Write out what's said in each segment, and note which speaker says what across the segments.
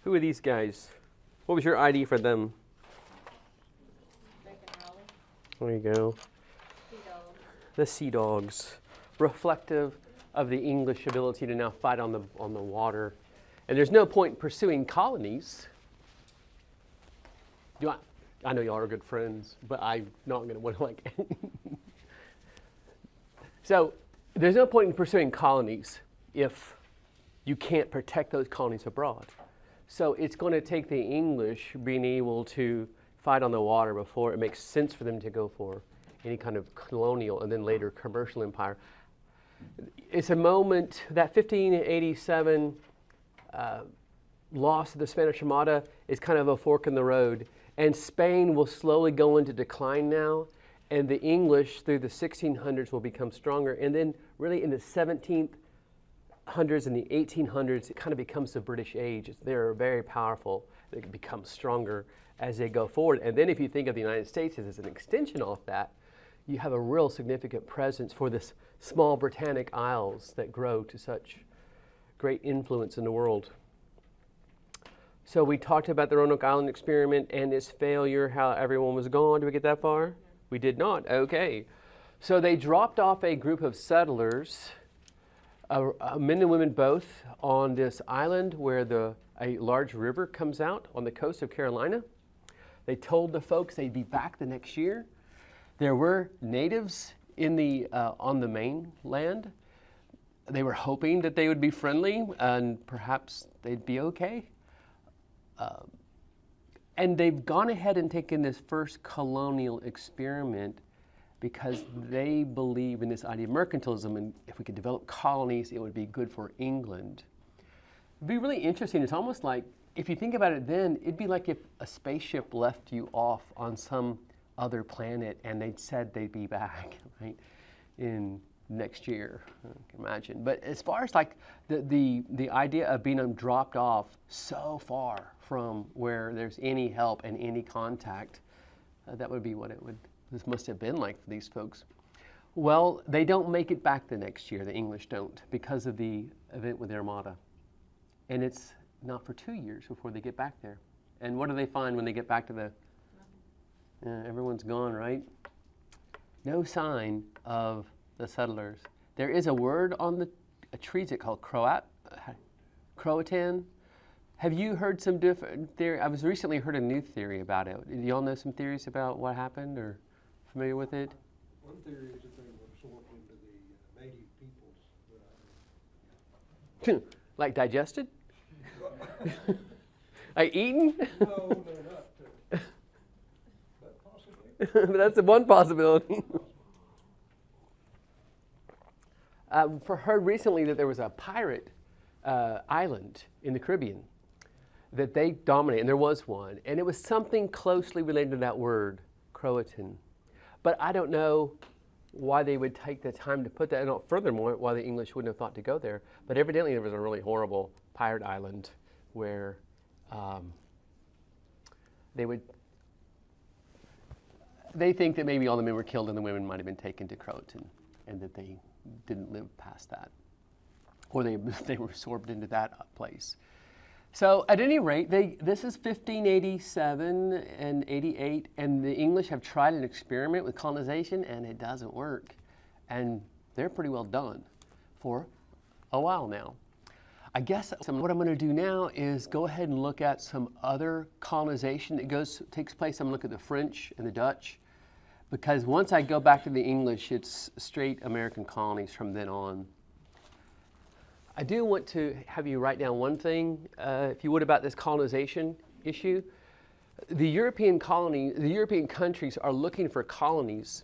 Speaker 1: Who are these guys? What was your ID for them? There you go. The Sea Dogs, reflective of the English ability to now fight on the water. And there's no point in pursuing colonies. I know y'all are good friends, but I'm not going to want to like. So there's no point in pursuing colonies if you can't protect those colonies abroad. So it's going to take the English being able to fight on the water before it makes sense for them to go for any kind of colonial and then later commercial empire. It's a moment, that 1587 loss of the Spanish Armada is kind of a fork in the road. And Spain will slowly go into decline now. And the English through the 1600s will become stronger. And then really in the 1700s and the 1800s, it kind of becomes the British age. They're very powerful. They can become stronger as they go forward. And then if you think of the United States as an extension off that, you have a real significant presence for this small Britannic Isles that grow to such great influence in the world. So we talked about the Roanoke Island experiment and its failure, how everyone was gone. Did we get that far? Yeah. We did not. Okay. So they dropped off a group of settlers, men and women both, on this island where a large river comes out on the coast of Carolina. They told the folks they'd be back the next year. There were natives on the mainland. They were hoping that they would be friendly and perhaps they'd be okay. And they've gone ahead and taken this first colonial experiment because they believe in this idea of mercantilism, and if we could develop colonies, it would be good for England. It'd be really interesting. It's almost like, if you think about it then, it'd be like if a spaceship left you off on some other planet and they'd said they'd be back, right, in next year, I can imagine. But as far as like the idea of being dropped off so far from where there's any help and any contact, that would be what this must have been like for these folks. Well, they don't make it back the next year, the English don't, because of the event with the Armada. And it's not for 2 years before they get back there. And what do they find when they get back to everyone's gone, right? No sign of the settlers. There is a word on a tree called Croatan. Have you heard some different theory? I was recently heard a new theory about it. Do y'all know some theories about what happened or familiar with it?
Speaker 2: One theory is that they were absorbed into the native peoples.
Speaker 1: Like digested? Like eaten?
Speaker 2: No, they're not. But possibly.
Speaker 1: That's one possibility. Heard recently that there was a pirate island in the Caribbean that they dominate, and there was one, and it was something closely related to that word, Croatan. But I don't know why they would take the time to put that, and furthermore, why the English wouldn't have thought to go there. But evidently there was a really horrible pirate island where they think that maybe all the men were killed and the women might have been taken to Croatan, and that they didn't live past that, or they were absorbed into that place. So at any rate, this is 1587 and 88, and the English have tried an experiment with colonization, and it doesn't work. And they're pretty well done for a while now. I guess what I'm going to do now is go ahead and look at some other colonization that takes place. I'm going to look at the French and the Dutch, because once I go back to the English, it's straight American colonies from then on. I do want to have you write down one thing, if you would, about this colonization issue. The European countries are looking for colonies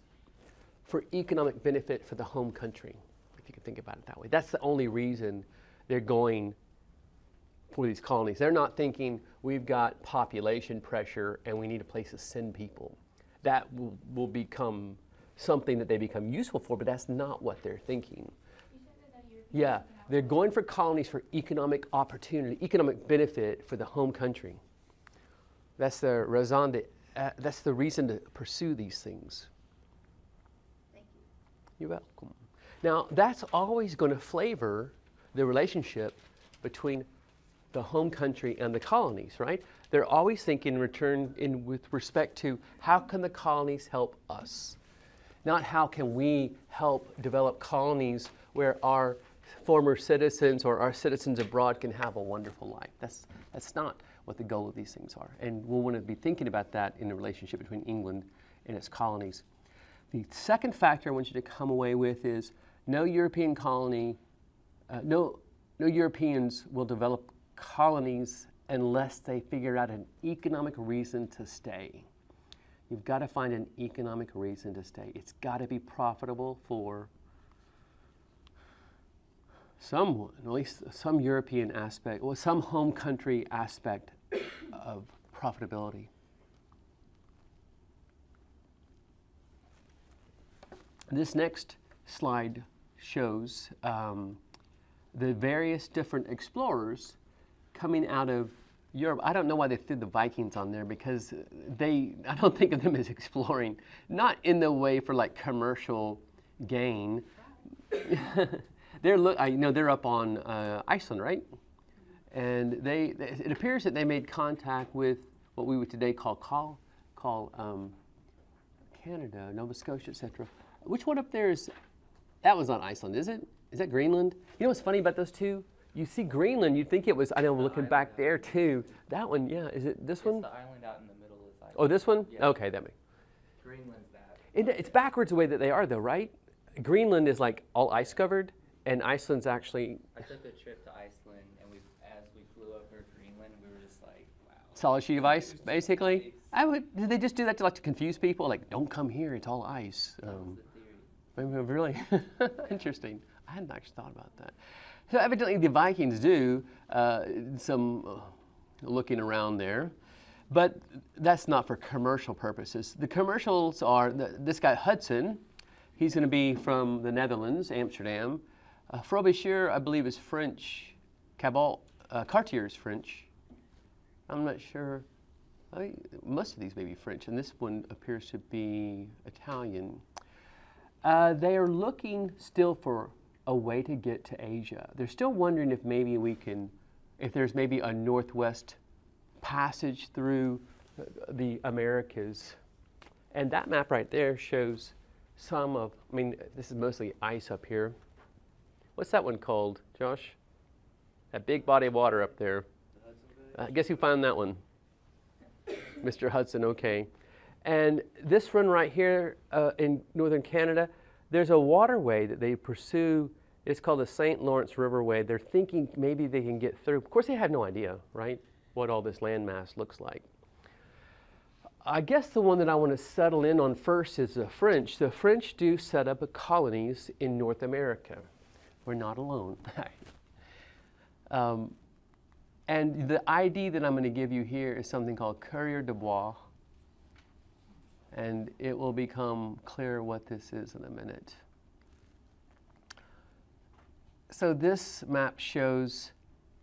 Speaker 1: for economic benefit for the home country, if you can think about it that way. That's the only reason they're going for these colonies. They're not thinking we've got population pressure and we need a place to send people. That will become something that they become useful for, but that's not what they're thinking. Yeah, they're going for colonies for economic opportunity, economic benefit for the home country. That's the raison that's the reason to pursue these things.
Speaker 3: Thank you.
Speaker 1: You're welcome. Now, that's always going to flavor the relationship between the home country and the colonies, right? They're always thinking with respect to how can the colonies help us? Not how can we help develop colonies where our former citizens or our citizens abroad can have a wonderful life. That's not what the goal of these things are. And we'll want to be thinking about that in the relationship between England and its colonies. The second factor I want you to come away with is no European colony, no Europeans will develop colonies unless they figure out an economic reason to stay. You've got to find an economic reason to stay. It's got to be profitable for someone, at least some European aspect, or some home country aspect of profitability. This next slide shows the various different explorers coming out of Europe. I don't know why they threw the Vikings on there, because I don't think of them as exploring, not in the way for like commercial gain. They're up on Iceland, right? And it appears that they made contact with what we would today call Canada, Nova Scotia, etc. Which one up there that was on Iceland, is it? Is that Greenland? You know what's funny about those two? You see Greenland, you'd think it was, I know, looking back there too. That one, yeah, is it this one?
Speaker 4: It's the island out in the middle is Iceland.
Speaker 1: Oh, this one?
Speaker 4: Yeah.
Speaker 1: Okay, that makes.
Speaker 4: Greenland's that.
Speaker 1: It's backwards the way that they are though, right? Greenland is like all ice covered, and Iceland's actually
Speaker 4: I took a trip to Iceland, and as we flew over Greenland, we were just like, wow.
Speaker 1: solid sheet of ice,
Speaker 4: Just
Speaker 1: basically.
Speaker 4: ice.
Speaker 1: Did they just do that to confuse people? Like, don't come here, it's all ice.
Speaker 4: That was the theory.
Speaker 1: Really interesting. I hadn't actually thought about that. So evidently the Vikings do some looking around there, but that's not for commercial purposes. The commercials are this guy Hudson. He's going to be from the Netherlands, Amsterdam. Frobisher, I believe, is French. Cartier is French. I'm not sure. Most of these may be French, and this one appears to be Italian. They are looking still for a way to get to Asia. They're still wondering if maybe if there's maybe a northwest passage through the Americas. And that map right there shows this is mostly ice up here. What's that one called, Josh? That big body of water up there. Guess who found that one? Mr. Hudson, okay. And this one right here in northern Canada, there's a waterway that they pursue. It's called the St. Lawrence Riverway. They're thinking maybe they can get through. Of course, they have no idea, right, what all this landmass looks like. I guess the one that I want to settle in on first is the French. The French do set up colonies in North America. We're not alone. And the ID that I'm going to give you here is something called Courier Dubois. And it will become clear what this is in a minute. So this map shows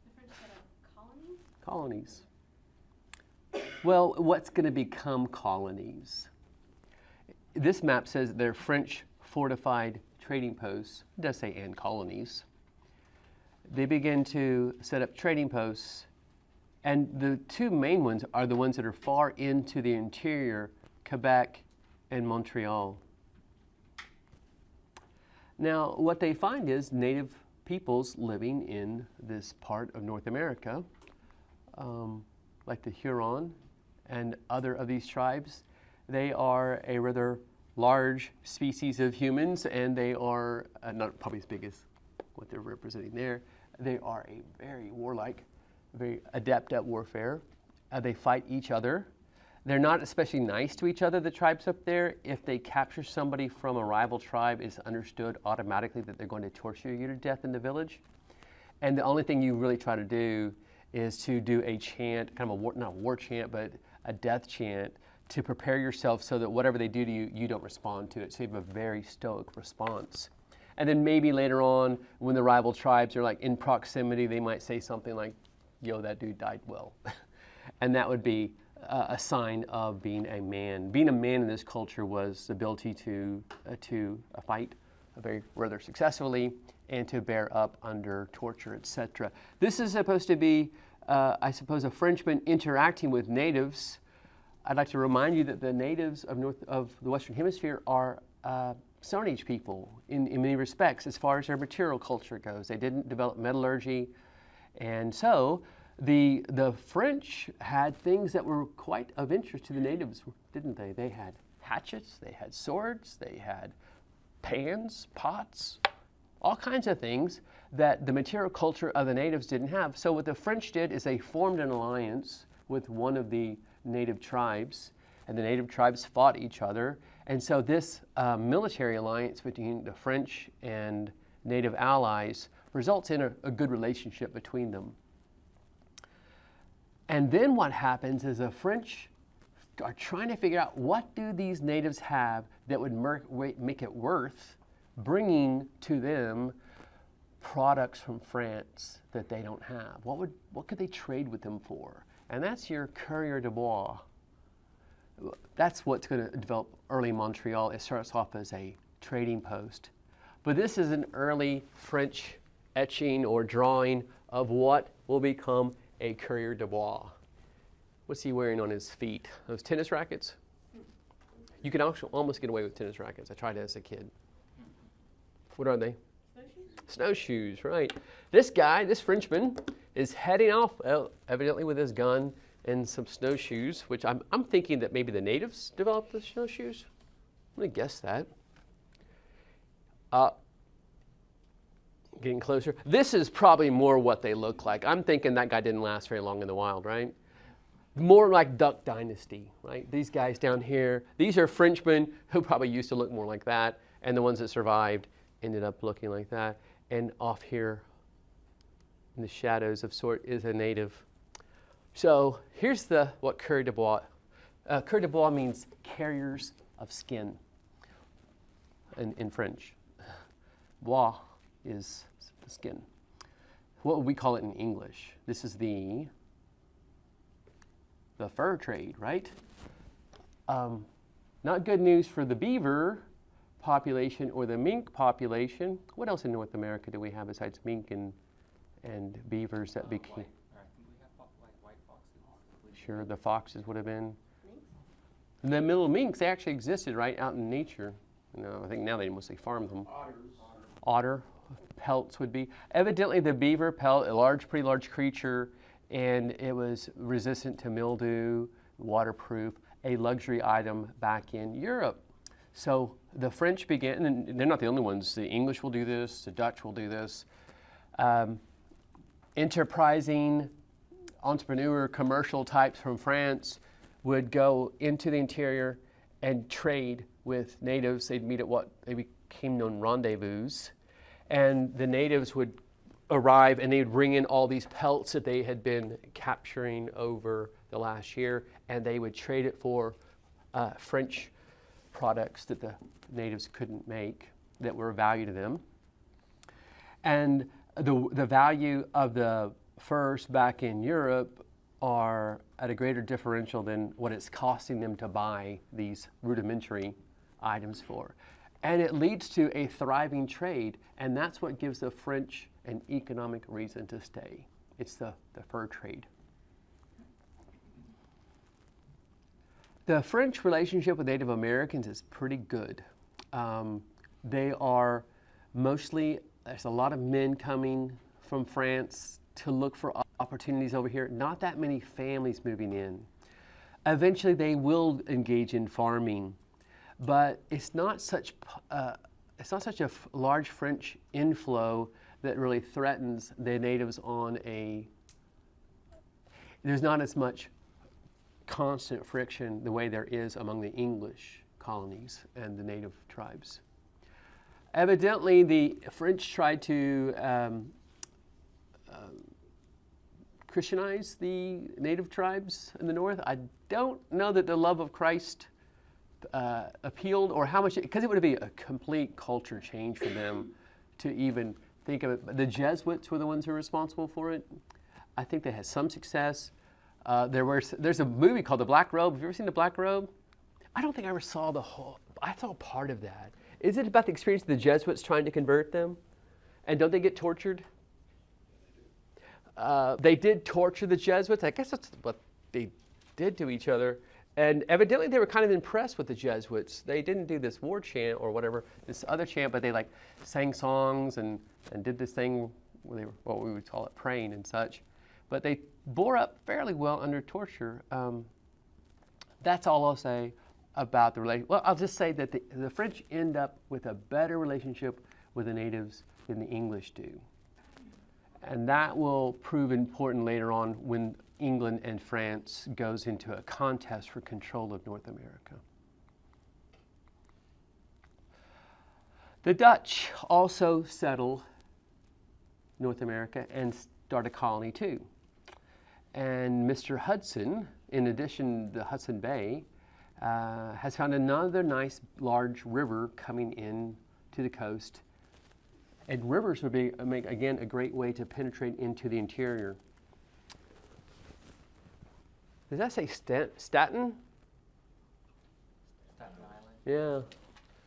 Speaker 3: The French set up colonies?
Speaker 1: colonies. Well, what's going to become colonies? This map says they're French fortified trading posts. It does say and colonies. They begin to set up trading posts, and the two main ones are the ones that are far into the interior, Quebec and Montreal. Now, what they find is native peoples living in this part of North America, like the Huron and other of these tribes. They are a rather large species of humans, and they are not probably as big as what they're representing there. They are a very warlike, very adept at warfare. They fight each other. They're not especially nice to each other, the tribes up there. If they capture somebody from a rival tribe, it's understood automatically that they're going to torture you to death in the village. And the only thing you really try to do is to do a chant, kind of not a war chant, but a death chant, to prepare yourself so that whatever they do to you, you don't respond to it. So you have a very stoic response. And then maybe later on, when the rival tribes are like in proximity, they might say something like, yo, that dude died well. And that would be a sign of being a man. Being a man in this culture was the ability to fight very rather successfully and to bear up under torture, etc. This is supposed to be I suppose, a Frenchman interacting with natives, I'd like to remind you that the natives of the Western Hemisphere are Stone Age people in many respects as far as their material culture goes. They didn't develop metallurgy, and so the French had things that were quite of interest to the natives, didn't they? They had hatchets, they had swords, they had pans, pots, all kinds of things that the material culture of the natives didn't have. So what the French did is they formed an alliance with one of the native tribes, and the native tribes fought each other. And so this military alliance between the French and native allies results in a good relationship between them. And then what happens is the French are trying to figure out, what do these natives have that would make it worth bringing to them products from France that they don't have? What could they trade with them for? And that's your Courier Dubois. That's what's going to develop early Montreal. It starts off as a trading post. But this is an early French etching or drawing of what will become a Courier Dubois. What's he wearing on his feet? Those tennis rackets? You can almost get away with tennis rackets. I tried it as a kid. What are they?
Speaker 3: Snowshoes?
Speaker 1: Snowshoes, right. This guy, this Frenchman, is heading off, evidently with his gun and some snowshoes, which I'm thinking that maybe the natives developed the snowshoes. I'm going to guess that. Getting closer. This is probably more what they look like. I'm thinking that guy didn't last very long in the wild, right? More like Duck Dynasty, right? These guys down here, these are Frenchmen who probably used to look more like that, and the ones that survived ended up looking like that. And off here in the shadows of sort is a native. So here's what Courier Dubois. Courier Dubois means carriers of skin in French. Bois is skin. What would we call it in English? This is the fur trade, right? Not good news for the beaver population or the mink population. What else in North America do we have besides mink and beavers that became?
Speaker 4: White foxes.
Speaker 1: Sure, the foxes would have been. The little minks, they actually existed right out in nature. I think now they mostly farm them. Otter pelts would be. Evidently the beaver pelt, pretty large creature, and it was resistant to mildew, waterproof, a luxury item back in Europe. So the French began, and they're not the only ones. The English will do this, the Dutch will do this. Enterprising entrepreneur commercial types from France would go into the interior and trade with natives. They'd meet at what they became known rendezvous, and the natives would arrive and they'd bring in all these pelts that they had been capturing over the last year, and they would trade it for French products that the natives couldn't make that were of value to them. And the value of the furs back in Europe are at a greater differential than what it's costing them to buy these rudimentary items for. And it leads to a thriving trade, and that's what gives the French an economic reason to stay. It's the fur trade. The French relationship with Native Americans is pretty good. They are mostly, there's a lot of men coming from France to look for opportunities over here. Not that many families moving in. Eventually they will engage in farming, but it's not such a large French inflow that really threatens the natives there's not as much constant friction the way there is among the English colonies and the native tribes. Evidently, the French tried to Christianize the native tribes in the north. I don't know that the love of Christ appealed, or how much, because it would be a complete culture change for them to even think of it. The Jesuits were the ones who were responsible for it. I think they had some success. There's a movie called The Black Robe. Have you ever seen The Black Robe? I don't think I ever saw the whole. I saw part of that. Is it about the experience of the Jesuits trying to convert them? And don't they get tortured? They did torture the Jesuits. I guess that's what they did to each other. And evidently they were kind of impressed with the Jesuits. They didn't do this war chant or whatever, this other chant, but they like sang songs and did this thing where they were, what we would call it, praying and such. But they bore up fairly well under torture. That's all I'll say about the relationship. Well, I'll just say that the French end up with a better relationship with the natives than the English do. And that will prove important later on when England and France goes into a contest for control of North America. The Dutch also settle North America and start a colony too. And Mr. Hudson, in addition to the Hudson Bay, has found another nice large river coming in to the coast. And rivers would make, again, a great way to penetrate into the interior. Does that say Staten?
Speaker 4: Staten Island.
Speaker 1: Yeah.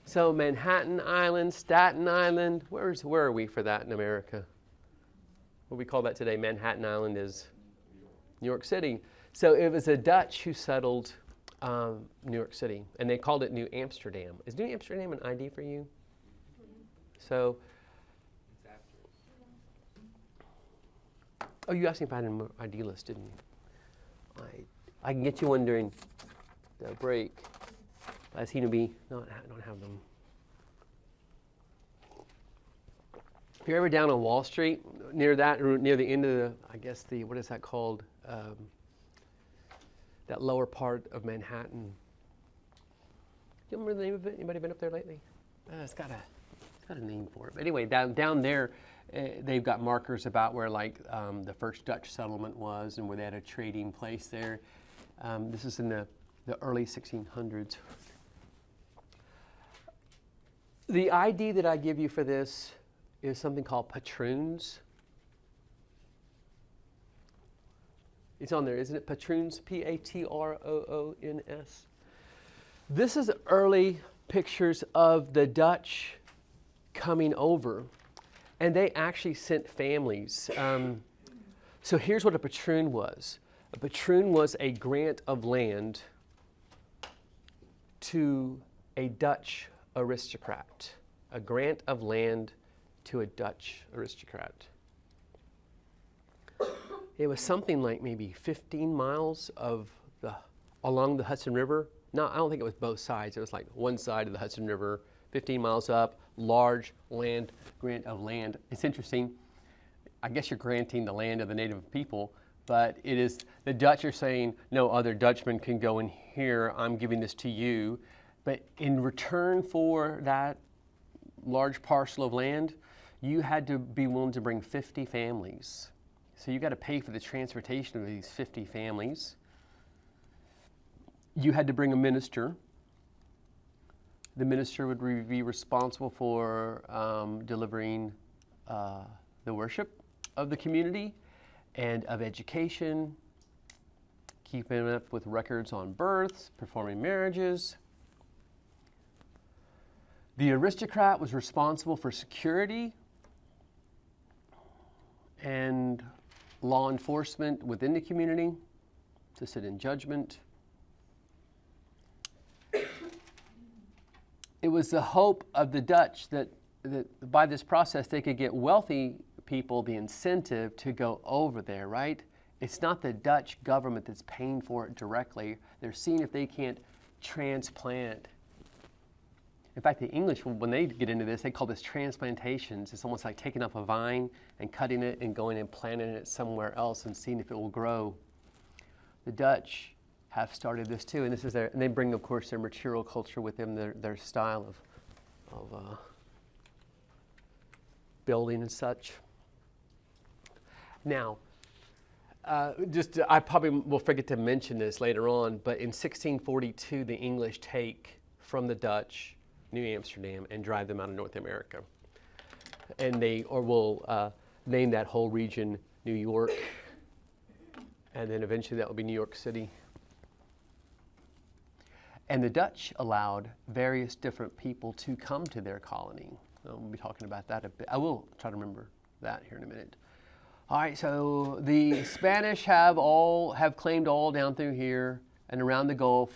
Speaker 1: So Manhattan Island, Staten Island, where are we for that in America? What we call that today, Manhattan Island is New York City. So it was the Dutch who settled New York City, and they called it New Amsterdam. Is New Amsterdam an ID for you? So,
Speaker 4: It's after.
Speaker 1: oh, you asked me if I had an ID list, didn't you? I can get you one during the break. I seem to be, no, I don't have them. If you're ever down on Wall Street, near that, or near the end of the, I guess the, what is that called? That lower part of Manhattan. Do you remember the name of it? Anybody been up there lately? It's got a name for it. But anyway, down there, they've got markers about where like the first Dutch settlement was and where they had a trading place there. This is in the early 1600s. The ID that I give you for this is something called Patroons. It's on there, isn't it? Patroons, Patroons. This is early pictures of the Dutch coming over, and they actually sent families. So here's what a patroon was. A patroon was a grant of land to a Dutch aristocrat. A grant of land to a Dutch aristocrat. It was something like maybe 15 miles along the Hudson River. No, I don't think it was both sides. It was like one side of the Hudson River, 15 miles up, large land, grant of land. It's interesting. I guess you're granting the land of the native people, but it is, the Dutch are saying, no other Dutchman can go in here. I'm giving this to you. But in return for that large parcel of land, you had to be willing to bring 50 families. So you got to pay for the transportation of these 50 families. You had to bring a minister. The minister would be responsible for delivering the worship of the community and of education, keeping up with records on births, performing marriages. The aristocrat was responsible for security and law enforcement within the community to sit in judgment. It was the hope of the Dutch that by this process they could get wealthy people the incentive to go over there, right? It's not the Dutch government that's paying for it directly. They're seeing if they can't transplant. In fact, the English, when they get into this, they call this transplantations. It's almost like taking up a vine and cutting it and going and planting it somewhere else and seeing if it will grow. The Dutch have started this too, and this is and they bring, of course, their material culture with them, their style of building and such. Now, I probably will forget to mention this later on, but in 1642, the English take from the Dutch New Amsterdam and drive them out of North America. And will name that whole region New York, and then eventually that will be New York City. And the Dutch allowed various different people to come to their colony. We'll be talking about that a bit. I will try to remember that here in a minute. All right, so the Spanish have claimed all down through here and around the Gulf.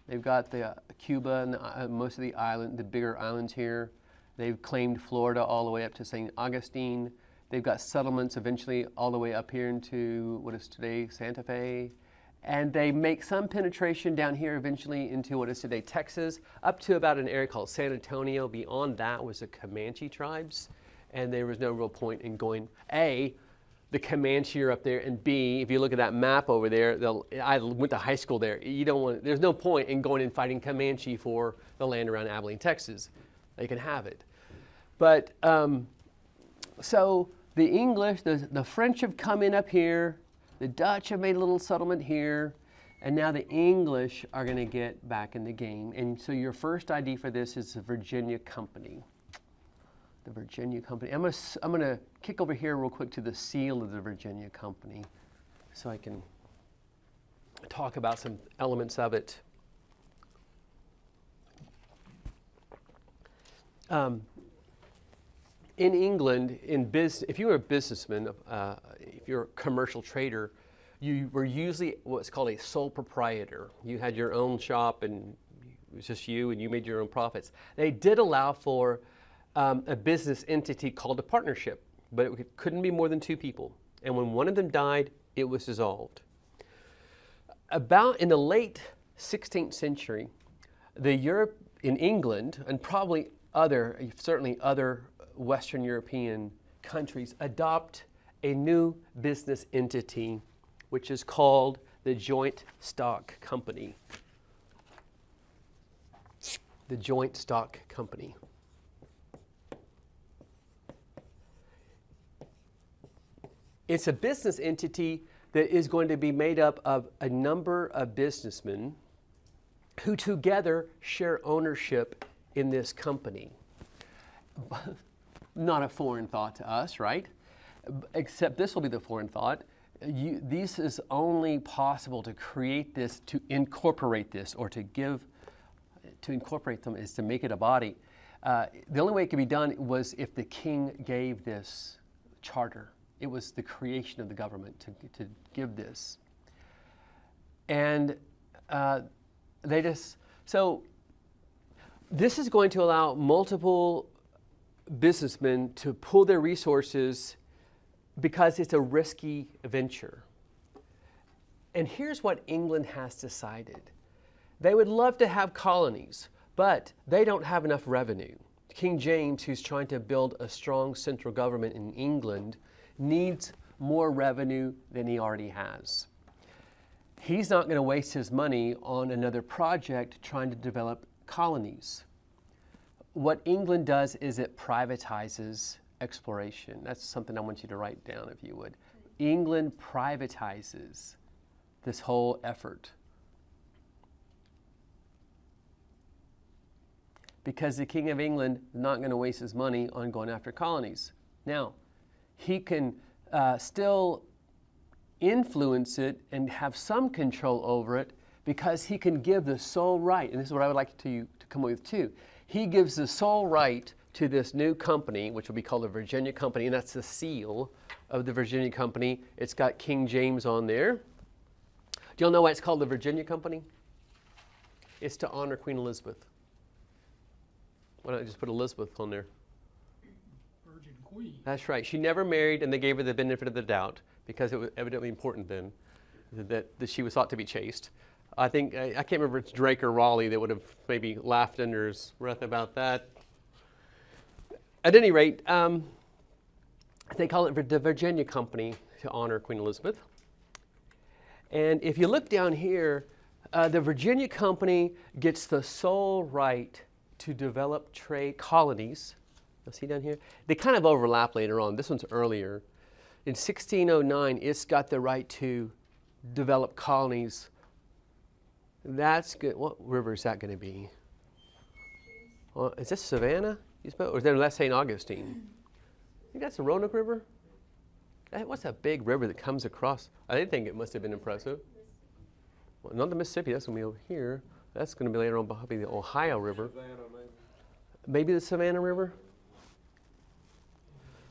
Speaker 1: They've got the Cuba and most of the bigger islands here. They've claimed Florida all the way up to St. Augustine. They've got settlements eventually all the way up here into what is today Santa Fe. And they make some penetration down here eventually into what is today Texas, up to about an area called San Antonio. Beyond that was the Comanche tribes. And there was no real point in going, A, the Comanche are up there, and B, if you look at that map over there, I went to high school there. There's no point in going and fighting Comanche for the land around Abilene, Texas. They can have it. But so the English, the French have come in up here. The Dutch have made a little settlement here. And now the English are going to get back in the game. And so your first ID for this is the Virginia Company. The Virginia Company. I'm gonna kick over here real quick to the seal of the Virginia Company so I can talk about some elements of it. In England, if you were a businessman, if you're a commercial trader, you were usually what's called a sole proprietor. You had your own shop and it was just you and you made your own profits. They did allow for a business entity called a partnership, but it couldn't be more than two people. And when one of them died, it was dissolved. About in the late 16th century, Europe in England and probably certainly other Western European countries adopt a new business entity, which is called the Joint Stock Company. The Joint Stock Company. It's a business entity that is going to be made up of a number of businessmen who together share ownership in this company. Not a foreign thought to us, right? Except this will be the foreign thought. This is only possible to create this, to incorporate this, or to incorporate them is to make it a body. The only way it could be done was if the king gave this charter. It was the creation of the government to give this. And so this is going to allow multiple businessmen to pool their resources because it's a risky venture. And here's what England has decided. They would love to have colonies, but they don't have enough revenue. King James, who's trying to build a strong central government in England, needs more revenue than he already has. He's not going to waste his money on another project trying to develop colonies. What England does is it privatizes exploration. That's something I want you to write down if you would. England privatizes this whole effort. Because the King of England is not going to waste his money on going after colonies. Now, he can still influence it and have some control over it because he can give the sole right, and this is what I would like to come up with too. He gives the sole right to this new company, which will be called the Virginia Company, and that's the seal of the Virginia Company. It's got King James on there. Do y'all know why it's called the Virginia Company? It's to honor Queen Elizabeth. Why don't I just put Elizabeth on there?
Speaker 2: Virgin Queen.
Speaker 1: That's right. She never married, and they gave her the benefit of the doubt because it was evidently important then that she was thought to be chaste. I think, I can't remember if it's Drake or Raleigh that would have maybe laughed under his breath about that. At any rate, they call it the Virginia Company to honor Queen Elizabeth. And if you look down here, the Virginia Company gets the sole right to develop trade colonies. You'll see down here? They kind of overlap later on. This one's earlier. In 1609, it's got the right to develop colonies. That's good. What river is that going to be? Is this Savannah? Or is that St. Augustine? I think that's the Roanoke River. What's that big river that comes across? I didn't think it must have been impressive. Well, not the Mississippi. That's going to be over here. That's going to be later on, probably the Ohio River.
Speaker 2: Savannah,
Speaker 1: Maybe the Savannah River.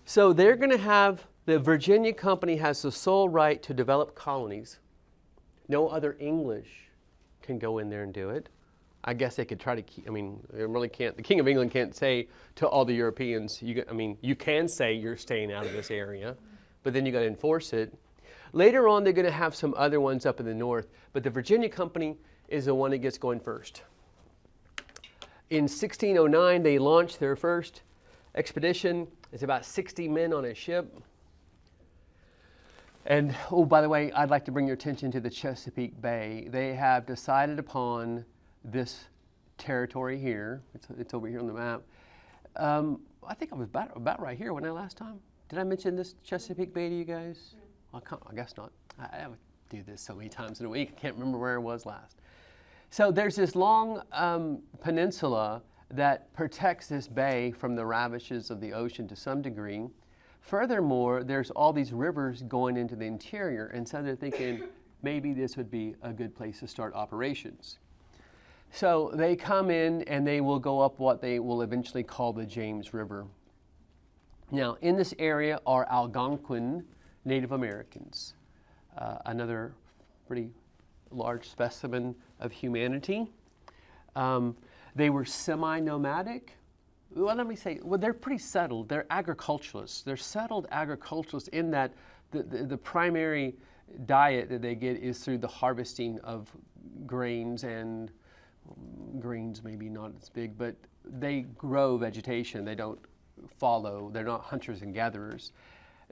Speaker 1: So they're going to have The Virginia Company has the sole right to develop colonies. No other English can go in there and do it. I guess they could try to keep, I mean, they really can't, the King of England can't say to all the Europeans, you can say you're staying out of this area, but then you got to enforce it. Later on, they're going to have some other ones up in the north, but the Virginia Company is the one that gets going first. In 1609, they launched their first expedition. It's about 60 men on a ship. And, oh, by the way, I'd like to bring your attention to the Chesapeake Bay. They have decided upon this territory here. It's over here on the map. I think I was about right here when I last time. Did I mention this Chesapeake Bay to you guys? I guess not. I would do this so many times in a week. I can't remember where I was last. So there's this long peninsula that protects this bay from the ravages of the ocean to some degree. Furthermore, there's all these rivers going into the interior, and so they're thinking maybe this would be a good place to start operations. So they come in and they will go up what they will eventually call the James River. Now, in this area are Algonquin Native Americans, another pretty large specimen of humanity. They were semi-nomadic. Well, let me say, well, they're pretty settled. They're agriculturalists. They're settled agriculturalists in that the primary diet that they get is through the harvesting of grains, and grains maybe not as big, but they grow vegetation. They don't follow. They're not hunters and gatherers.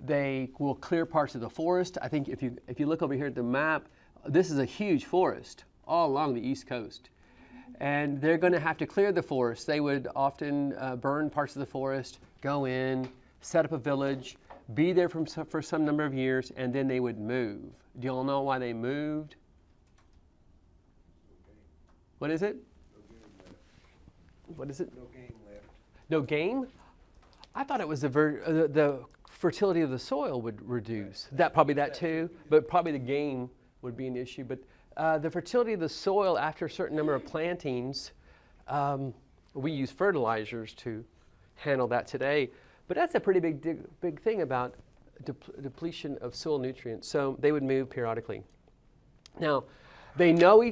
Speaker 1: They will clear parts of the forest. I think if you look over here at the map, this is a huge forest all along the East Coast. And they're going to have to clear the forest. They would often burn parts of the forest, go in, set up a village, be there for some number of years, and then they would move. Do you all know why they moved? What is it? What is it?
Speaker 2: No game left.
Speaker 1: No game? I thought it was the fertility of the soil would reduce. Probably that too, but probably the game would be an issue. But the fertility of the soil after a certain number of plantings, we use fertilizers to handle that today. But that's a pretty big thing about depletion of soil nutrients. So they would move periodically. Now, they know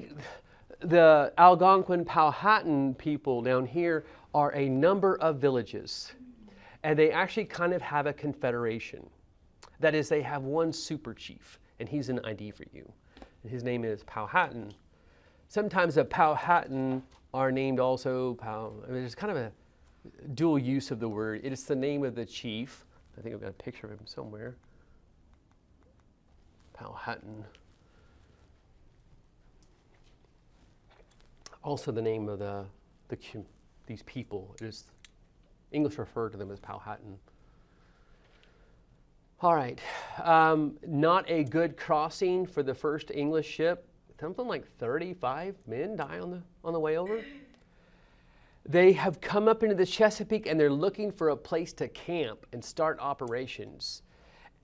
Speaker 1: the Algonquin Powhatan people down here are a number of villages. And they actually kind of have a confederation. That is, they have one super chief, and he's an ID for you. And his name is Powhatan. Sometimes the Powhatan are named also there's kind of a dual use of the word. It is the name of the chief. I think I've got a picture of him somewhere. Powhatan. Also the name of these people. It is English refer to them as Powhatan. All right, not a good crossing for the first English ship. Something like 35 men die on the way over. They have come up into the Chesapeake and they're looking for a place to camp and start operations.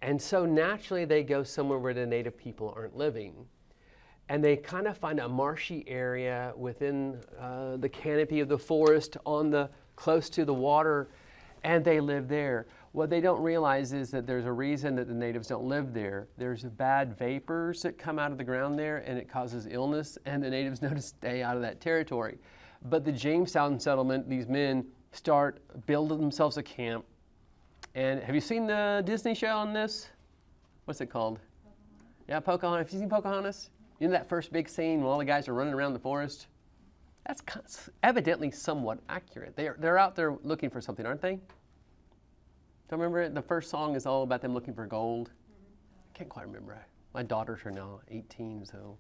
Speaker 1: And so naturally they go somewhere where the native people aren't living. And they kind of find a marshy area within the canopy of the forest close to the water, and they live there. What they don't realize is that there's a reason that the natives don't live there. There's bad vapors that come out of the ground there, and it causes illness, and the natives know to stay out of that territory. But the Jamestown settlement, these men start building themselves a camp. And have you seen the Disney show on this? What's it called? Yeah, Pocahontas. Have you seen Pocahontas? You know that first big scene when all the guys are running around the forest? That's evidently somewhat accurate. They're out there looking for something, aren't they? Don't remember it? The first song is all about them looking for gold. I can't quite remember. My daughters are now 18, so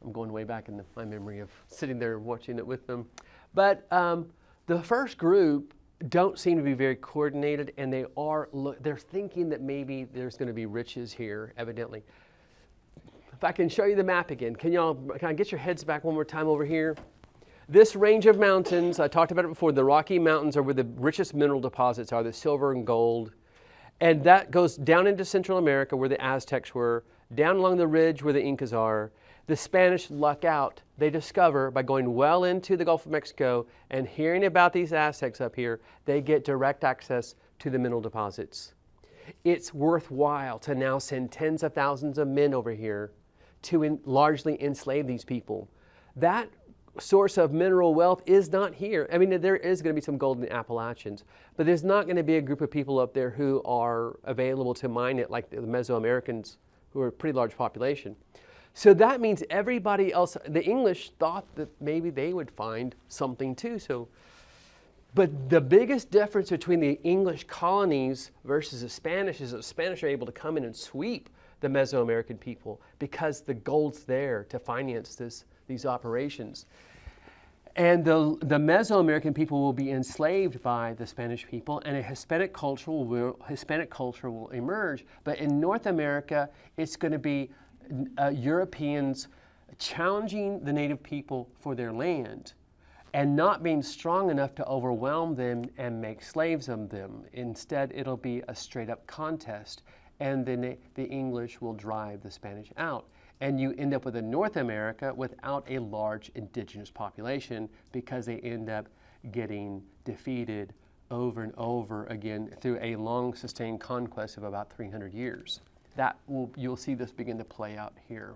Speaker 1: I'm going way back in my memory of sitting there watching it with them. But the first group don't seem to be very coordinated, and they're thinking that maybe there's going to be riches here, evidently. If I can show you the map again, can I get your heads back one more time over here? This range of mountains, I talked about it before, the Rocky Mountains are where the richest mineral deposits are, the silver and gold. And that goes down into Central America where the Aztecs were, down along the ridge where the Incas are. The Spanish luck out. They discover by going well into the Gulf of Mexico and hearing about these Aztecs up here, they get direct access to the mineral deposits. it's worthwhile to now send tens of thousands of men over here to largely enslave these people. That source of mineral wealth is not here. I mean, there is going to be some gold in the Appalachians, but there's not going to be a group of people up there who are available to mine it like the Mesoamericans, who are a pretty large population. So that means everybody else, the English thought that maybe they would find something too. But the biggest difference between the English colonies versus the Spanish is that the Spanish are able to come in and sweep the Mesoamerican people because the gold's there to finance these operations. And the Mesoamerican people will be enslaved by the Spanish people, and a Hispanic culture will emerge. But in North America, it's going to be Europeans challenging the native people for their land and not being strong enough to overwhelm them and make slaves of them. Instead, it'll be a straight-up contest, and then the English will drive the Spanish out. And you end up with a North America without a large indigenous population because they end up getting defeated over and over again through a long sustained conquest of about 300 years. You'll see this begin to play out here.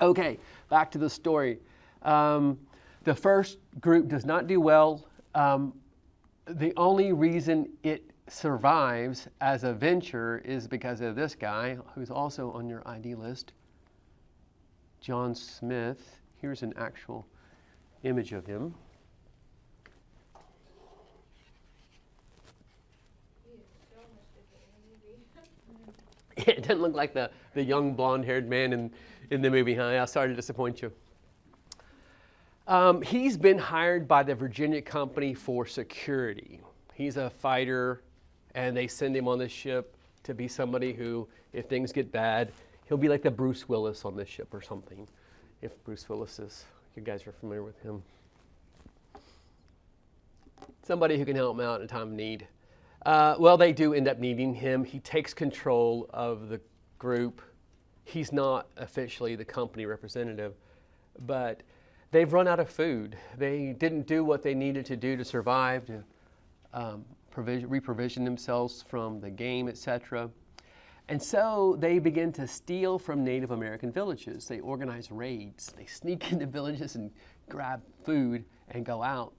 Speaker 1: Okay, back to the story. The first group does not do well. The only reason it survives as a venture is because of this guy, who's also on your ID list, John Smith. Here's an actual image of him. It doesn't look like the young blonde-haired man in the movie, huh? Yeah, sorry to disappoint you. He's been hired by the Virginia Company for security. He's a fighter, and they send him on this ship to be somebody who, if things get bad, he'll be like the Bruce Willis on this ship or something, if Bruce Willis is, you guys are familiar with him. Somebody who can help them out in a time of need. Well, they do end up needing him. He takes control of the group. He's not officially the company representative, but they've run out of food. They didn't do what they needed to do to survive, to reprovision themselves from the game, etc. And so they begin to steal from Native American villages. They organize raids. They sneak into villages and grab food and go out.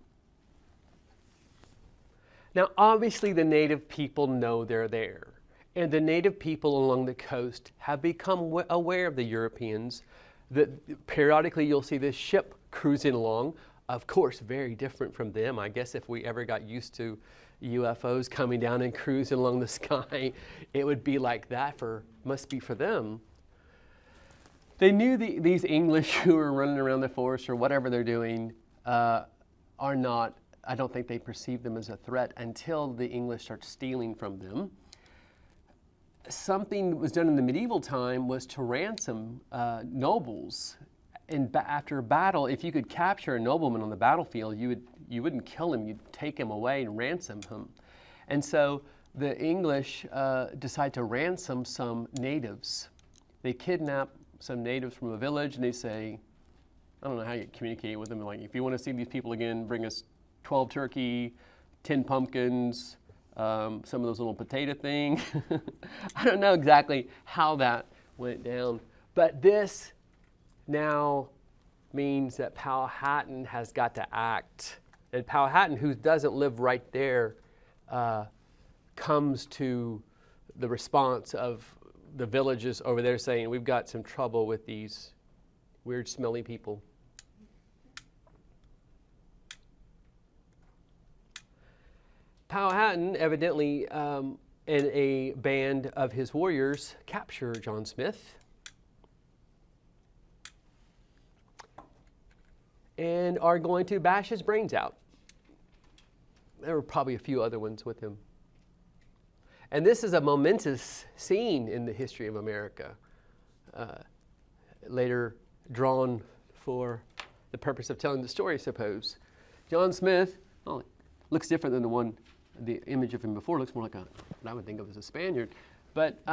Speaker 1: Now, obviously, the native people know they're there. And the native people along the coast have become aware of the Europeans. That periodically you'll see this ship cruising along. Of course, very different from them. I guess if we ever got used to UFOs coming down and cruising along the sky, it would be like that must be for them. They knew these English who are running around the forest or whatever they're doing are not, I don't think they perceive them as a threat until the English start stealing from them. Something that was done in the medieval time was to ransom nobles. And after a battle, if you could capture a nobleman on the battlefield, you wouldn't kill him, you'd take him away and ransom him. And so the English decide to ransom some natives. They kidnap some natives from a village and they say, I don't know how you communicate with them, like, if you want to see these people again, bring us 12 turkey, 10 pumpkins, some of those little potato things. I don't know exactly how that went down, but this now means that Powhatan has got to act. And Powhatan, who doesn't live right there, comes to the response of the villages over there saying, we've got some trouble with these weird smelly people. Powhatan, evidently, and a band of his warriors capture John Smith and are going to bash his brains out. There were probably a few other ones with him. And this is a momentous scene in the history of America, later drawn for the purpose of telling the story, I suppose. John Smith, looks different than the image of him before. Looks more like what I would think of as a Spaniard. But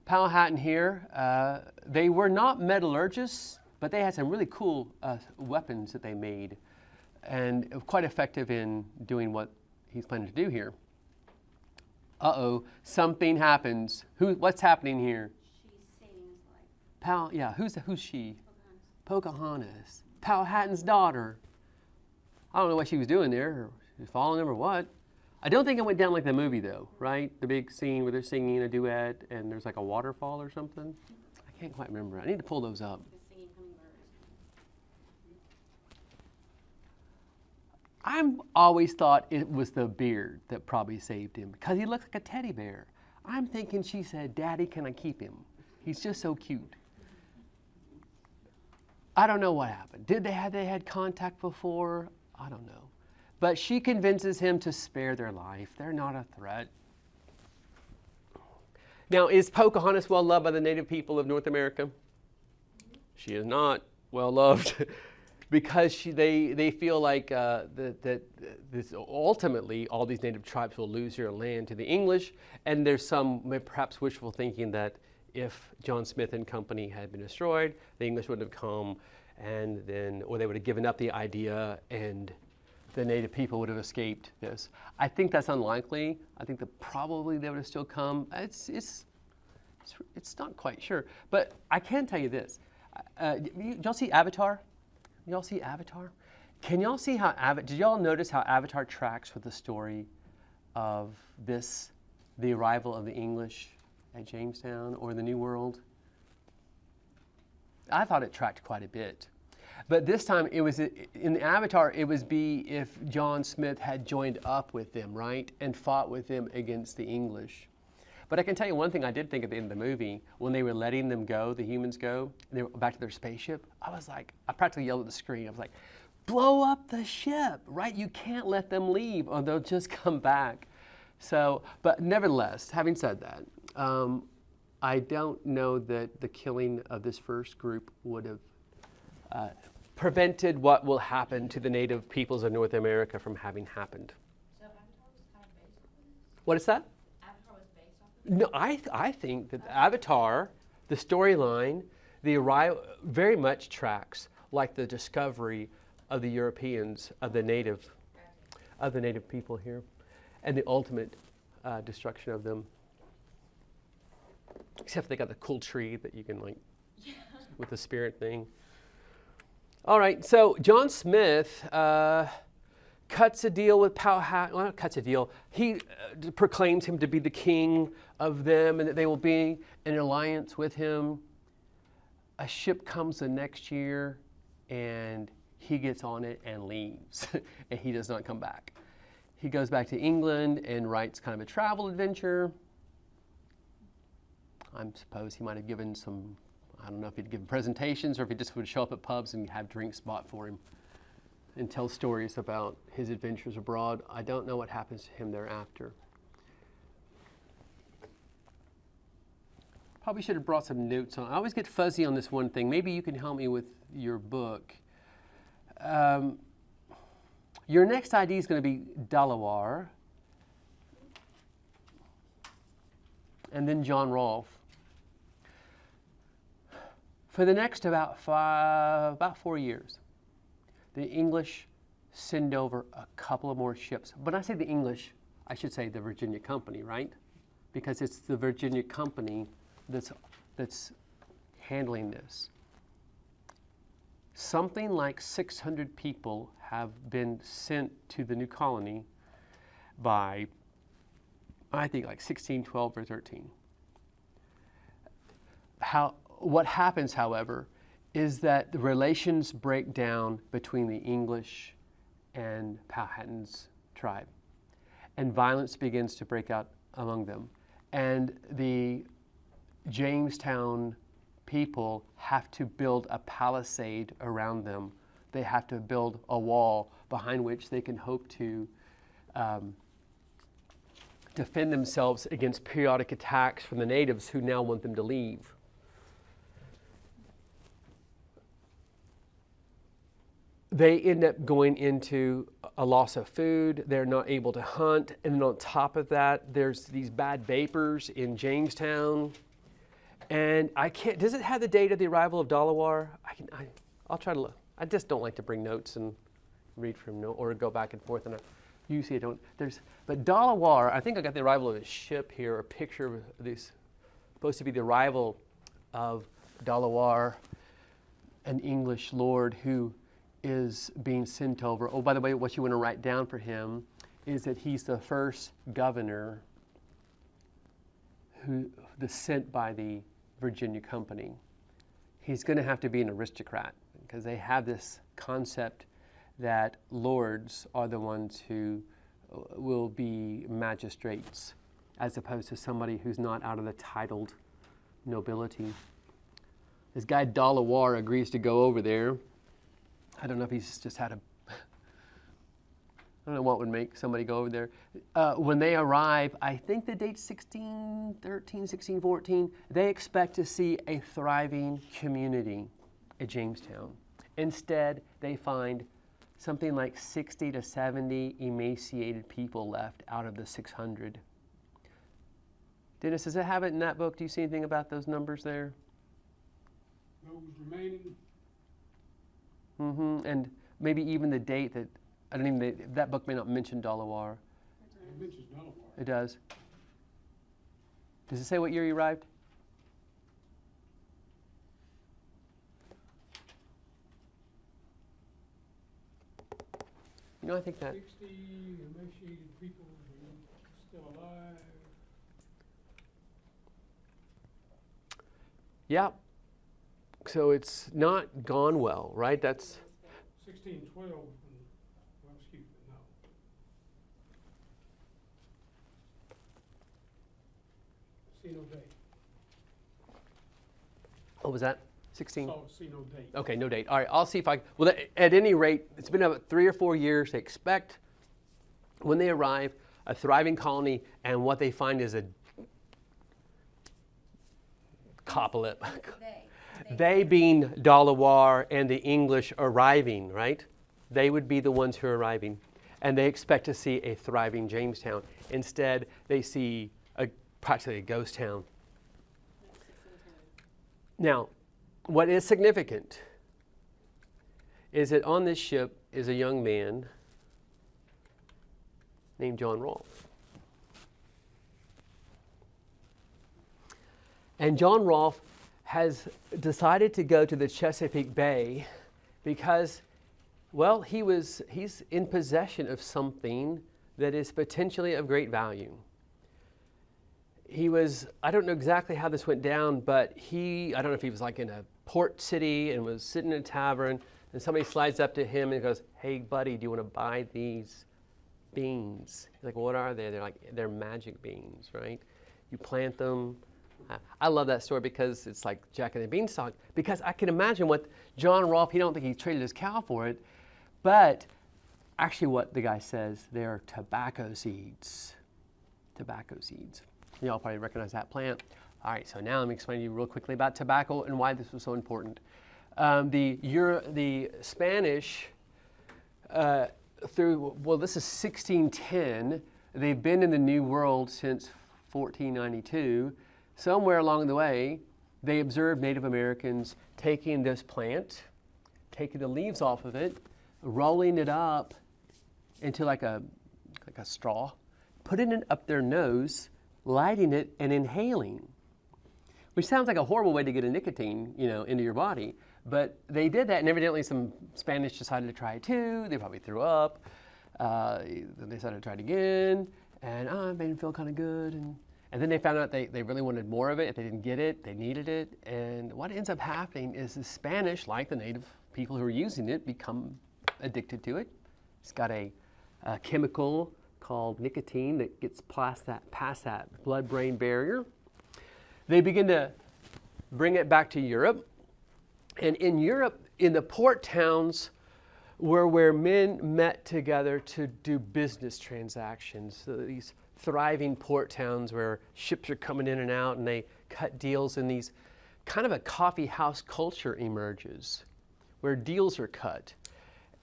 Speaker 1: Powhatan here, they were not metallurgists, but they had some really cool weapons that they made, and quite effective in doing what he's planning to do here. something happens. What's happening here?
Speaker 3: She's saving his life.
Speaker 1: Who's she?
Speaker 3: Pocahontas.
Speaker 1: Pocahontas. Powhatan's daughter. I don't know what she was doing there, or she was following him or what. I don't think it went down like the movie though, right? The big scene where they're singing a duet and there's like a waterfall or something. I can't quite remember. I need to pull those up.
Speaker 3: The singing hummingbirds.
Speaker 1: I've always thought it was the beard that probably saved him because he looks like a teddy bear. I'm thinking she said, "Daddy, can I keep him? He's just so cute." I don't know what happened. They had contact before? I don't know. But she convinces him to spare their life. They're not a threat. Now, is Pocahontas well loved by the native people of North America? She is not well loved because they feel like that ultimately all these native tribes will lose their land to the English, and there's some perhaps wishful thinking that if John Smith and company had been destroyed, the English would have come, or they would have given up the idea, and the native people would have escaped this. I think that's unlikely. I think that probably they would have still come. It's not quite sure, but I can tell you this. Y'all see Avatar? Y'all see Avatar? Can y'all see how did y'all notice how Avatar tracks with the story of the arrival of the English at Jamestown or the New World? I thought it tracked quite a bit. But this time it was in the Avatar, it was if John Smith had joined up with them, right? And fought with them against the English. But I can tell you one thing I did think at the end of the movie, when they were letting them go, the humans go, and they were back to their spaceship, I practically yelled at the screen. I was like, blow up the ship, right? You can't let them leave or they'll just come back. So, but nevertheless, having said that, I don't know that the killing of this first group would have prevented what will happen to the native peoples of North America from having happened.
Speaker 3: So Avatar was kind of based on this?
Speaker 1: What is that?
Speaker 3: Avatar was based off of this?
Speaker 1: No, I think that Avatar, the storyline, the arrival, very much tracks like the discovery of the Europeans, of the native people here, and the ultimate destruction of them. Except they got the cool tree that you can with the spirit thing. All right, so John Smith cuts a deal with Powhatan. Well, not cuts a deal. He proclaims him to be the king of them and that they will be in alliance with him. A ship comes the next year and he gets on it and leaves and he does not come back. He goes back to England and writes kind of a travel adventure. I suppose he might have given some, I don't know if he'd given presentations or if he just would show up at pubs and have drinks bought for him and tell stories about his adventures abroad. I don't know what happens to him thereafter. Probably should have brought some notes on. I always get fuzzy on this one thing. Maybe you can help me with your book. Your next ID is going to be Delaware, and then John Rolfe. For the next about 4 years, the English send over a couple of more ships. When I say the English, I should say the Virginia Company, right? Because it's the Virginia Company that's handling this. Something like 600 people have been sent to the new colony by, I think, like 1612 or 13. What happens, however, is that the relations break down between the English and Powhatan's tribe, and violence begins to break out among them. And the Jamestown people have to build a palisade around them. They have to build a wall behind which they can hope to defend themselves against periodic attacks from the natives who now want them to leave. They end up going into a loss of food. They're not able to hunt. And then on top of that, there's these bad vapors in Jamestown. And I can't, does it have the date of the arrival of Delaware? I'll try to look. I just don't like to bring notes and read from notes or go back and forth. And Usually I don't. But Delaware, I think I got the arrival of a ship here, a picture of this, supposed to be the arrival of Delaware, an English lord who is being sent over. Oh, by the way, what you want to write down for him is that he's the first governor sent by the Virginia Company. He's going to have to be an aristocrat because they have this concept that lords are the ones who will be magistrates as opposed to somebody who's not out of the titled nobility. This guy Delaware agrees to go over there. I don't know if he's just had I don't know what would make somebody go over there. When they arrive, I think the date's 1613, 1614, they expect to see a thriving community at Jamestown. Instead, they find something like 60 to 70 emaciated people left out of the 600. Dennis, does it have it in that book? Do you see anything about those numbers there?
Speaker 2: Those remaining,
Speaker 1: And maybe even the date that, I don't even, that book may not mention Delaware.
Speaker 2: it mentions Delaware.
Speaker 1: It does. Does it say what year you arrived? You know, I think that,
Speaker 2: 60 emaciated people still alive.
Speaker 1: yeah. So it's not gone well, right? That's,
Speaker 2: 1612, well, excuse me, no. See no date.
Speaker 1: what was that? 16?
Speaker 2: See no date.
Speaker 1: Okay, no date. All right, I'll see if I, well, at any rate, it's been about 3 or 4 years. They expect, when they arrive, a thriving colony, and what they find is a coppolyp. They being Delaware and the English arriving, right? They would be the ones who are arriving. And they expect to see a thriving Jamestown. Instead, they see practically a ghost town. Now, what is significant is that on this ship is a young man named John Rolfe. And John Rolfe has decided to go to the Chesapeake Bay because, well, he's in possession of something that is potentially of great value. I don't know exactly how this went down, but I don't know if he was like in a port city and was sitting in a tavern, and somebody slides up to him and goes, "Hey, buddy, do you want to buy these beans?" He's like, "What are they?" They're like, "They're magic beans, right? You plant them." I love that story because it's like Jack and the Beanstalk, because I can imagine what John Rolfe, he don't think he traded his cow for it, but actually what the guy says, they're tobacco seeds. Tobacco seeds. You all probably recognize that plant. All right, so now let me explain to you real quickly about tobacco and why this was so important. The Spanish, this is 1610. They've been in the New World since 1492. Somewhere along the way, they observed Native Americans taking this plant, taking the leaves off of it, rolling it up into like a straw, putting it up their nose, lighting it, and inhaling, which sounds like a horrible way to get a nicotine, into your body. But they did that, and evidently some Spanish decided to try it too. They probably threw up. Then they decided to try it again, and it made them feel kind of good. And then they found out they really wanted more of it. If they didn't get it, they needed it. And what ends up happening is the Spanish, like the native people who are using it, become addicted to it. It's got a chemical called nicotine that gets past that blood-brain barrier. They begin to bring it back to Europe. And in Europe, in the port towns, were where men met together to do business transactions. So these thriving port towns where ships are coming in and out and they cut deals, and these kind of a coffee house culture emerges where deals are cut.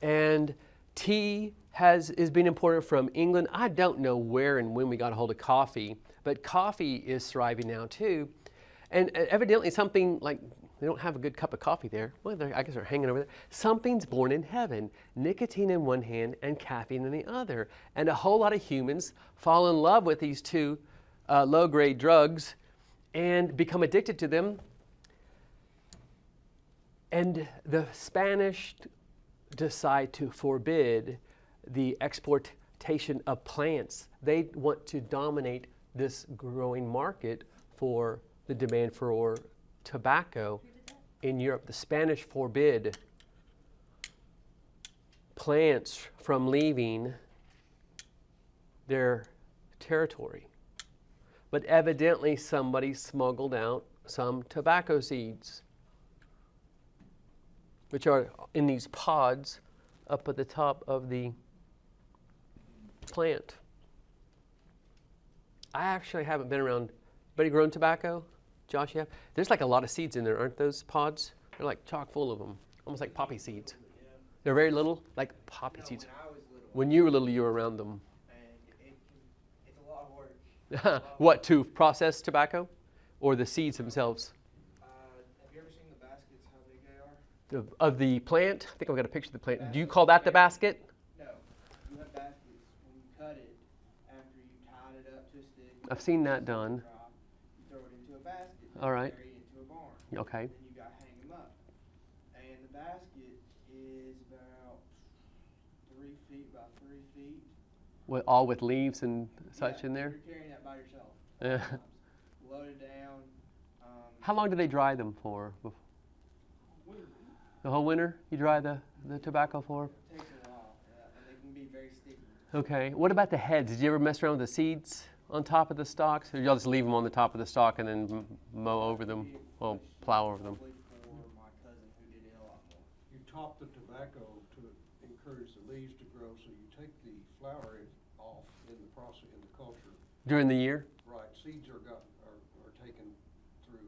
Speaker 1: And tea is being imported from England. I don't know where and when we got a hold of coffee, but coffee is thriving now too. And evidently something like They don't have a good cup of coffee there. Well, I guess they're hanging over there. Something's born in heaven, nicotine in one hand and caffeine in the other. And a whole lot of humans fall in love with these two low-grade drugs and become addicted to them. And the Spanish decide to forbid the exportation of plants. They want to dominate this growing market for the demand for tobacco in Europe. The Spanish forbid plants from leaving their territory. But evidently somebody smuggled out some tobacco seeds, which are in these pods up at the top of the plant. I actually haven't been around. Anybody grown tobacco? Josh, you have? There's like a lot of seeds in there, aren't those pods? They're like chock full of them, almost like poppy seeds. They're very little, like poppy seeds.
Speaker 5: When I was little,
Speaker 1: When you were little, you were around them.
Speaker 5: and it's a lot of work.
Speaker 1: What, to process tobacco? Or the seeds themselves?
Speaker 5: Have you ever seen the baskets, how big they are?
Speaker 1: Of the plant? I think I've got a picture of the plant. Do you call that the basket?
Speaker 5: No. You have baskets. When you cut it, after you tied it up to a stick,
Speaker 1: I've seen that done.
Speaker 5: you throw it into a basket.
Speaker 1: All right.
Speaker 5: Carry it into a barn.
Speaker 1: Okay.
Speaker 5: Then you got to hang them up. And the basket is about 3 feet by 3 feet.
Speaker 1: All with leaves and such
Speaker 5: Yeah,
Speaker 1: in there?
Speaker 5: You're carrying that by yourself.
Speaker 1: Yeah.
Speaker 5: sometimes. Loaded down.
Speaker 1: How long do they dry them for? The whole winter you dry the tobacco for?
Speaker 5: It takes a while, and they can be very sticky.
Speaker 1: Okay. What about the heads? Did you ever mess around with the seeds on top of the stalks? Or y'all just leave them on the top of the stalk and then mow over them? Well, plow over them.
Speaker 5: Probably for my cousin who did it a lot more.
Speaker 2: You top the tobacco to encourage the leaves to grow, so you take the flower off in the process, in the culture.
Speaker 1: During the year?
Speaker 2: Right, seeds are taken through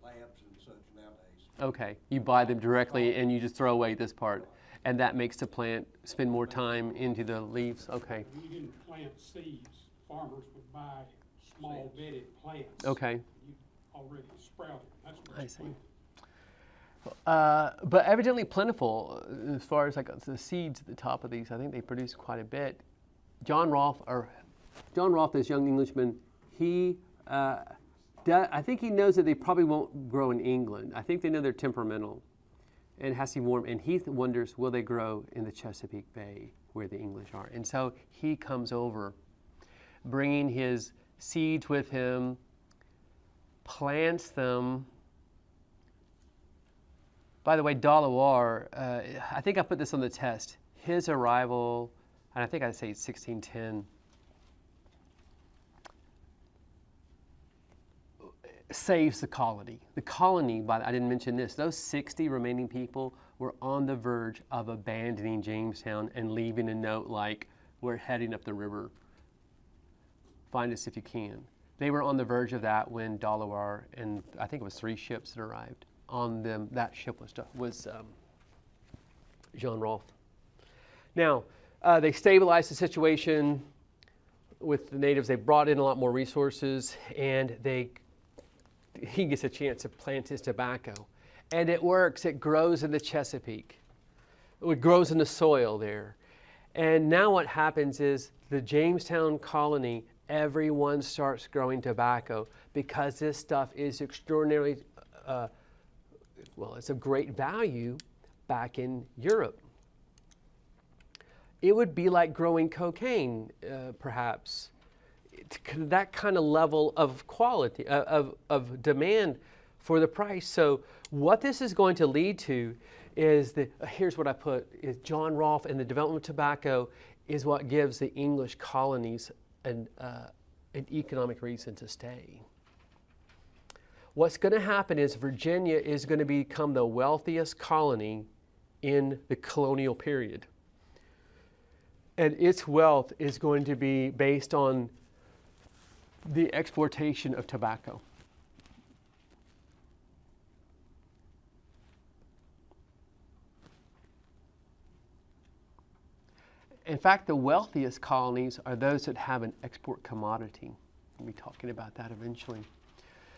Speaker 2: labs and such nowadays.
Speaker 1: Okay. You buy them directly and you just throw away this part. And that makes the plant spend more time into the leaves? Okay.
Speaker 6: You didn't plant seeds. Farmers would buy small bedded plants.
Speaker 1: Okay.
Speaker 6: You already sprouted. That's what
Speaker 1: I
Speaker 6: you
Speaker 1: see.
Speaker 6: plant.
Speaker 1: But evidently plentiful as far as like the seeds at the top of these. I think they produce quite a bit. John Rolfe, this young Englishman, I think he knows that they probably won't grow in England. I think they know they're temperamental and it has to be warm. And he wonders, will they grow in the Chesapeake Bay where the English are? And so he comes over, bringing his seeds with him, plants them. By the way, Dolawar, I think I put this on the test. His arrival, and I think I say 1610, saves the colony. The colony, I didn't mention this, those 60 remaining people were on the verge of abandoning Jamestown and leaving a note like, we're heading up the river. Find us if you can. They were on the verge of that when Dolawar, and I think it was 3 ships that arrived on them. That ship was Jean Rolfe. Now, they stabilized the situation with the natives. They brought in a lot more resources, and he gets a chance to plant his tobacco. And it works. It grows in the Chesapeake. It grows in the soil there. And now what happens is the Jamestown colony, everyone starts growing tobacco because this stuff is extraordinarily, it's of great value back in Europe. It would be like growing cocaine, perhaps. That kind of level of quality, of demand for the price. So what this is going to lead to is here's what I put, is John Rolfe and the development of tobacco is what gives the English colonies an economic reason to stay. What's going to happen is Virginia is going to become the wealthiest colony in the colonial period. And its wealth is going to be based on the exportation of tobacco. In fact, the wealthiest colonies are those that have an export commodity. We'll be talking about that eventually.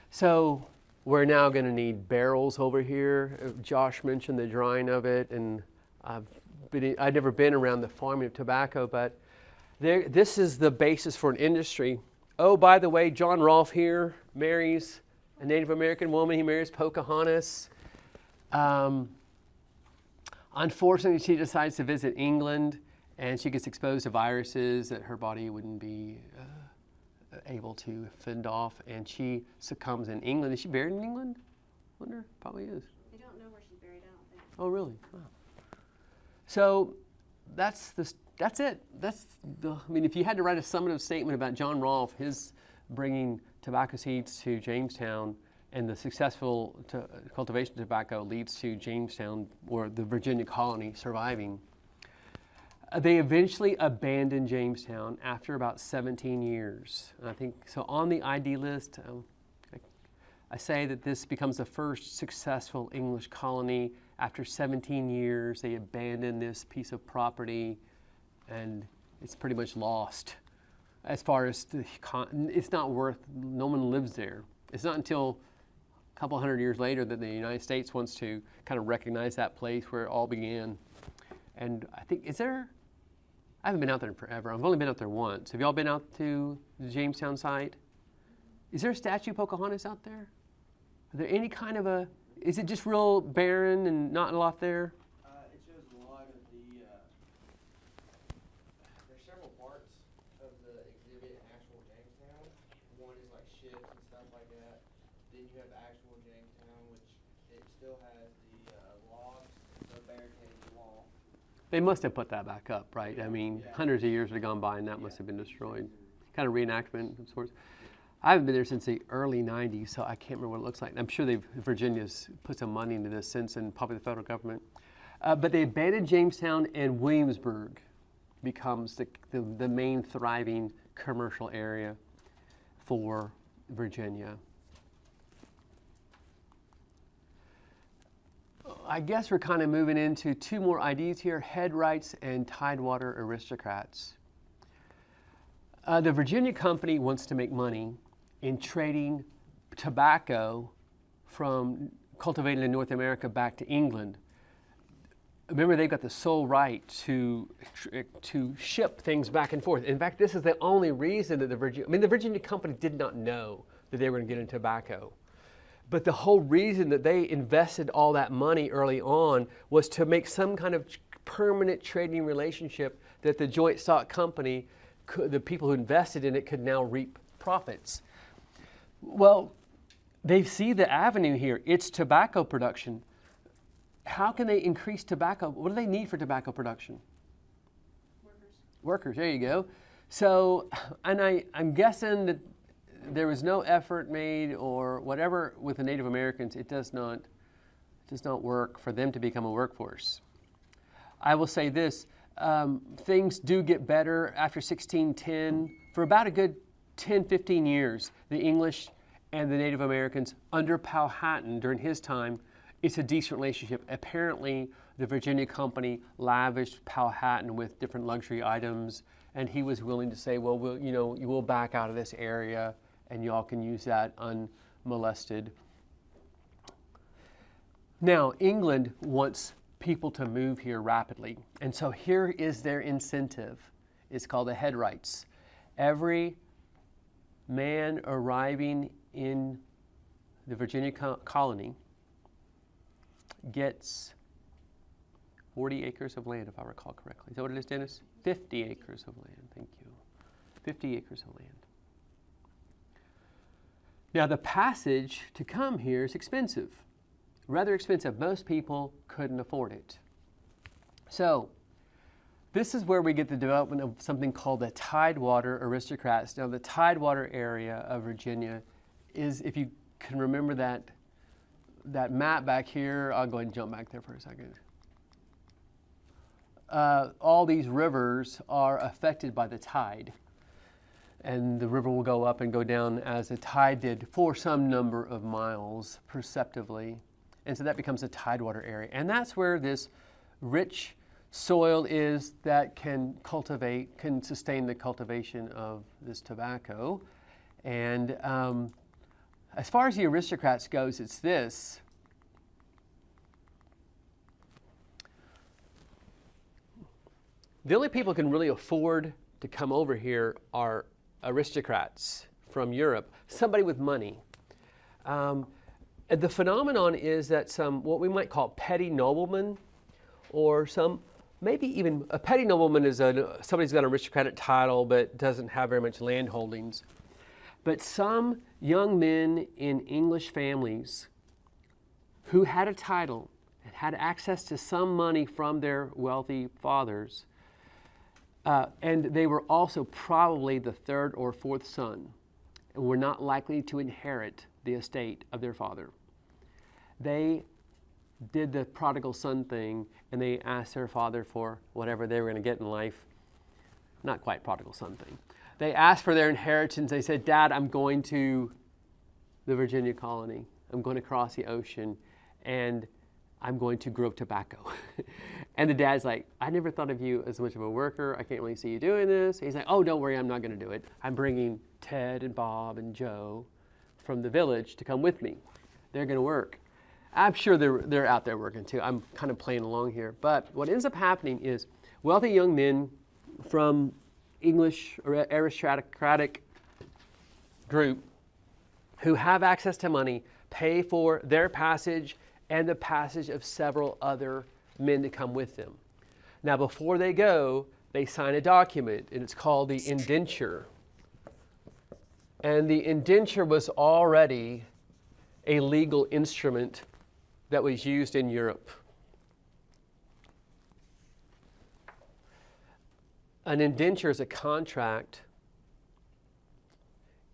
Speaker 1: So We're now going to need barrels over here. Josh mentioned the drying of it, and I've never been around the farming of tobacco, but this is the basis for an industry. Oh, by the way, John Rolfe here marries a Native American woman. He marries Pocahontas. Unfortunately, she decides to visit England, and she gets exposed to viruses that her body wouldn't be able to fend off, and she succumbs in England. Is she buried in England? I wonder. Probably is.
Speaker 3: They don't know where she's buried, I don't think.
Speaker 1: Oh, really? Wow. So that's it. I mean, if you had to write a summative statement about John Rolfe, his bringing tobacco seeds to Jamestown and the successful cultivation of tobacco leads to Jamestown, or the Virginia colony, surviving. They eventually abandoned Jamestown after about 17 years. And I think, so on the ID list, I say that this becomes the first successful English colony. After 17 years, they abandoned this piece of property, and it's pretty much lost. As far as it's not worth, no one lives there. It's not until a couple hundred years later that the United States wants to kind of recognize that place where it all began. And I think, I haven't been out there in forever. I've only been out there once. Have y'all been out to the Jamestown site? Is there a statue of Pocahontas out there? Are there any kind of is it just real barren and not a lot there?
Speaker 5: It shows a lot of the, there's several parts of the exhibit in actual Jamestown. One is like ships and stuff like that. Then you have actual Jamestown, which it still has the logs, the barricaded wall.
Speaker 1: They must have put that back up, right? I mean, hundreds of years have gone by and that must have been destroyed. Kind of reenactment of sorts. I haven't been there since the early 90s, so I can't remember what it looks like. I'm sure Virginia's put some money into this since, and probably the federal government. But they abandoned Jamestown, and Williamsburg becomes the main thriving commercial area for Virginia. I guess we're kind of moving into two more IDs here, headrights and tidewater aristocrats. The Virginia Company wants to make money in trading tobacco from cultivated in North America back to England. Remember, they've got the sole right to ship things back and forth. In fact, this is the only reason that the Virginia Company did not know that they were going to get into tobacco. But the whole reason that they invested all that money early on was to make some kind of permanent trading relationship that the joint stock company, the people who invested in it, could now reap profits. Well, they see the avenue here. It's tobacco production. How can they increase tobacco? What do they need for tobacco production? Workers, there you go. So, and I'm guessing that there was no effort made or whatever with the Native Americans. It does not work for them to become a workforce. I will say this, things do get better after 1610. For about a good 10, 15 years, the English and the Native Americans under Powhatan during his time, it's a decent relationship. Apparently, the Virginia Company lavished Powhatan with different luxury items, and he was willing to say, well, you will back out of this area, and y'all can use that unmolested. Now, England wants people to move here rapidly, and so here is their incentive. It's called the headrights. Every man arriving in the Virginia colony gets 40 acres of land, if I recall correctly. Is that what it is, Dennis? 50 acres of land, thank you. 50 acres of land. Now, the passage to come here is expensive, rather expensive. Most people couldn't afford it. So, this is where we get the development of something called the Tidewater aristocrats. Now, the Tidewater area of Virginia is, if you can remember that map back here, I'll go ahead and jump back there for a second. All these rivers are affected by the tide. And the river will go up and go down as the tide did for some number of miles perceptively. And so that becomes a tidewater area. And that's where this rich soil is that can sustain the cultivation of this tobacco. And as far as the aristocrats goes, it's this. The only people who can really afford to come over here are aristocrats from Europe, somebody with money. The phenomenon is that some, what we might call petty noblemen, or some, maybe even a petty nobleman is somebody who's got an aristocratic title but doesn't have very much land holdings. But some young men in English families who had a title and had access to some money from their wealthy fathers, and they were also probably the third or fourth son, and were not likely to inherit the estate of their father. They did the prodigal son thing, and they asked their father for whatever they were going to get in life. Not quite prodigal son thing. They asked for their inheritance. They said, Dad, I'm going to the Virginia colony. I'm going to cross the ocean, and I'm going to grow tobacco. And the dad's like, I never thought of you as much of a worker. I can't really see you doing this. He's like, oh, don't worry, I'm not going to do it. I'm bringing Ted and Bob and Joe from the village to come with me. They're going to work. I'm sure they're out there working too. I'm kind of playing along here. But what ends up happening is wealthy young men from English or aristocratic group who have access to money pay for their passage and the passage of several other men to come with them. Now, before they go, they sign a document, and it's called the indenture. And the indenture was already a legal instrument that was used in Europe. An indenture is a contract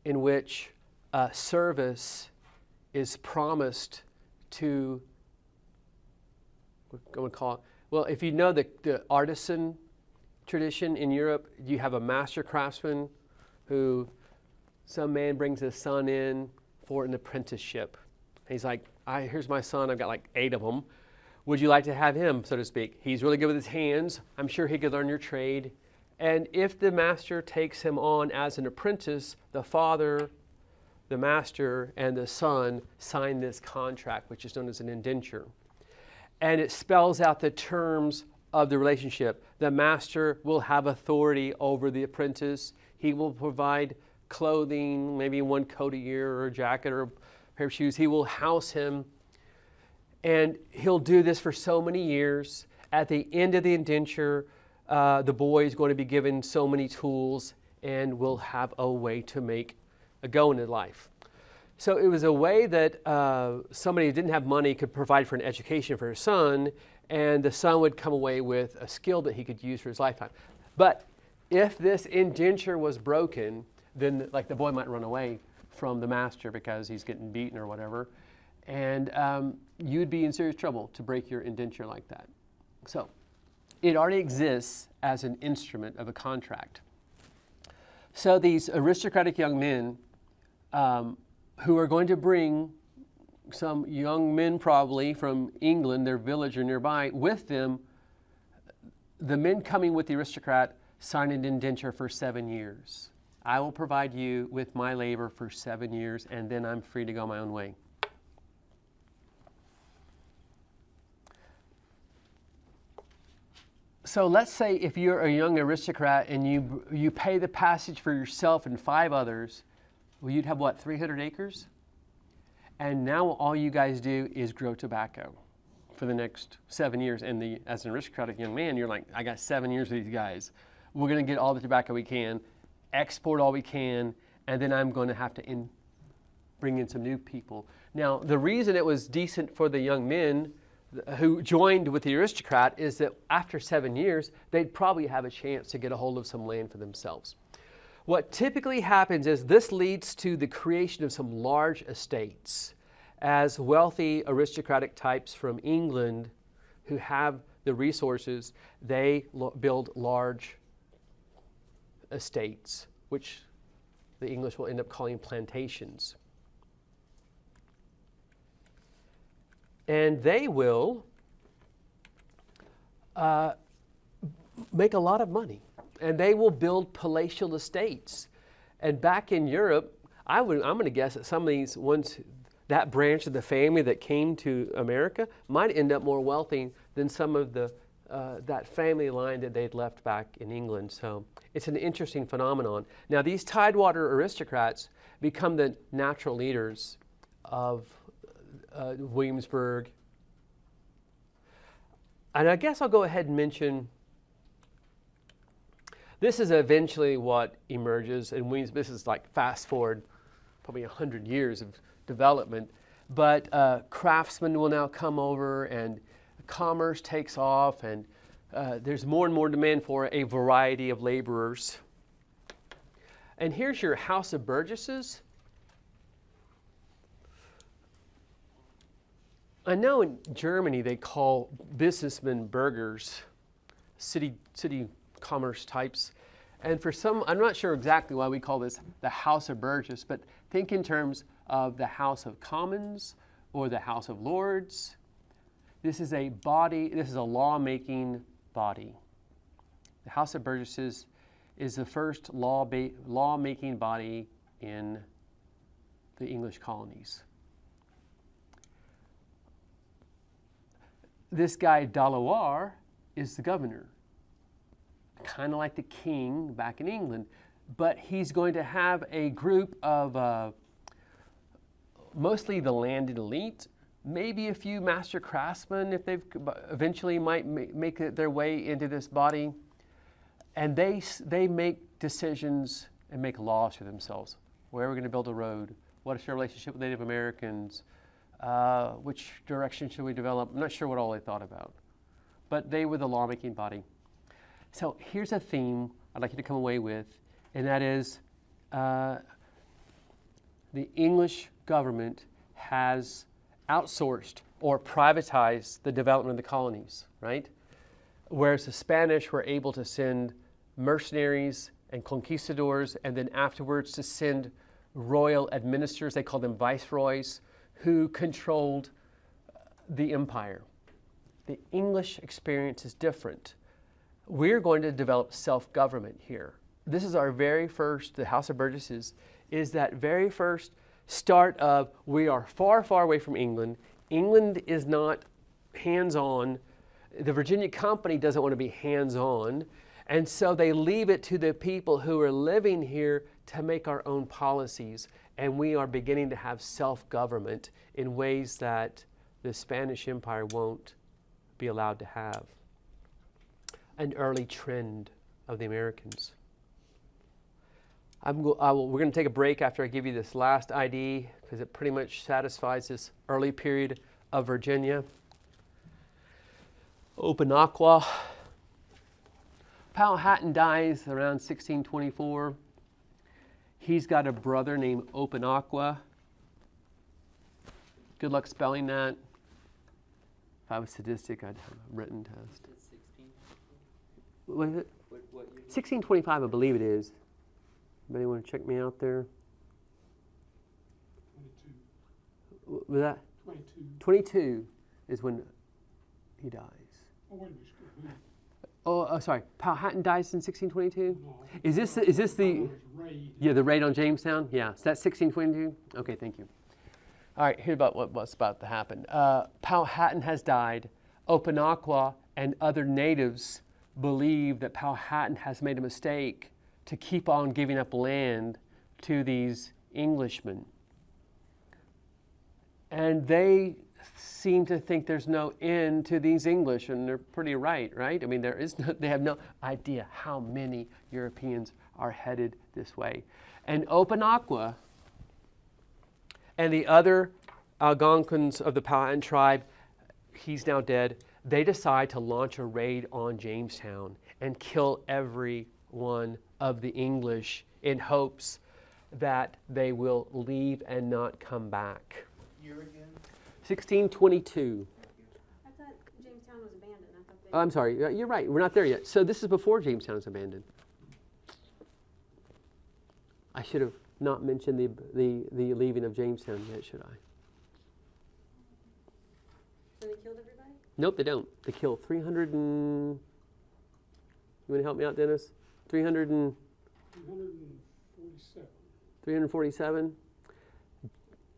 Speaker 1: in which a service is promised to, what do we call it? Well, if you know the artisan tradition in Europe, you have a master craftsman who some man brings his son in for an apprenticeship. He's like, here's my son, I've got like 8 of them. Would you like to have him, so to speak? He's really good with his hands. I'm sure he could learn your trade. And if the master takes him on as an apprentice, the father, the master, and the son sign this contract, which is known as an indenture. And it spells out the terms of the relationship. The master will have authority over the apprentice. He will provide clothing, maybe 1 coat a year or a jacket or a pair of shoes. He will house him. And he'll do this for so many years. At the end of the indenture, the boy is going to be given so many tools and will have a way to make a go in his life. So it was a way that somebody who didn't have money could provide for an education for his son, and the son would come away with a skill that he could use for his lifetime. But if this indenture was broken, then like the boy might run away from the master because he's getting beaten or whatever, and you'd be in serious trouble to break your indenture like that. So it already exists as an instrument of a contract. So these aristocratic young men who are going to bring some young men probably from England, their village or nearby, with them, the men coming with the aristocrat sign an indenture for 7 years. I will provide you with my labor for 7 years, and then I'm free to go my own way. So let's say if you're a young aristocrat and you pay the passage for yourself and 5 others, well, you'd have what, 300 acres? And now all you guys do is grow tobacco for the next 7 years. And as an aristocratic young man, you're like, I got 7 years with these guys. We're going to get all the tobacco we can, export all we can, and then I'm going to have to bring in some new people. Now, the reason it was decent for the young men who joined with the aristocrat is that after 7 years, they'd probably have a chance to get a hold of some land for themselves. What typically happens is this leads to the creation of some large estates, as wealthy aristocratic types from England who have the resources, they build large estates, which the English will end up calling plantations. And they will make a lot of money. And they will build palatial estates. And back in Europe, I'm going to guess that some of these ones, that branch of the family that came to America might end up more wealthy than some of the that family line that they'd left back in England. So it's an interesting phenomenon. Now these Tidewater aristocrats become the natural leaders of Williamsburg. And I guess I'll go ahead and mention, this is eventually what emerges, and this is like fast forward probably 100 years of development, but craftsmen will now come over and commerce takes off, and there's more and more demand for a variety of laborers. And here's your House of Burgesses. I know in Germany they call businessmen burghers, city commerce types. And for some, I'm not sure exactly why we call this the House of Burgess, but think in terms of the House of Commons or the House of Lords. This is a body, this is a lawmaking body. The House of Burgesses is the first lawmaking body in the English colonies. This guy, D'Aloire, is the governor, kind of like the king back in England, but he's going to have a group of mostly the landed elite, maybe a few master craftsmen if they've eventually might make their way into this body, and they make decisions and make laws for themselves. Where are we going to build a road? What is our relationship with Native Americans? Which direction should we develop? I'm not sure what all they thought about, but they were the lawmaking body. So here's a theme I'd like you to come away with, and that is the English government has outsourced or privatized the development of the colonies, right? Whereas the Spanish were able to send mercenaries and conquistadors, and then afterwards to send royal administrators, they called them viceroys, who controlled the empire. The English experience is different. We're going to develop self-government here. This is our very first, the House of Burgesses, is that very first start of we are far, far away from England. England is not hands-on. The Virginia Company doesn't want to be hands-on. And so they leave it to the people who are living here to make our own policies. And we are beginning to have self-government in ways that the Spanish Empire won't be allowed to have. An early trend of the Americans. We're going to take a break after I give you this last ID because it pretty much satisfies this early period of Virginia. Opunaqua. Powhatan dies around 1624. He's got a brother named Opunaqua. Good luck spelling that. If I was sadistic, I'd have a written test.
Speaker 4: It's 16.
Speaker 1: What is it?
Speaker 4: What year?
Speaker 1: 1625, I believe it is. Anybody want to check me out there?
Speaker 6: 22.
Speaker 1: Was that?
Speaker 6: 22.
Speaker 1: 22 is when he dies.
Speaker 6: Oh, wait a minute.
Speaker 1: Oh, sorry. Powhatan dies in 1622?
Speaker 6: No.
Speaker 1: Is this the
Speaker 6: Raid.
Speaker 1: yeah, the raid on Jamestown? Yeah, so that's 1622? Okay, thank you. All right, here's about what's about to happen. Powhatan has died. Opunaqua and other natives believe that Powhatan has made a mistake to keep on giving up land to these Englishmen. And they seem to think there's no end to these English, and they're pretty right? I mean, they have no idea how many Europeans are headed this way. And Opunaqua and the other Algonquins of the Powhatan tribe, he's now dead, they decide to launch a raid on Jamestown and kill every one of the English in hopes that they will leave and not come back.
Speaker 5: Year again?
Speaker 1: 1622.
Speaker 3: I thought Jamestown was abandoned. I thought they.
Speaker 1: Oh, I'm sorry, you're right, we're not there yet. So this is before Jamestown is abandoned. I should have not mentioned the leaving of Jamestown yet, should I?
Speaker 3: So they killed everybody?
Speaker 1: Nope, they don't. They kill 300 and... You want to help me out, Dennis? 300 and...
Speaker 6: 347.
Speaker 1: 347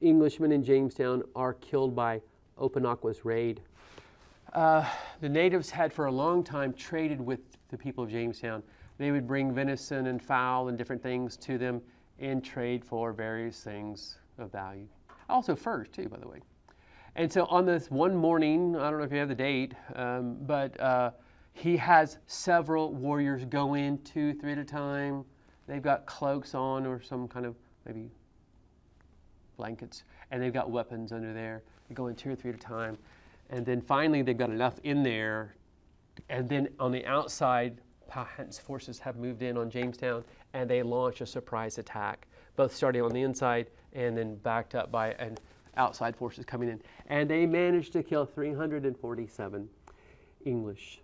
Speaker 1: Englishmen in Jamestown are killed by Opunakwa's raid. The natives had for a long time traded with the people of Jamestown. They would bring venison and fowl and different things to them in trade for various things of value. Also furs too, by the way. And so on this one morning, I don't know if you have the date, but he has several warriors go in 2, 3 at a time. They've got cloaks on or some kind of maybe blankets, and they've got weapons under there. They go in 2 or 3 at a time. And then finally they've got enough in there. And then on the outside, Powhatan's forces have moved in on Jamestown, and they launch a surprise attack, both starting on the inside and then backed up by an outside forces coming in. And they managed to kill 347 English.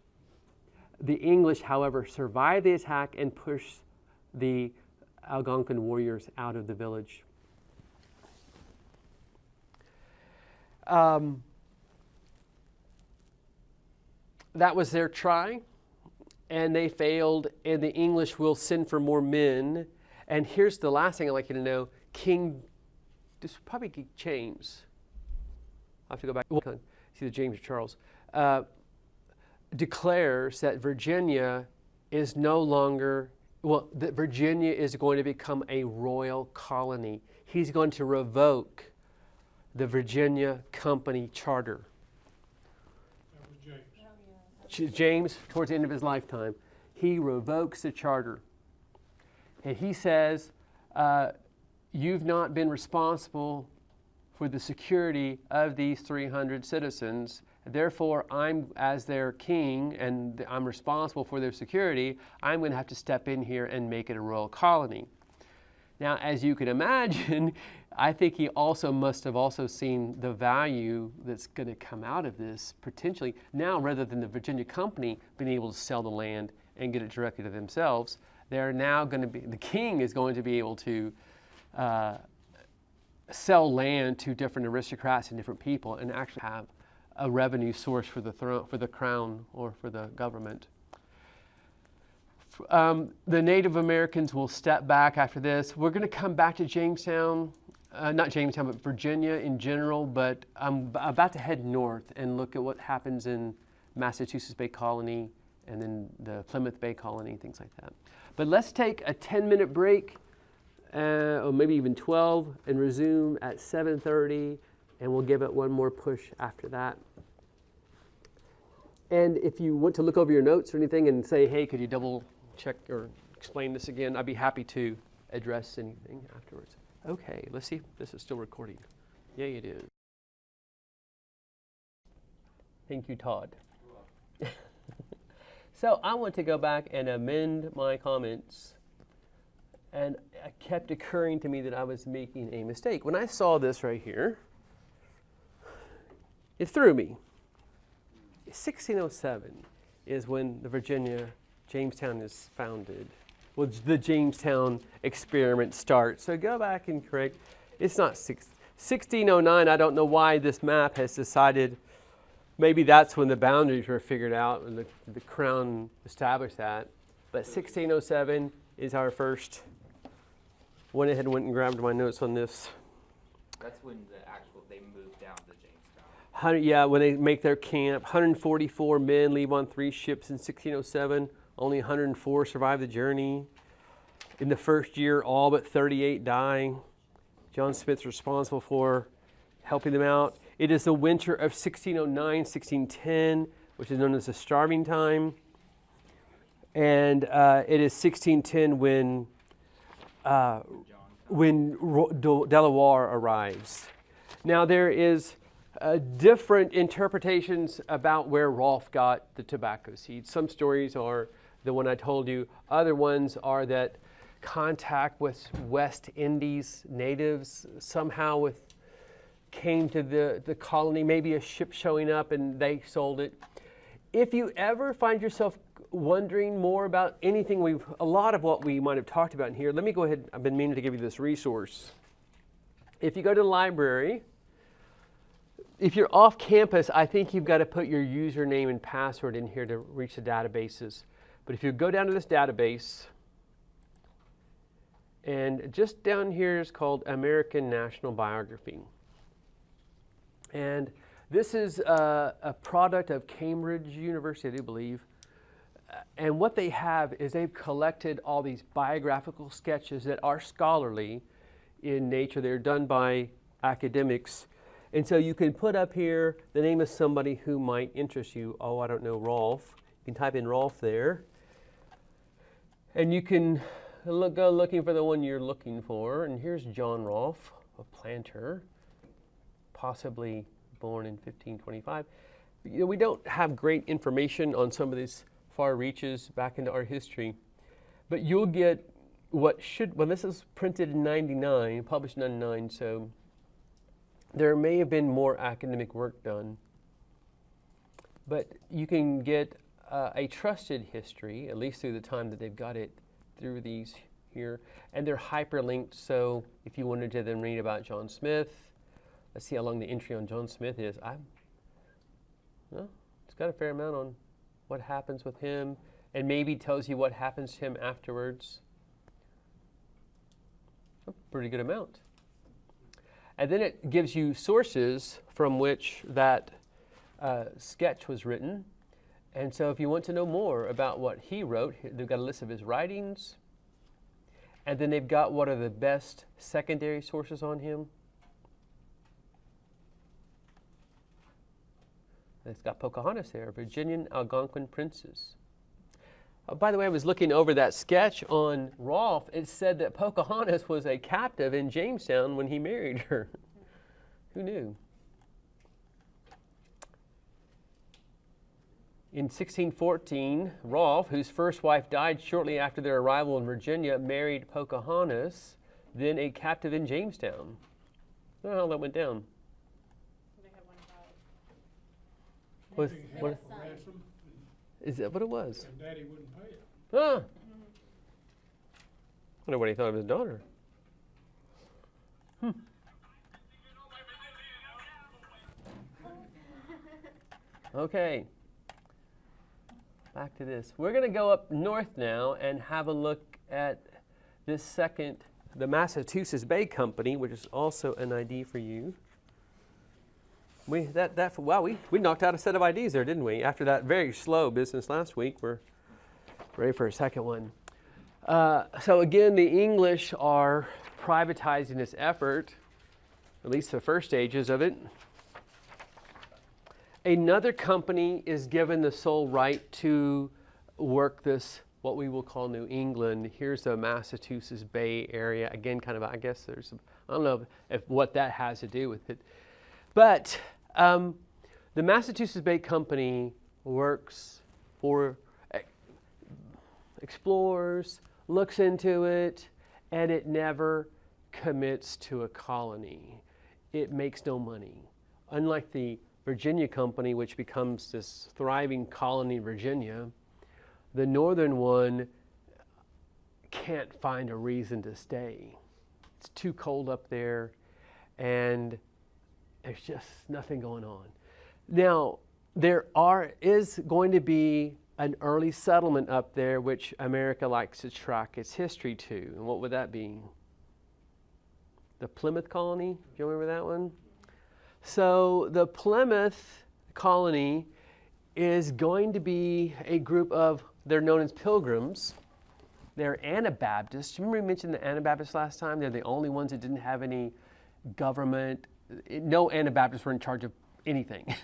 Speaker 1: The English, however, survived the attack and pushed the Algonquin warriors out of the village. That was their try, and they failed, and the English will send for more men. And here's the last thing I'd like you to know. This is probably James. I'll have to go back. See the James or Charles. Declares that Virginia is no longer, that Virginia is going to become a royal colony. He's going to revoke the Virginia Company Charter.
Speaker 6: That was James.
Speaker 1: James, towards the end of his lifetime, he revokes the charter. And he says, you've not been responsible for the security of these 300 citizens. Therefore, I'm, as their king, and I'm responsible for their security, I'm going to have to step in here and make it a royal colony. Now, as you can imagine, I think he also must have also seen the value that's going to come out of this potentially. Now, rather than the Virginia Company being able to sell the land and get it directly to themselves, they're now going to be, the king is going to be able to sell land to different aristocrats and different people and actually have a revenue source for the throne, for the crown or for the government. The Native Americans will step back after this. We're going to come back to Jamestown, not Jamestown, but Virginia in general, but I'm about to head north and look at what happens in Massachusetts Bay Colony and then the Plymouth Bay Colony, things like that. But let's take a 10-minute break, or maybe even 12, and resume at 7:30, and we'll give it one more push after that. And if you want to look over your notes or anything and say, hey, could you double check or explain this again, I'd be happy to address anything afterwards. Okay, let's see if this is still recording. Yeah, it is. Thank you, Todd. So I want to go back and amend my comments, and it kept occurring to me that I was making a mistake. When I saw this right here, it threw me. 1607 is when the Jamestown is founded. Well, the Jamestown experiment starts. So go back and correct. It's not 1609. I don't know why this map has decided. Maybe that's when the boundaries were figured out and the crown established that. But 1607 is our first. Went ahead and went and grabbed my notes on this.
Speaker 4: That's when they moved down to Jamestown.
Speaker 1: Yeah, when they make their camp. 144 men leave on 3 ships in 1607. Only 104 survive the journey. In the first year, all but 38 die. John Smith's responsible for helping them out. It is the winter of 1609, 1610, which is known as the starving time. And it is 1610 when Delaware arrives. Now there is different interpretations about where Rolfe got the tobacco seeds. Some stories are the one I told you. Other ones are that contact with West Indies natives somehow came to the colony, maybe a ship showing up and they sold it. If you ever find yourself wondering more about anything a lot of what we might have talked about in here, let me go ahead. I've been meaning to give you this resource. If you go to the library, if you're off campus, I think you've got to put your username and password in here to reach the databases. But if you go down to this database And just down here is called American National Biography. And this is a product of Cambridge University, I do believe. And what they have is they've collected all these biographical sketches that are scholarly in nature. They're done by academics. And so you can put up here the name of somebody who might interest you. Oh, I don't know, Rolfe. You can type in Rolfe there. And you can go looking for the one you're looking for. And here's John Rolfe, a planter, possibly born in 1525. You know, we don't have great information on some of these far reaches back into our history, but you'll get what should, well, this is printed in 99, published in 99, so there may have been more academic work done. But you can get a trusted history, at least through the time that they've got it through these here, and they're hyperlinked, so if you wanted to then read about John Smith, let's see how long the entry on John Smith is. Well, it's got a fair amount on what happens with him, and maybe tells you what happens to him afterwards. A pretty good amount. And then it gives you sources from which that sketch was written. And so if you want to know more about what he wrote, they've got a list of his writings, and then they've got what are the best secondary sources on him. It's got Pocahontas there, Virginian Algonquin Princess. By the way, I was looking over that sketch on Rolfe. It said that Pocahontas was a captive in Jamestown when he married her. Who knew? In 1614, Rolfe, whose first wife died shortly after their arrival in Virginia, married Pocahontas, then a captive in Jamestown. I don't know how that went down.
Speaker 3: They had one child.
Speaker 1: Was,
Speaker 6: They
Speaker 1: what,
Speaker 6: had a ransom,
Speaker 1: is that what it was?
Speaker 6: and daddy wouldn't pay it.
Speaker 1: Huh. I wonder what he thought of his daughter. Okay. Back to this. We're going to go up north now and have a look at this second, the Massachusetts Bay Company, which is also an ID for you. We knocked out a set of IDs there, didn't we? After that very slow business last week, we're ready for a second one. So again, the English are privatizing this effort, at least the first stages of it. Another company is given the sole right to work this, what we will call New England. Here's the Massachusetts Bay Area. Again, kind of, I guess there's, I don't know if what that has to do with it. But the Massachusetts Bay Company works for, explores, looks into it, and it never commits to a colony. It makes no money. Unlike the Virginia Company, which becomes this thriving colony in Virginia, the northern one can't find a reason to stay. It's too cold up there, and there's just nothing going on. Now, there is going to be an early settlement up there, which America likes to track its history to. And what would that be? The Plymouth colony? Do you remember that one? So the Plymouth colony is going to be a group of, they're known as pilgrims. They're Anabaptists. Remember we mentioned the Anabaptists last time? They're the only ones that didn't have any government. No Anabaptists were in charge of anything,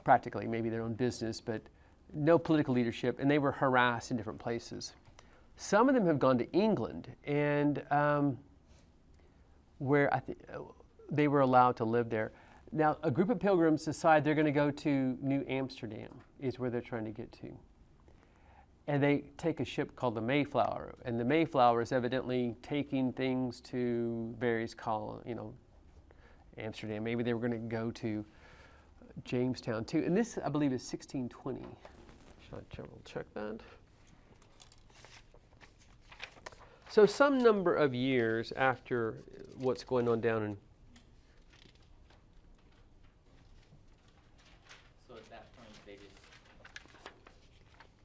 Speaker 1: practically, maybe their own business, but no political leadership, and they were harassed in different places. Some of them have gone to England, and where they were allowed to live there. Now, a group of pilgrims decide they're going to go to New Amsterdam, is where they're trying to get to. And they take a ship called the Mayflower, and the Mayflower is evidently taking things to various colonies, Amsterdam. Maybe they were going to go to Jamestown too. And this, I believe, is 1620. Should I check that? So some number of years after what's going on down in...
Speaker 4: So at that point, they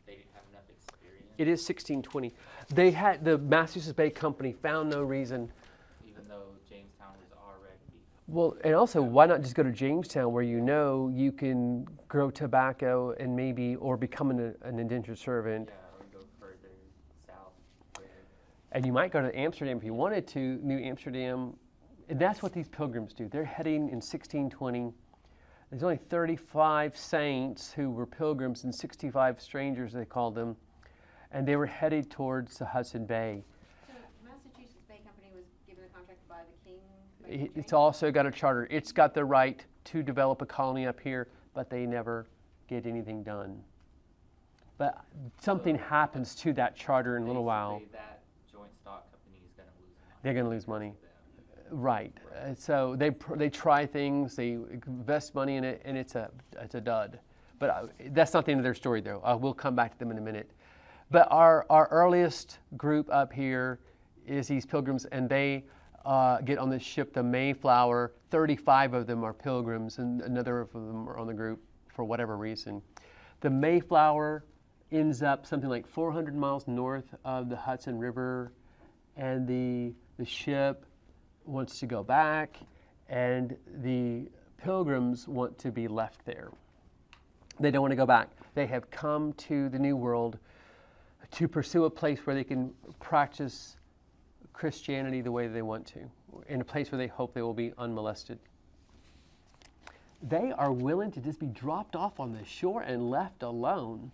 Speaker 4: didn't have enough experience period?
Speaker 1: It is 1620. They had the Massachusetts Bay Company found no reason.
Speaker 4: Even though Jamestown was already.
Speaker 1: Well, and also, why not just go to Jamestown where you know you can grow tobacco and maybe, or become an indentured servant.
Speaker 4: Yeah, or go further south. Where,
Speaker 1: And you might go to Amsterdam if you wanted to, New Amsterdam. And that's what these pilgrims do. They're heading in 1620. There's only 35 saints who were pilgrims and 65 strangers, they called them. And they were headed towards the Hudson Bay.
Speaker 3: So Massachusetts Bay Company was given a contract by the king?
Speaker 1: It's also got a charter. It's got the right to develop a colony up here, but they never get anything done. But something happens to that charter in a little while.
Speaker 4: basically that joint stock company is going to lose money.
Speaker 1: They're going to lose
Speaker 4: because
Speaker 1: money.
Speaker 4: of them.
Speaker 1: Right. So they try things, they invest money in it, and it's a dud. But that's not the end of their story, though. We'll come back to them in a minute. But our earliest group up here is these pilgrims, and they get on this ship, the Mayflower. 35 of them are pilgrims, and another of them are on the group for whatever reason. The Mayflower ends up something like 400 miles north of the Hudson River, and the ship wants to go back, and the pilgrims want to be left there. They don't want to go back. They have come to the New World to pursue a place where they can practice Christianity the way they want to, in a place where they hope they will be unmolested. They are willing to just be dropped off on the shore and left alone.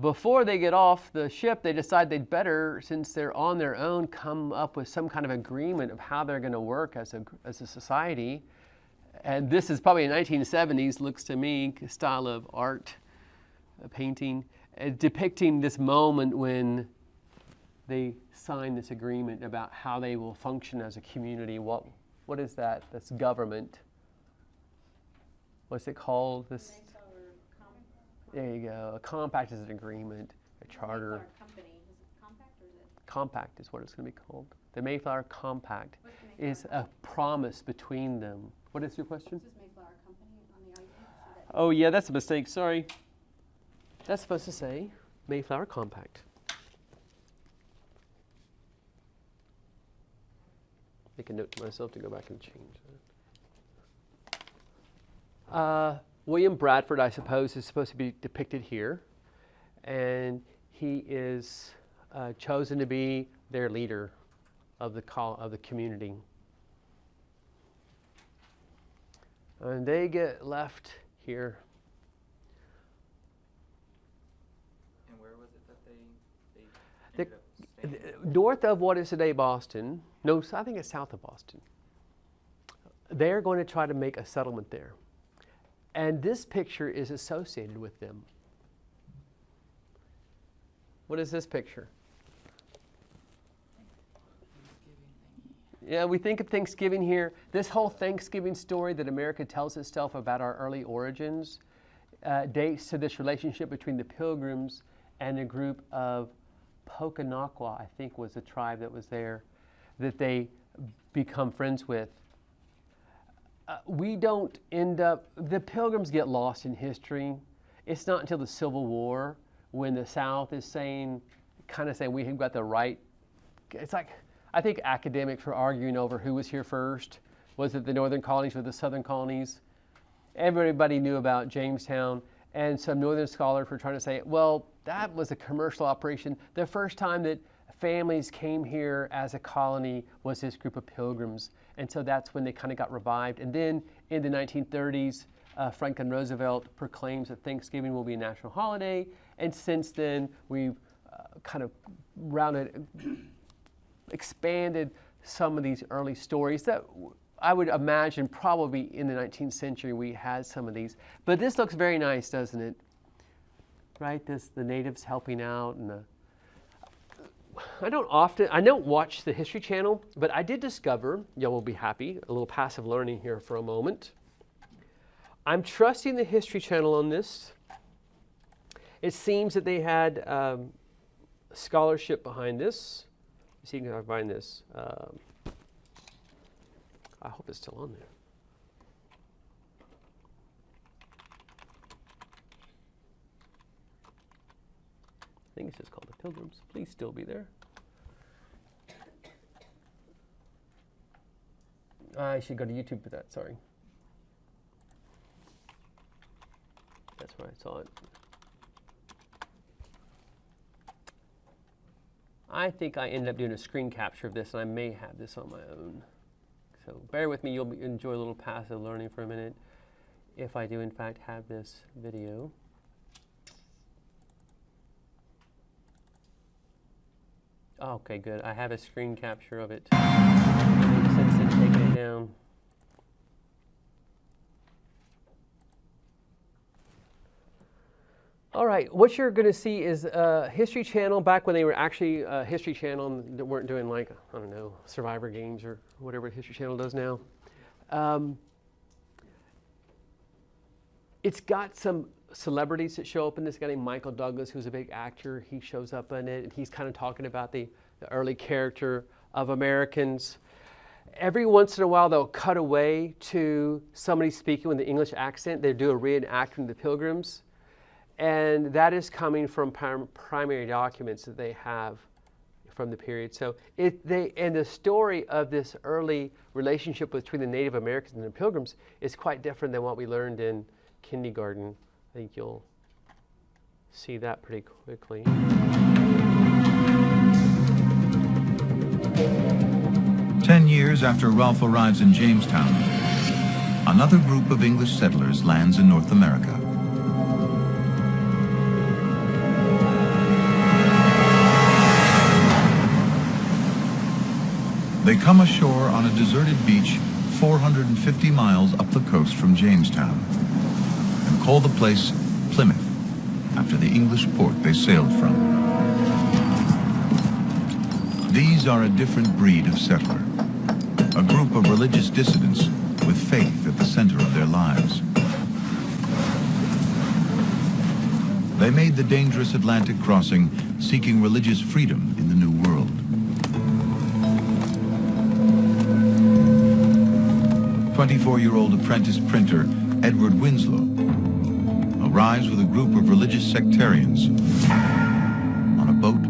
Speaker 1: Before they get off the ship, they decide they'd better, since they're on their own, come up with some kind of agreement of how they're going to work as a society. And this is probably a 1970s, looks to me, style of art, painting, depicting this moment when they sign this agreement about how they will function as a community. What is that? That's government. What's it called? This. There you go. A compact is an agreement, a charter.
Speaker 3: Mayflower Company, is it compact or is it?
Speaker 1: Compact is what it's going to be called. The Mayflower Compact
Speaker 3: What's the Mayflower
Speaker 1: is a promise between them. What is your question?
Speaker 3: This is Mayflower Company on the ID. So that-
Speaker 1: Oh yeah, that's a mistake. Sorry. That's supposed to say Mayflower Compact. Make a note to myself to go back and change that. William Bradford, I suppose, is supposed to be depicted here, and he is chosen to be their leader of the community. And they get left here.
Speaker 4: And where was it that they ended up staying?
Speaker 1: North of what is today Boston. No, I think it's south of Boston. They're going to try to make a settlement there. And this picture is associated with them. What is this picture? Yeah, we think of Thanksgiving here. This whole Thanksgiving story that America tells itself about our early origins dates to this relationship between the Pilgrims and a group of Pocahontas, I think was the tribe that was there, that they become friends with. We don't end up, the Pilgrims get lost in history. It's not until the Civil War when the South is kind of saying we have got the right. It's like, I think academics were arguing over who was here first. Was it the northern colonies or the southern colonies? Everybody knew about Jamestown, and some northern scholars were trying to say, well, that was a commercial operation. The first time that families came here as a colony was this group of Pilgrims, and so that's when they kind of got revived. And then in the 1930s, Franklin Roosevelt proclaims that Thanksgiving will be a national holiday, and since then we've kind of expanded some of these early stories that I would imagine probably in the 19th century we had some of these. But this looks very nice, doesn't it? Right, the natives helping out, and I don't watch the History Channel, but I did discover, y'all will be happy, a little passive learning here for a moment. I'm trusting the History Channel on this. It seems that they had scholarship behind this. Let's see if I can find this. I hope it's still on there. think it's just called the Pilgrims. Please still be there. I should go to YouTube for that, sorry. That's where I saw it. I think I ended up doing a screen capture of this, and I may have this on my own. So bear with me, you'll enjoy a little passive learning for a minute if I do in fact have this video. Okay, good. I have a screen capture of it. Since it's taken it down. All right, what you're going to see is History Channel back when they were actually History Channel and they weren't doing like, I don't know, Survivor Games or whatever History Channel does now. It's got some celebrities that show up in this guy named Michael Douglas, who's a big actor. He shows up in it, and he's kind of talking about the early character of Americans. Every once in a while, they'll cut away to somebody speaking with an English accent. They do a reenactment of the Pilgrims. And that is coming from primary documents that they have from the period. So and the story of this early relationship between the Native Americans and the Pilgrims is quite different than what we learned in kindergarten. I think you'll see that pretty quickly.
Speaker 7: 10 years after Rolfe arrives in Jamestown, another group of English settlers lands in North America. They come ashore on a deserted beach 450 miles up the coast from Jamestown and call the place Plymouth, after the English port they sailed from. These are a different breed of settler, a group of religious dissidents with faith at the center of their lives. They made the dangerous Atlantic crossing seeking religious freedom in the New World. 24-year-old apprentice printer Edward Winslow arrives with a group of religious sectarians on a boat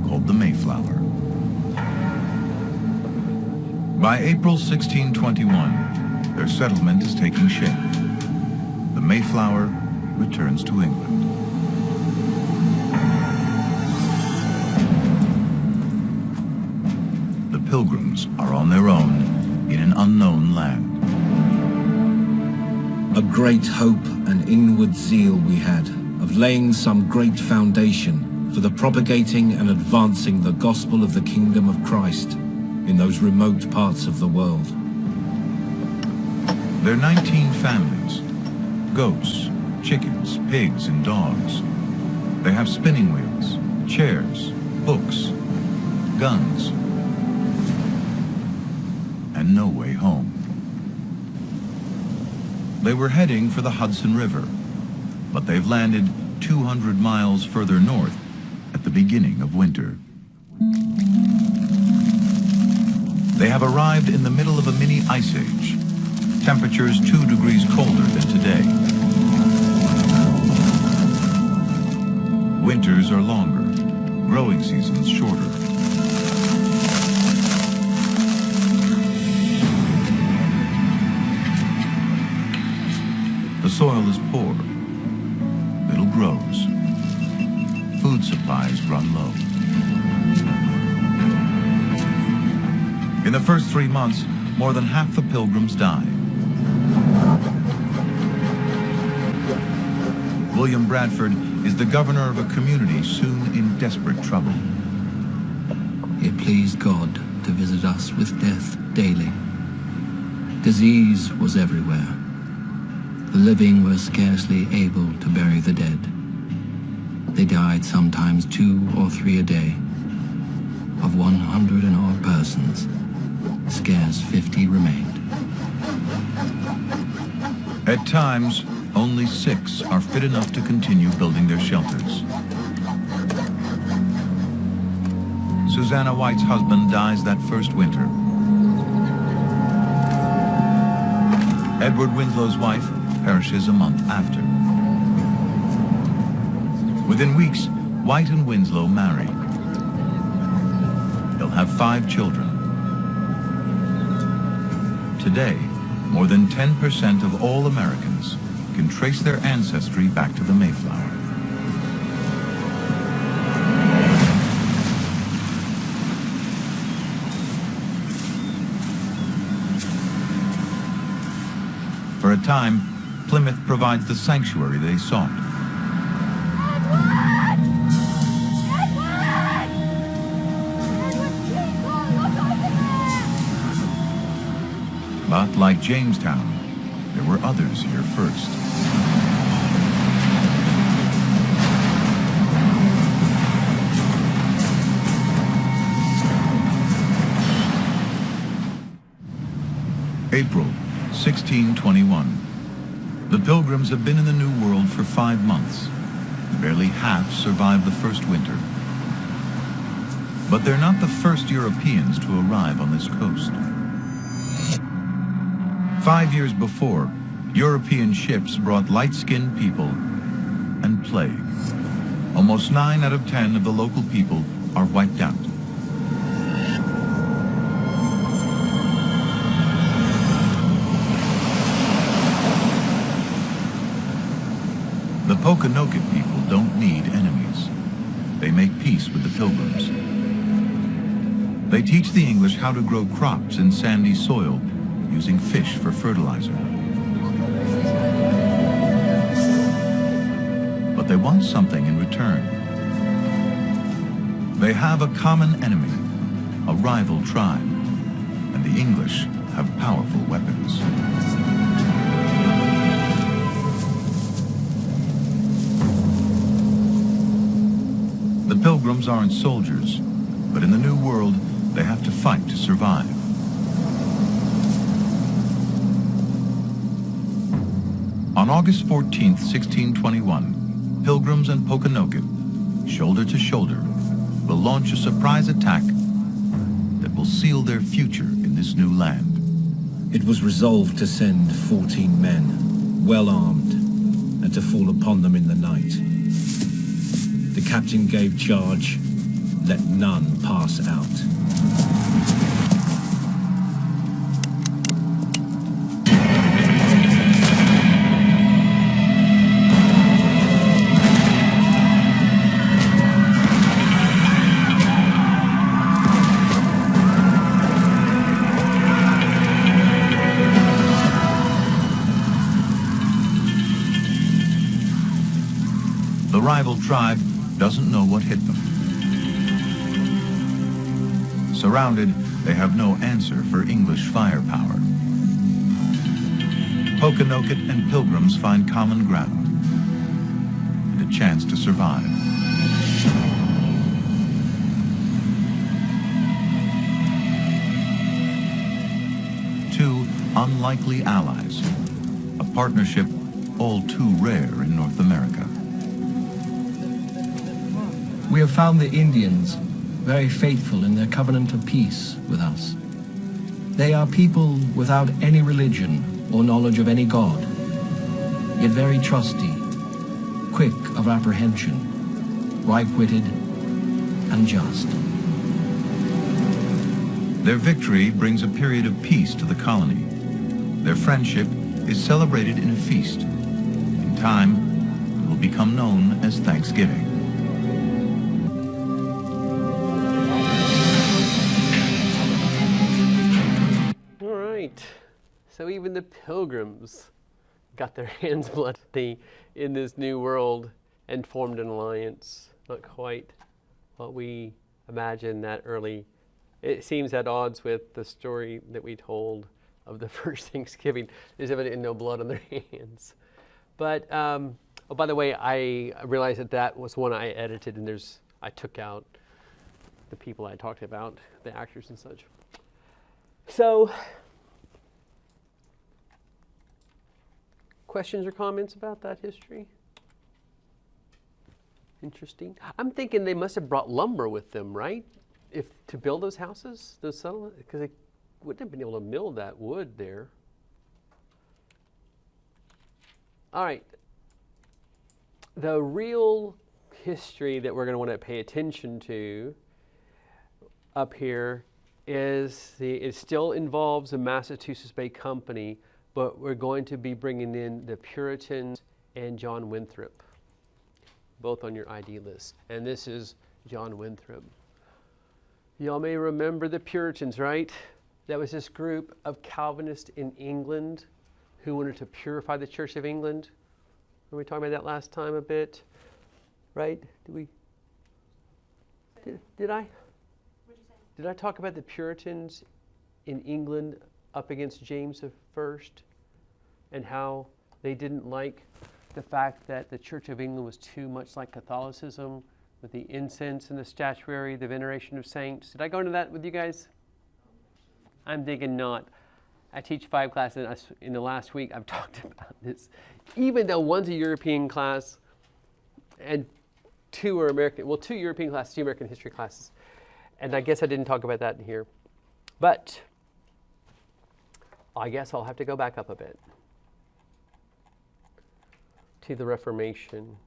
Speaker 7: called the Mayflower. By April 1621, their settlement is taking shape. The Mayflower returns to England. The Pilgrims are on their own in an unknown land.
Speaker 8: A great hope and inward zeal we had of laying some great foundation for the propagating and advancing the gospel of the kingdom of Christ in those remote parts of the world.
Speaker 7: There are 19 families, goats, chickens, pigs, and dogs. They have spinning wheels, chairs, books, guns, and no way home. They were heading for the Hudson River, but they've landed 200 miles further north at the beginning of winter. They have arrived in the middle of a mini ice age, temperatures 2 degrees colder than today. Winters are longer, growing seasons shorter. The soil is poor, little grows, food supplies run low. In the first 3 months, more than half the Pilgrims die. William Bradford is the governor of a community soon in desperate trouble.
Speaker 8: It pleased God to visit us with death daily. Disease was everywhere. The living were scarcely able to bury the dead. They died sometimes 2 or 3 a day. Of 100 and odd persons, scarce 50 remained.
Speaker 7: At times, only 6 are fit enough to continue building their shelters. Susanna White's husband dies that first winter. Edward Winslow's wife perishes a month after. Within weeks, White and Winslow marry. They'll have 5 children. Today, more than 10% of all Americans can trace their ancestry back to the Mayflower. For a time, Plymouth provides the sanctuary they sought. But like Jamestown, there were others here first. April 1621. The Pilgrims have been in the New World for 5 months. Barely half survived the first winter. But they're not the first Europeans to arrive on this coast. 5 years before, European ships brought light-skinned people and plague. Almost 9 out of 10 of the local people are wiped out. The Pocahontas people don't need enemies. They make peace with the Pilgrims. They teach the English how to grow crops in sandy soil using fish for fertilizer. But they want something in return. They have a common enemy, a rival tribe, and the English have powerful weapons. The Pilgrims aren't soldiers, but in the New World, they have to fight to survive. On August 14th, 1621, Pilgrims and Pocahontas, shoulder to shoulder, will launch a surprise attack that will seal their future in this new land.
Speaker 9: It was resolved to send 14 men, well armed, and to fall upon them in the night. The captain gave charge, let none pass out.
Speaker 7: The rival tribe doesn't know what hit them. Surrounded, they have no answer for English firepower. Pocahontas and Pilgrims find common ground and a chance to survive. Two unlikely allies, a partnership all too rare in North America.
Speaker 8: We have found the Indians very faithful in their covenant of peace with us. They are people without any religion or knowledge of any god, yet very trusty, quick of apprehension, right-witted, and just.
Speaker 7: Their victory brings a period of peace to the colony. Their friendship is celebrated in a feast. In time, it will become known as Thanksgiving.
Speaker 1: So even the Pilgrims got their hands bloody in this new world and formed an alliance. Not quite what we imagined that early. It seems at odds with the story that we told of the first Thanksgiving. There's evidently no blood on their hands. But, oh, by the way, I realized that that was one I edited, and I took out the people I talked about, the actors and such. So, questions or comments about that history? Interesting. I'm thinking they must have brought lumber with them, right? To build those houses, those settlements, because they wouldn't have been able to mill that wood there. All right. The real history that we're going to want to pay attention to up here is it still involves the Massachusetts Bay Company, but we're going to be bringing in the Puritans and John Winthrop, both on your ID list. And this is John Winthrop. Y'all may remember the Puritans, right? That was this group of Calvinists in England who wanted to purify the Church of England. Were we talking about that last time a bit? Right? Did I? Did I talk about the Puritans in England up against James I and how they didn't like the fact that the Church of England was too much like Catholicism with the incense and the statuary, the veneration of saints? Did I go into that with you guys? I'm thinking not. I teach 5 classes in the last week. I've talked about this. Even though one's a European class and 2 are American, well, 2 European classes, 2 American history classes. And I guess I didn't talk about that in here. But I guess I'll have to go back up a bit to the Reformation.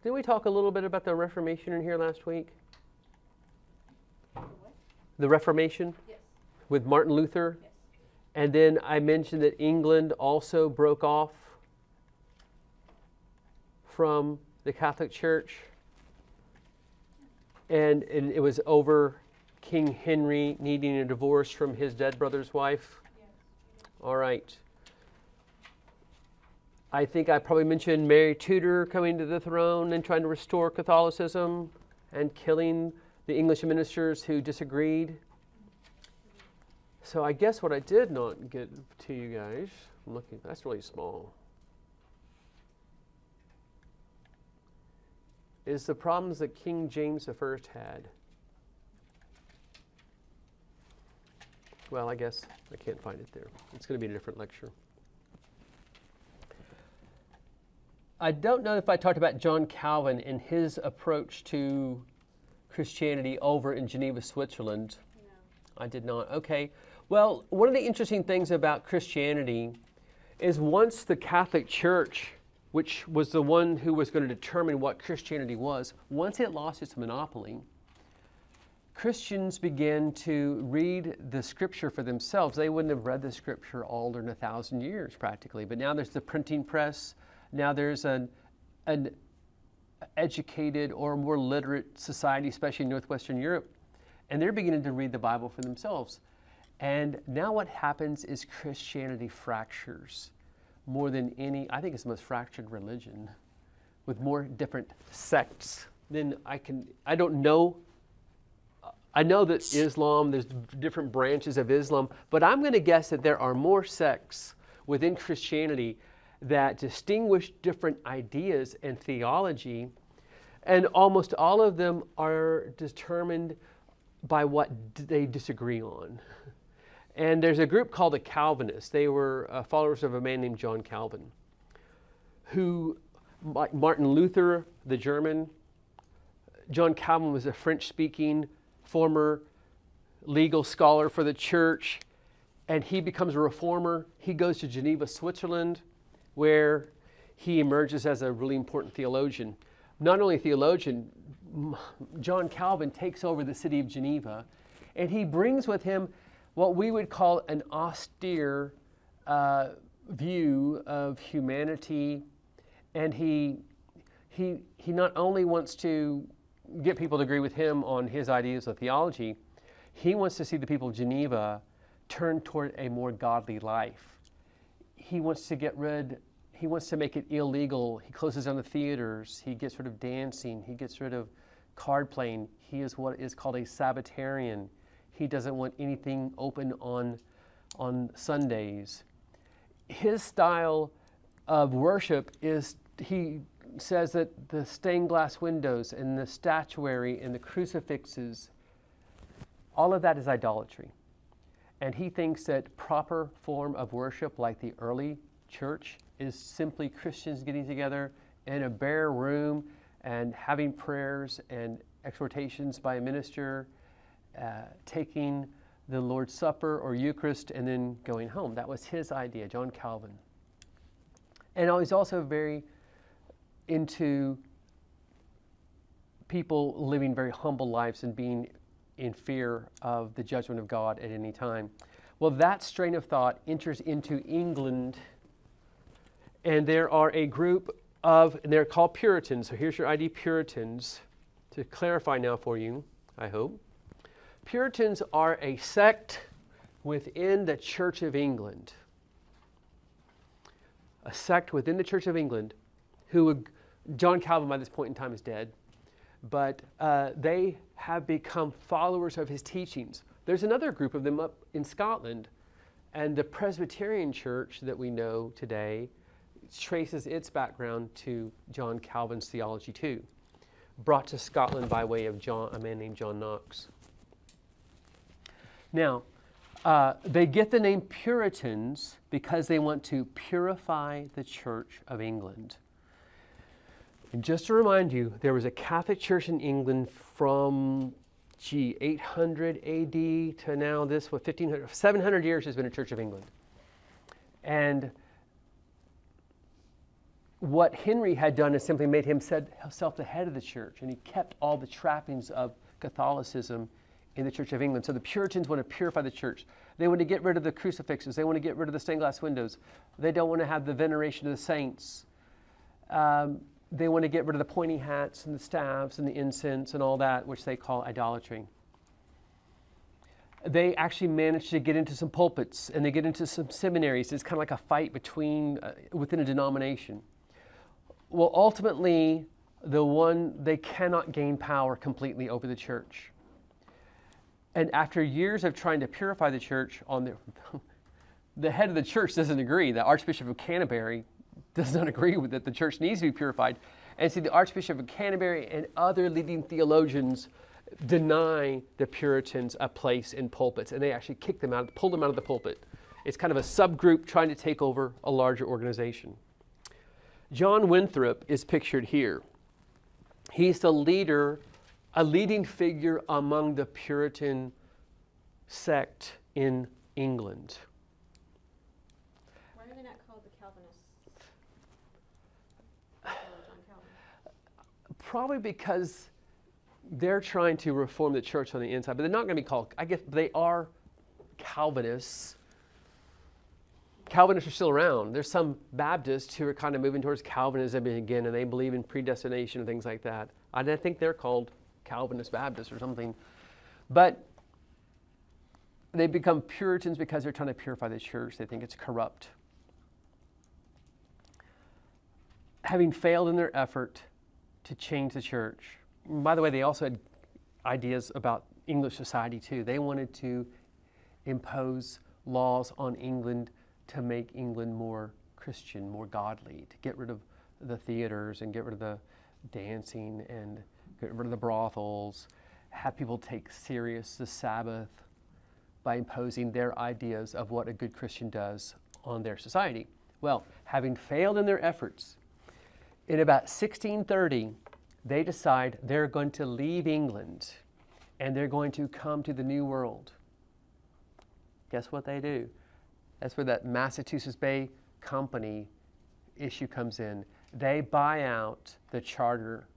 Speaker 1: Didn't we talk a little bit about the Reformation in here last week?
Speaker 3: What?
Speaker 1: The Reformation?
Speaker 3: Yes.
Speaker 1: With Martin Luther?
Speaker 3: Yes.
Speaker 1: And then I mentioned that England also broke off from the Catholic Church. And it was over King Henry needing a divorce from his dead brother's wife.
Speaker 3: Yes.
Speaker 1: All right. I think I probably mentioned Mary Tudor coming to the throne and trying to restore Catholicism and killing the English ministers who disagreed. So I guess what I did not get to you guys, I'm looking, that's really small, is the problems that King James I had. Well, I guess I can't find it there. It's going to be a different lecture. I don't know if I talked about John Calvin and his approach to Christianity over in Geneva, Switzerland. No. I did not. Okay. Well, one of the interesting things about Christianity is once the Catholic Church, which was the one who was going to determine what Christianity was, once it lost its monopoly, Christians began to read the scripture for themselves. They wouldn't have read the scripture all in 1,000 years practically, but now there's the printing press. Now there's an educated or more literate society, especially in Northwestern Europe, and they're beginning to read the Bible for themselves. And now what happens is Christianity fractures more than any, I think it's the most fractured religion, with more different sects than I don't know. I know that Islam, there's different branches of Islam, but I'm going to guess that there are more sects within Christianity that distinguish different ideas and theology, and almost all of them are determined by what they disagree on. And there's a group called the Calvinists. They were followers of a man named John Calvin, who, like Martin Luther, the German, John Calvin was a French-speaking former legal scholar for the church, and he becomes a reformer. He goes to Geneva, Switzerland, where he emerges as a really important theologian. Not only a theologian, John Calvin takes over the city of Geneva, and he brings with him what we would call an austere view of humanity. And he not only wants to get people to agree with him on his ideas of theology, he wants to see the people of Geneva turn toward a more godly life. He wants to make it illegal. He closes down the theaters. He gets rid of dancing. He gets rid of card playing. He is what is called a Sabbatarian. He doesn't want anything open on Sundays. His style of worship is, he says that the stained glass windows and the statuary and the crucifixes, all of that is idolatry. And he thinks that proper form of worship, like the early church, is simply Christians getting together in a bare room and having prayers and exhortations by a minister, taking the Lord's Supper or Eucharist, and then going home. That was his idea, John Calvin. And he's also very into people living very humble lives and being in fear of the judgment of God at any time. Well, that strain of thought enters into England, and there are a group of, and they're called Puritans. So here's your ID, Puritans, to clarify now for you, I hope. Puritans are a sect within the Church of England. A sect within the Church of England who, John Calvin by this point in time is dead, but they have become followers of his teachings. There's another group of them up in Scotland, and the Presbyterian Church that we know today traces its background to John Calvin's theology too, brought to Scotland by way of a man named John Knox. Now, they get the name Puritans because they want to purify the Church of England. And just to remind you, there was a Catholic Church in England from, 800 AD to now, 700 years has been a Church of England. And what Henry had done is simply made himself the head of the church, and he kept all the trappings of Catholicism in the Church of England. So the Puritans want to purify the church. They want to get rid of the crucifixes. They want to get rid of the stained glass windows. They don't want to have the veneration of the saints. They want to get rid of the pointy hats and the staves and the incense and all that, which they call idolatry. They actually managed to get into some pulpits, and they get into some seminaries. It's kind of like a fight within a denomination. Well, ultimately, they cannot gain power completely over the church. And after years of trying to purify the church, the head of the church doesn't agree. The Archbishop of Canterbury does not agree with that the church needs to be purified. And see, the Archbishop of Canterbury and other leading theologians deny the Puritans a place in pulpits, and they actually pull them out of the pulpit. It's kind of a subgroup trying to take over a larger organization. John Winthrop is pictured here. He's the leader, a leading figure among the Puritan sect in England.
Speaker 3: Why are they not called the Calvinists? John Calvin.
Speaker 1: Probably because they're trying to reform the church on the inside, but they're not going to be called, I guess they are Calvinists. Calvinists are still around. There's some Baptists who are kind of moving towards Calvinism again, and they believe in predestination and things like that. I think they're called Calvinist Baptists or something. But they become Puritans because they're trying to purify the church. They think it's corrupt. Having failed in their effort to change the church. By the way, they also had ideas about English society too. They wanted to impose laws on England to make England more Christian, more godly, to get rid of the theaters and get rid of the dancing and get rid of the brothels, have people take serious the Sabbath by imposing their ideas of what a good Christian does on their society. Well, having failed in their efforts, in about 1630, they decide they're going to leave England and they're going to come to the New World. Guess what they do? That's where that Massachusetts Bay Company issue comes in. They buy out the charter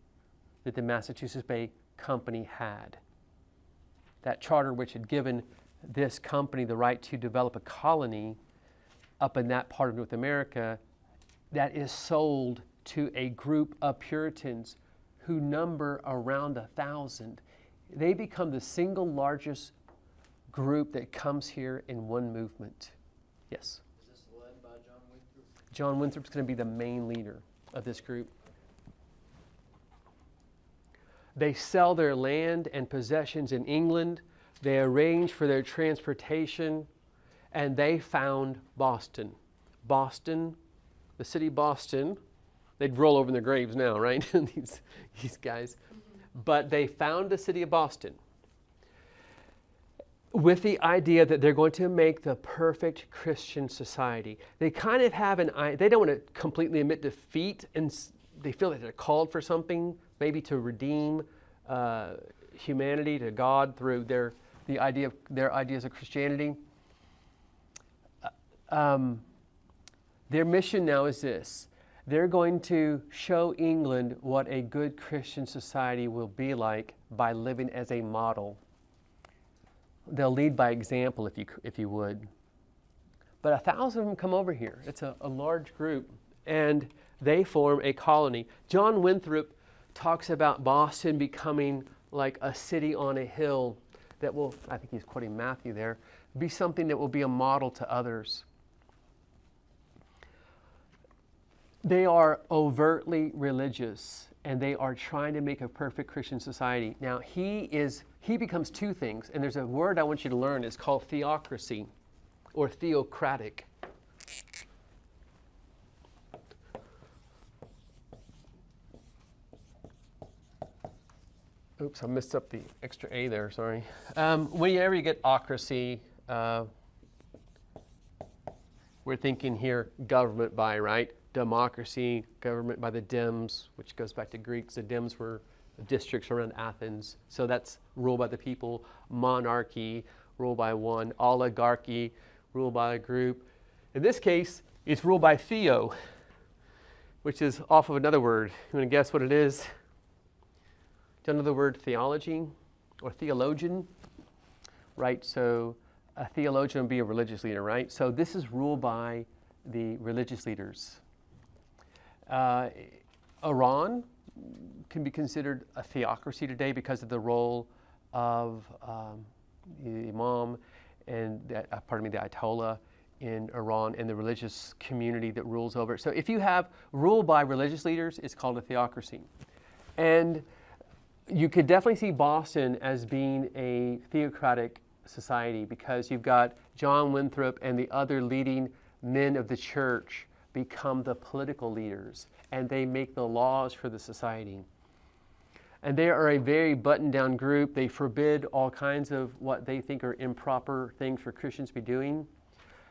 Speaker 1: that the Massachusetts Bay Company had. That charter which had given this company the right to develop a colony up in that part of North America, that is sold to a group of Puritans who number around 1,000. They become the single largest group that comes here in one movement. Yes?
Speaker 5: Is this led by John Winthrop?
Speaker 1: John Winthrop's going to be the main leader of this group. They sell their land and possessions in England. They arrange for their transportation, and they found Boston. Boston, the city of Boston. They'd roll over in their graves now, right? these guys. But they found the city of Boston with the idea that they're going to make the perfect Christian society. They kind of have they don't want to completely admit defeat, and they feel that they're called for something, maybe to redeem humanity to God through their ideas of Christianity. Their mission now is this. They're going to show England what a good Christian society will be like by living as a model. They'll lead by example, if you would. But 1,000 of them come over here. It's a large group, and they form a colony. John Winthrop talks about Boston becoming like a city on a hill that will, I think he's quoting Matthew there, be something that will be a model to others. They are overtly religious, and they are trying to make a perfect Christian society. Now, he becomes two things, and there's a word I want you to learn. It's called theocracy or theocratic. Oops, I messed up the extra A there, sorry. Whenever you get ocracy, we're thinking here government by, right? Democracy, government by the Dems, which goes back to Greeks. The Dems were districts around Athens. So that's rule by the people. Monarchy, rule by one. Oligarchy, rule by a group. In this case, it's ruled by theo, which is off of another word. You want to guess what it is? Do you know the word theology or theologian? Right, so a theologian would be a religious leader, right? So this is ruled by the religious leaders. Iran can be considered a theocracy today because of the role of the imam and the Ayatollah in Iran and the religious community that rules over it. So if you have rule by religious leaders, it's called a theocracy. And you could definitely see Boston as being a theocratic society because you've got John Winthrop and the other leading men of the church become the political leaders, and they make the laws for the society. And they are a very buttoned-down group. They forbid all kinds of what they think are improper things for Christians to be doing.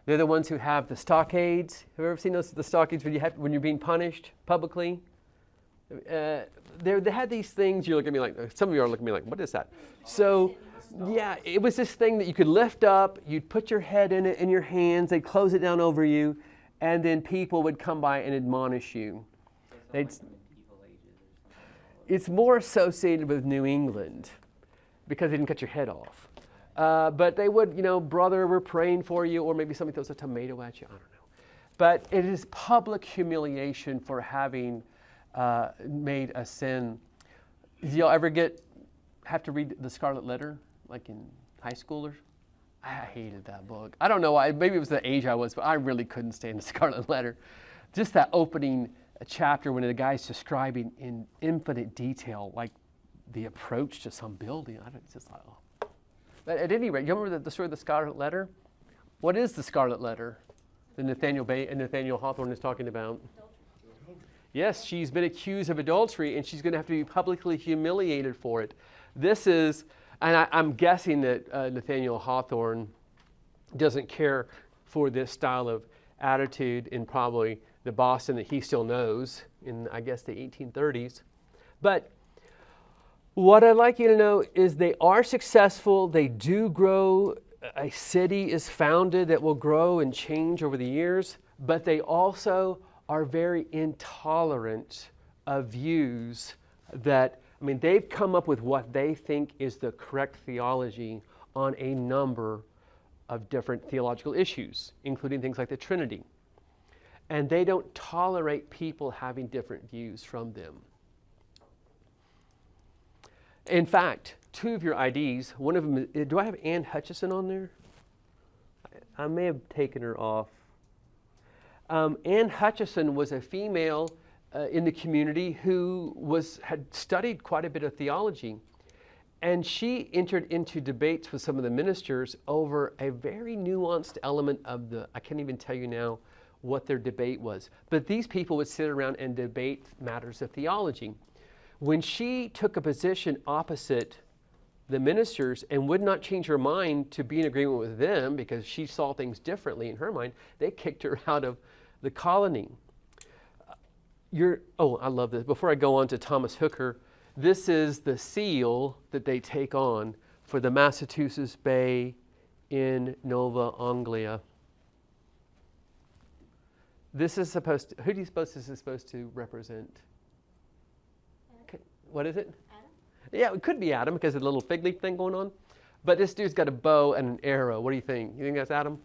Speaker 1: They're the ones who have the stockades. Have you ever seen the stockades when you're being punished publicly? They had these things. You look at me like, some of you are looking at me like, what is that? So, yeah, it was this thing that you could lift up. You'd put your head in it in your hands. They'd close it down over you, and then people would come by and admonish you. It's more associated with New England because they didn't cut your head off. But they would, brother, we're praying for you, or maybe somebody throws a tomato at you. I don't know. But it is public humiliation for having made a sin. Did y'all ever have to read the Scarlet Letter, like in high schoolers? I hated that book. I don't know why. Maybe it was the age I was, but I really couldn't stand the Scarlet Letter. Just that opening chapter when the guy's describing in infinite detail, like the approach to some building. It's just like, oh. But at any rate, you remember the story of the Scarlet Letter? What is the Scarlet Letter that Nathaniel Hawthorne is talking about? Yes, she's been accused of adultery, and she's going to have to be publicly humiliated for it. This is, and I'm guessing that Nathaniel Hawthorne doesn't care for this style of attitude in probably the Boston that he still knows in, I guess, the 1830s. But what I'd like you to know is they are successful. They do grow. A city is founded that will grow and change over the years, but they also are very intolerant of views that, they've come up with what they think is the correct theology on a number of different theological issues, including things like the Trinity. And they don't tolerate people having different views from them. In fact, two of your IDs, one of them, do I have Ann Hutchison on there? I may have taken her off. Ann Hutchison was a female in the community who had studied quite a bit of theology. And she entered into debates with some of the ministers over a very nuanced element of I can't even tell you now what their debate was. But these people would sit around and debate matters of theology. When she took a position opposite the ministers and would not change her mind to be in agreement with them because she saw things differently in her mind, they kicked her out of the colony. I love this. Before I go on to Thomas Hooker, this is the seal that they take on for the Massachusetts Bay in Nova Anglia. This is supposed to, who do you suppose this is supposed to represent? What is it?
Speaker 3: Adam?
Speaker 1: Yeah, it could be Adam because of the little fig leaf thing going on. But this dude's got a bow and an arrow. What do you think? You think that's Adam?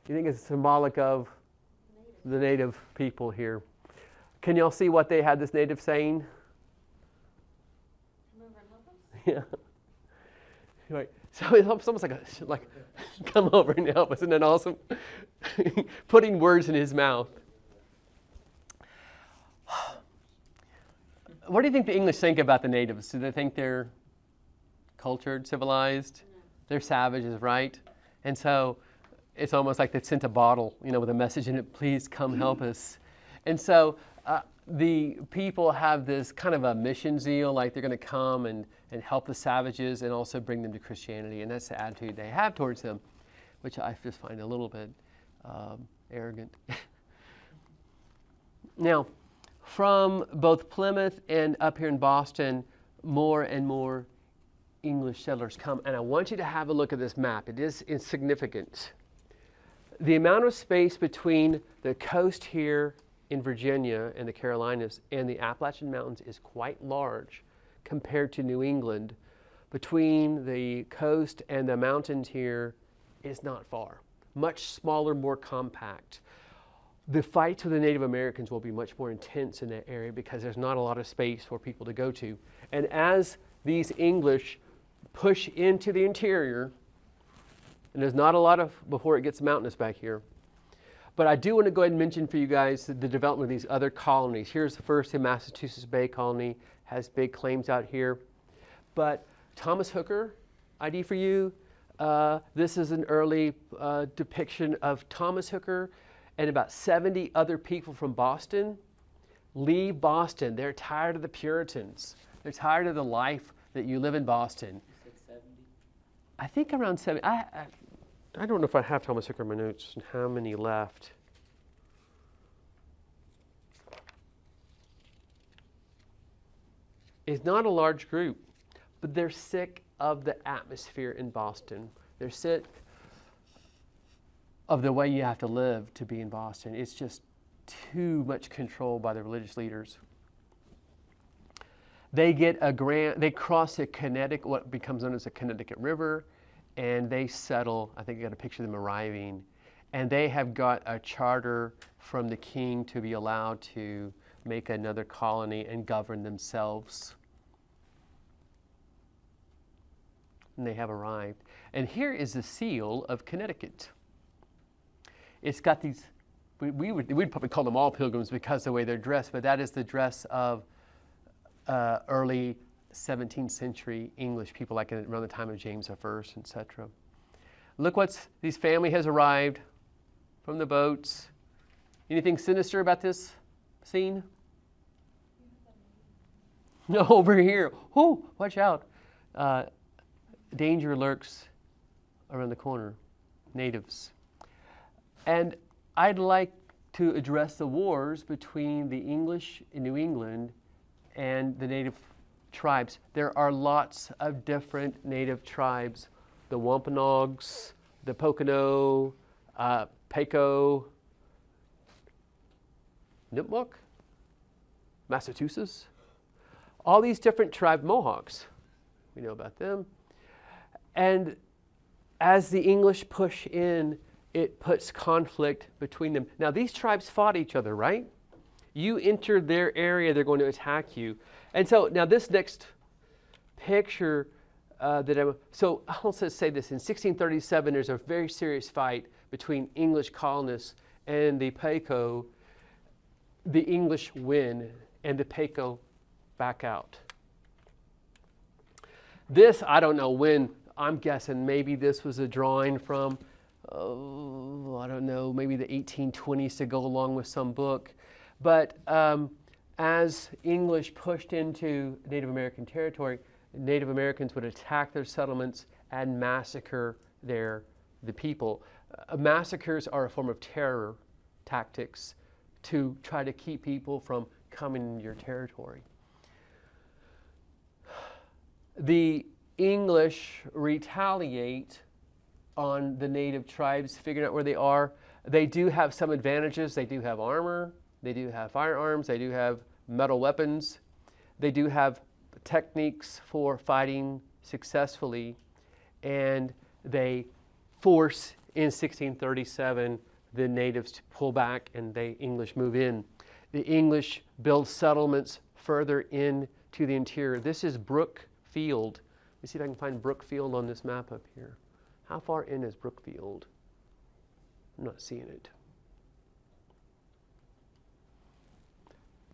Speaker 1: You think it's symbolic of the native people here? Can y'all see what they had this native saying?
Speaker 3: Come over and help us?
Speaker 1: Yeah. Right. So it's almost like come over and help us. Isn't that awesome? Putting words in his mouth. What do you think the English think about the natives? Do they think they're cultured, civilized?
Speaker 3: No.
Speaker 1: They're savages, right? And so it's almost like they sent a bottle, with a message in it, please come help us. And so the people have this kind of a mission zeal, like they're going to come and help the savages and also bring them to Christianity. And that's the attitude they have towards them, which I just find a little bit arrogant. Now, from both Plymouth and up here in Boston, more and more English settlers come. And I want you to have a look at this map. It is insignificant. The amount of space between the coast here in Virginia and the Carolinas and the Appalachian Mountains is quite large compared to New England. Between the coast and the mountains here is not far. Much smaller, more compact. The fights with the Native Americans will be much more intense in that area because there's not a lot of space for people to go to. And as these English push into the interior, and there's not a lot of before it gets mountainous back here, but I do want to go ahead and mention for you guys the development of these other colonies. Here's the first, the Massachusetts Bay Colony, has big claims out here. But Thomas Hooker, ID for you. This is an early depiction of Thomas Hooker and about 70 other people from Boston leave Boston. They're tired of the Puritans. They're tired of the life that you live in Boston.
Speaker 4: You said 70?
Speaker 1: I think around 70. I don't know if I have Thomas Hooker in my notes and how many left. It's not a large group, but they're sick of the atmosphere in Boston. They're sick of the way you have to live to be in Boston. It's just too much control by the religious leaders. They get a grant, they cross the Connecticut, what becomes known as the Connecticut River, and they settle. I think you got a picture of them arriving, and they have got a charter from the king to be allowed to make another colony and govern themselves. And they have arrived. And here is the seal of Connecticut. It's got these, we'd probably call them all pilgrims because of the way they're dressed, but that is the dress of early 17th century English people, like around the time of James I, etc. Look this family has arrived from the boats. Anything sinister about this scene? No, over here. Oh, watch out. Danger lurks around the corner. Natives. And I'd like to address the wars between the English in New England and the native tribes. There are lots of different native tribes. The Wampanoags, the Pocono, Peco, Nipmuc, Massachusetts. All these different tribes, Mohawks, we know about them. And as the English push in, it puts conflict between them. Now, these tribes fought each other, right? You enter their area, they're going to attack you. And so now this next picture so I'll also say this, in 1637, there's a very serious fight between English colonists and the Peco. The English win, and the Peco back out. This, I don't know when, I'm guessing maybe this was a drawing from, I don't know, maybe the 1820s to go along with some book. But as English pushed into Native American territory, Native Americans would attack their settlements and massacre the people. Massacres are a form of terror tactics to try to keep people from coming into your territory. The English retaliate on the native tribes, figuring out where they are. They do have some advantages. They do have armor. They do have firearms. They do have metal weapons. They do have techniques for fighting successfully. And they force in 1637 the natives to pull back and the English move in. The English build settlements further into the interior. This is Brookfield. Let me see if I can find Brookfield on this map up here. How far in is Brookfield? I'm not seeing it.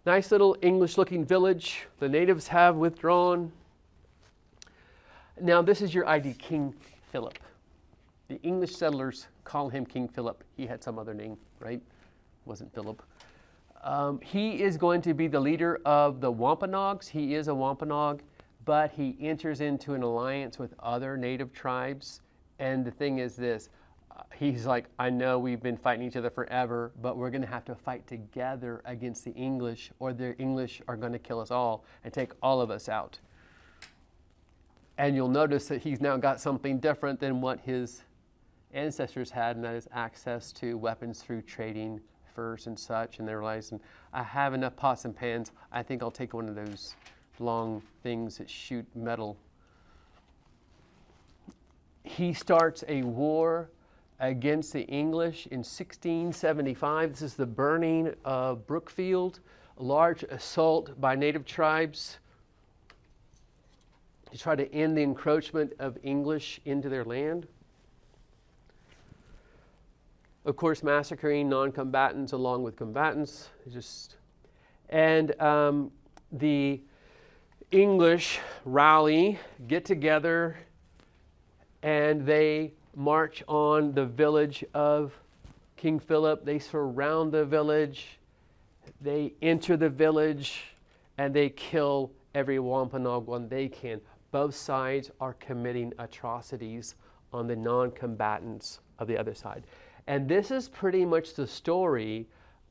Speaker 1: Nice little English-looking village. The natives have withdrawn. Now this is your ID, King Philip. The English settlers call him King Philip. He had some other name, right? Wasn't Philip. He is going to be the leader of the Wampanoags. He is a Wampanoag, but he enters into an alliance with other native tribes. And the thing is this, he's like, I know we've been fighting each other forever, but we're going to have to fight together against the English, or the English are going to kill us all and take all of us out. And you'll notice that he's now got something different than what his ancestors had, and that is access to weapons through trading furs and such. And they're realizing, I have enough pots and pans. I think I'll take one of those long things that shoot metal. He starts a war against the English in 1675. This is the burning of Brookfield, a large assault by native tribes to try to end the encroachment of English into their land. Of course, massacring non-combatants along with combatants. And the English rally, get together, and they march on the village of King Philip. They surround the village. They enter the village, and they kill every Wampanoag one they can. Both sides are committing atrocities on the non-combatants of the other side. And this is pretty much the story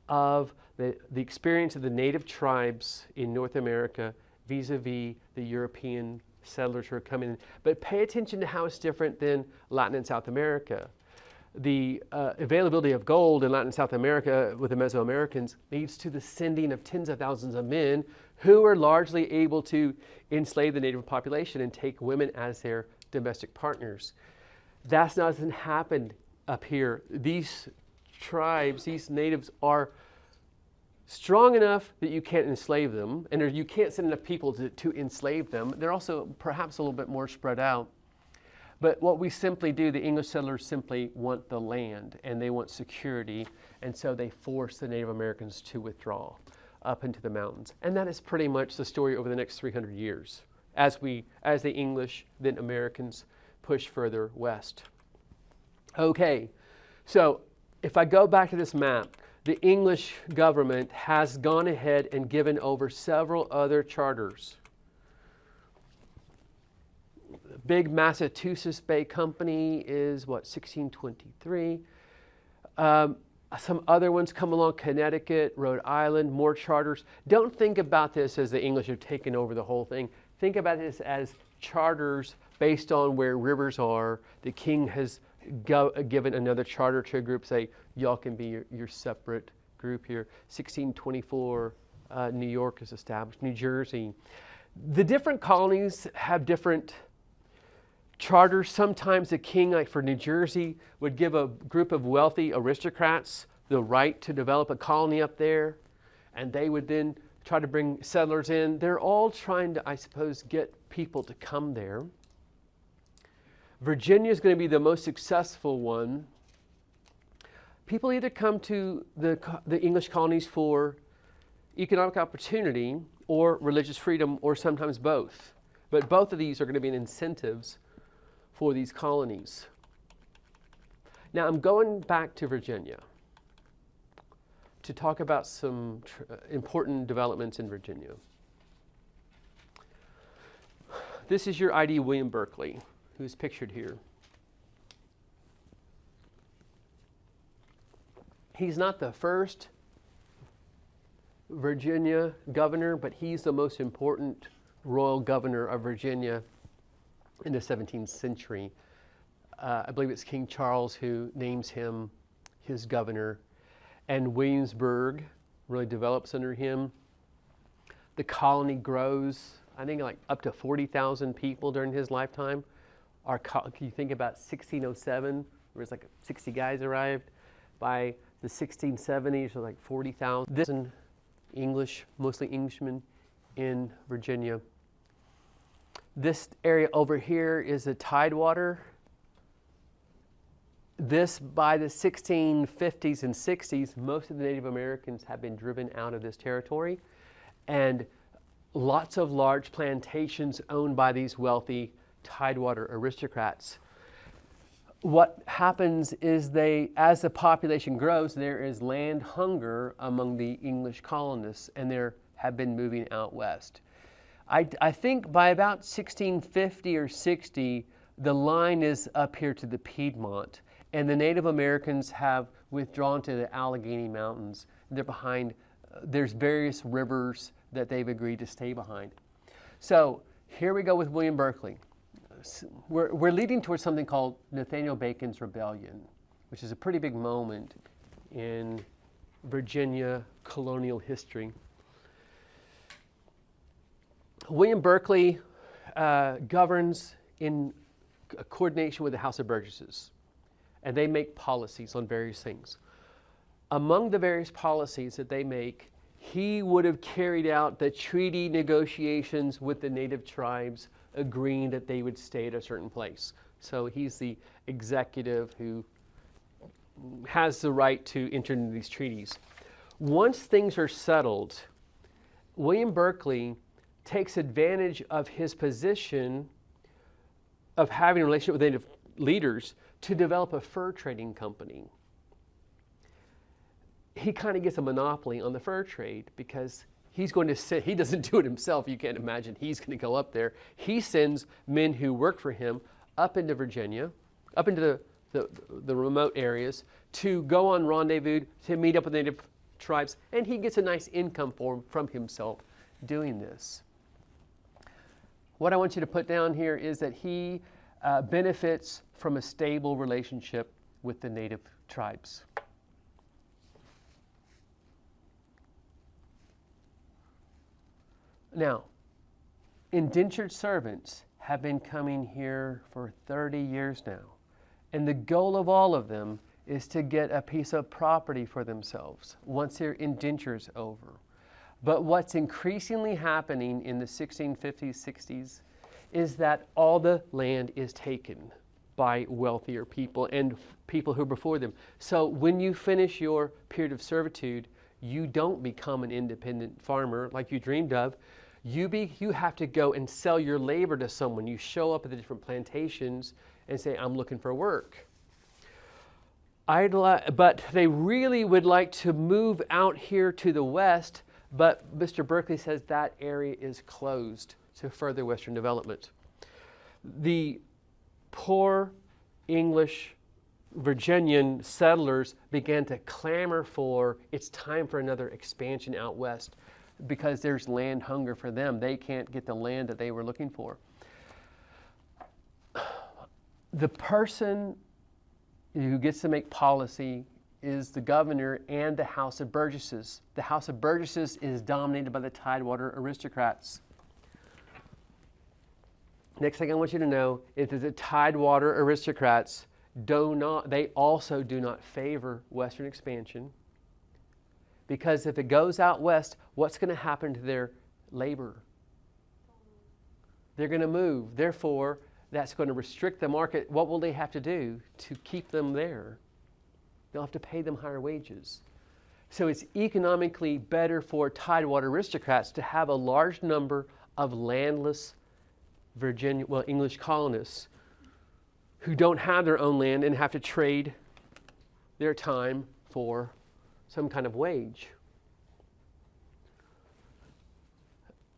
Speaker 1: of the experience of the native tribes in North America vis-a-vis the European settlers who are coming in. But pay attention to how it's different than Latin and South America. The availability of gold in Latin and South America with the Mesoamericans leads to the sending of tens of thousands of men who are largely able to enslave the native population and take women as their domestic partners. That doesn't happen up here. These tribes, these natives are strong enough that you can't enslave them, and you can't send enough people to enslave them. They're also perhaps a little bit more spread out. But what we simply do, the English settlers simply want the land, and they want security, and so they force the Native Americans to withdraw up into the mountains. And that is pretty much the story over the next 300 years, as the English, then Americans, push further west. Okay, so if I go back to this map, the English government has gone ahead and given over several other charters. The big Massachusetts Bay Company is, 1623. Some other ones come along, Connecticut, Rhode Island, more charters. Don't think about this as the English have taken over the whole thing. Think about this as charters based on where rivers are. The king has given another charter to a group, say, y'all can be your separate group here. 1624, New York is established, New Jersey. The different colonies have different charters. Sometimes the king, like for New Jersey, would give a group of wealthy aristocrats the right to develop a colony up there, and they would then try to bring settlers in. They're all trying to, I suppose, get people to come there. Virginia is going to be the most successful one. People either come to the English colonies for economic opportunity or religious freedom, or sometimes both. But both of these are going to be incentives for these colonies. Now I'm going back to Virginia to talk about some important developments in Virginia. This is your ID, William Berkeley, who's pictured here. He's not the first Virginia governor, but he's the most important royal governor of Virginia in the 17th century. I believe it's King Charles who names him his governor, and Williamsburg really develops under him. The colony grows, I think like up to 40,000 people during his lifetime. You think about 1607, where it's like 60 guys arrived. By the 1670s, so like 40,000. This is English, mostly Englishmen in Virginia. This area over here is the Tidewater. This, by the 1650s and 60s, most of the Native Americans have been driven out of this territory, and lots of large plantations owned by these wealthy Tidewater aristocrats. What happens is as the population grows, there is land hunger among the English colonists, and they have been moving out west. I think by about 1650 or 60, the line is up here to the Piedmont, and the Native Americans have withdrawn to the Allegheny Mountains. They're behind, there's various rivers that they've agreed to stay behind. So here we go with William Berkeley. We're leading towards something called Nathaniel Bacon's Rebellion, which is a pretty big moment in Virginia colonial history. William Berkeley governs in coordination with the House of Burgesses, and they make policies on various things. Among the various policies that they make, he would have carried out the treaty negotiations with the native tribes, agreeing that they would stay at a certain place. So he's the executive who has the right to enter into these treaties. Once things are settled, William Berkeley takes advantage of his position of having a relationship with native leaders to develop a fur trading company. He kind of gets a monopoly on the fur trade because he's going to sit, he doesn't do it himself. You can't imagine he's going to go up there. He sends men who work for him up into Virginia, up into the remote areas to go on rendezvous, to meet up with native tribes, and he gets a nice income from himself doing this. What I want you to put down here is that he benefits from a stable relationship with the native tribes. Now, indentured servants have been coming here for 30 years now, and the goal of all of them is to get a piece of property for themselves once their indenture's over. But what's increasingly happening in the 1650s, 60s is that all the land is taken by wealthier people and people who are before them. So when you finish your period of servitude, you don't become an independent farmer like you dreamed of. You have to go and sell your labor to someone. You show up at the different plantations and say, I'm looking for work. But they really would like to move out here to the west, but Mr. Berkeley says that area is closed to further Western development. The poor English Virginian settlers began to clamor for, it's time for another expansion out west, because there's land hunger for them. They can't get the land that they were looking for. The person who gets to make policy is the governor and the House of Burgesses. The House of Burgesses is dominated by the Tidewater aristocrats. Next thing I want you to know is that the Tidewater aristocrats they also do not favor Western expansion, because if it goes out west, what's going to happen to their labor? They're going to move. Therefore, that's going to restrict the market. What will they have to do to keep them there? They'll have to pay them higher wages. So it's economically better for Tidewater aristocrats to have a large number of landless English colonists who don't have their own land and have to trade their time for some kind of wage.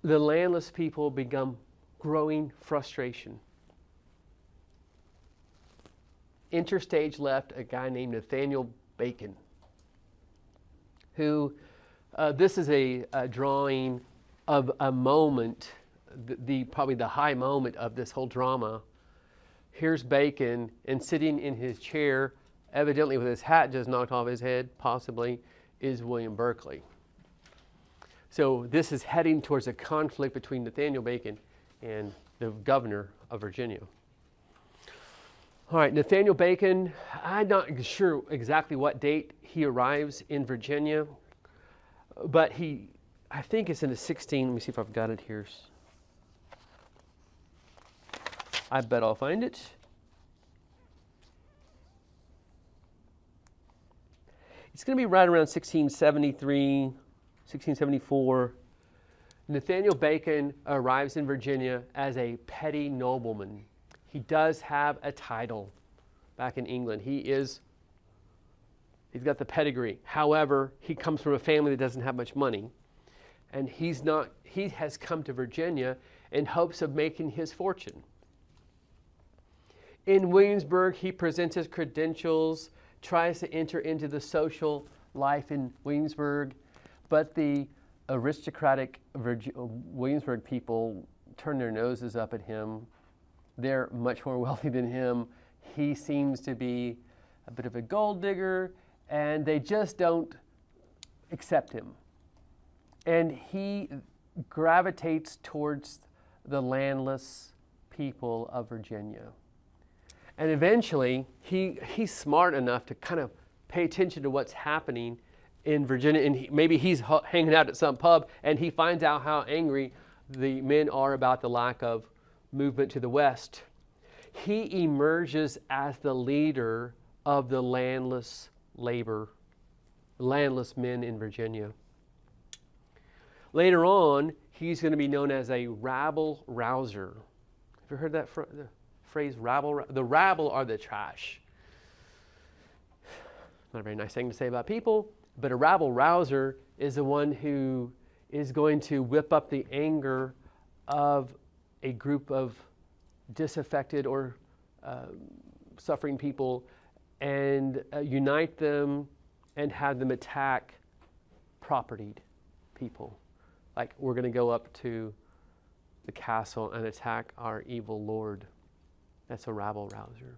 Speaker 1: The landless people become growing frustration. Interstage left a guy named Nathaniel Bacon, who, this is a drawing of a moment, probably the high moment of this whole drama. Here's Bacon, and sitting in his chair evidently with his hat just knocked off his head, possibly, is William Berkeley. So this is heading towards a conflict between Nathaniel Bacon and the governor of Virginia. All right, Nathaniel Bacon, I'm not sure exactly what date he arrives in Virginia, but I think it's in the 16, let me see if I've got it here. I bet I'll find it. It's going to be right around 1673, 1674. Nathaniel Bacon arrives in Virginia as a petty nobleman. He does have a title back in England. He's got the pedigree. However, he comes from a family that doesn't have much money. And he has come to Virginia in hopes of making his fortune. In Williamsburg, he presents his credentials, tries to enter into the social life in Williamsburg, but the aristocratic Williamsburg people turn their noses up at him. They're much more wealthy than him. He seems to be a bit of a gold digger, and they just don't accept him. And he gravitates towards the landless people of Virginia. And eventually, he's smart enough to kind of pay attention to what's happening in Virginia. And maybe he's hanging out at some pub, and he finds out how angry the men are about the lack of movement to the west. He emerges as the leader of the landless men in Virginia. Later on, he's going to be known as a rabble rouser. Have you heard that phrase, rabble? The rabble are the trash. Not a very nice thing to say about people, but a rabble rouser is the one who is going to whip up the anger of a group of disaffected or suffering people and unite them and have them attack propertied people. Like, we're going to go up to the castle and attack our evil lord. That's a rabble rouser.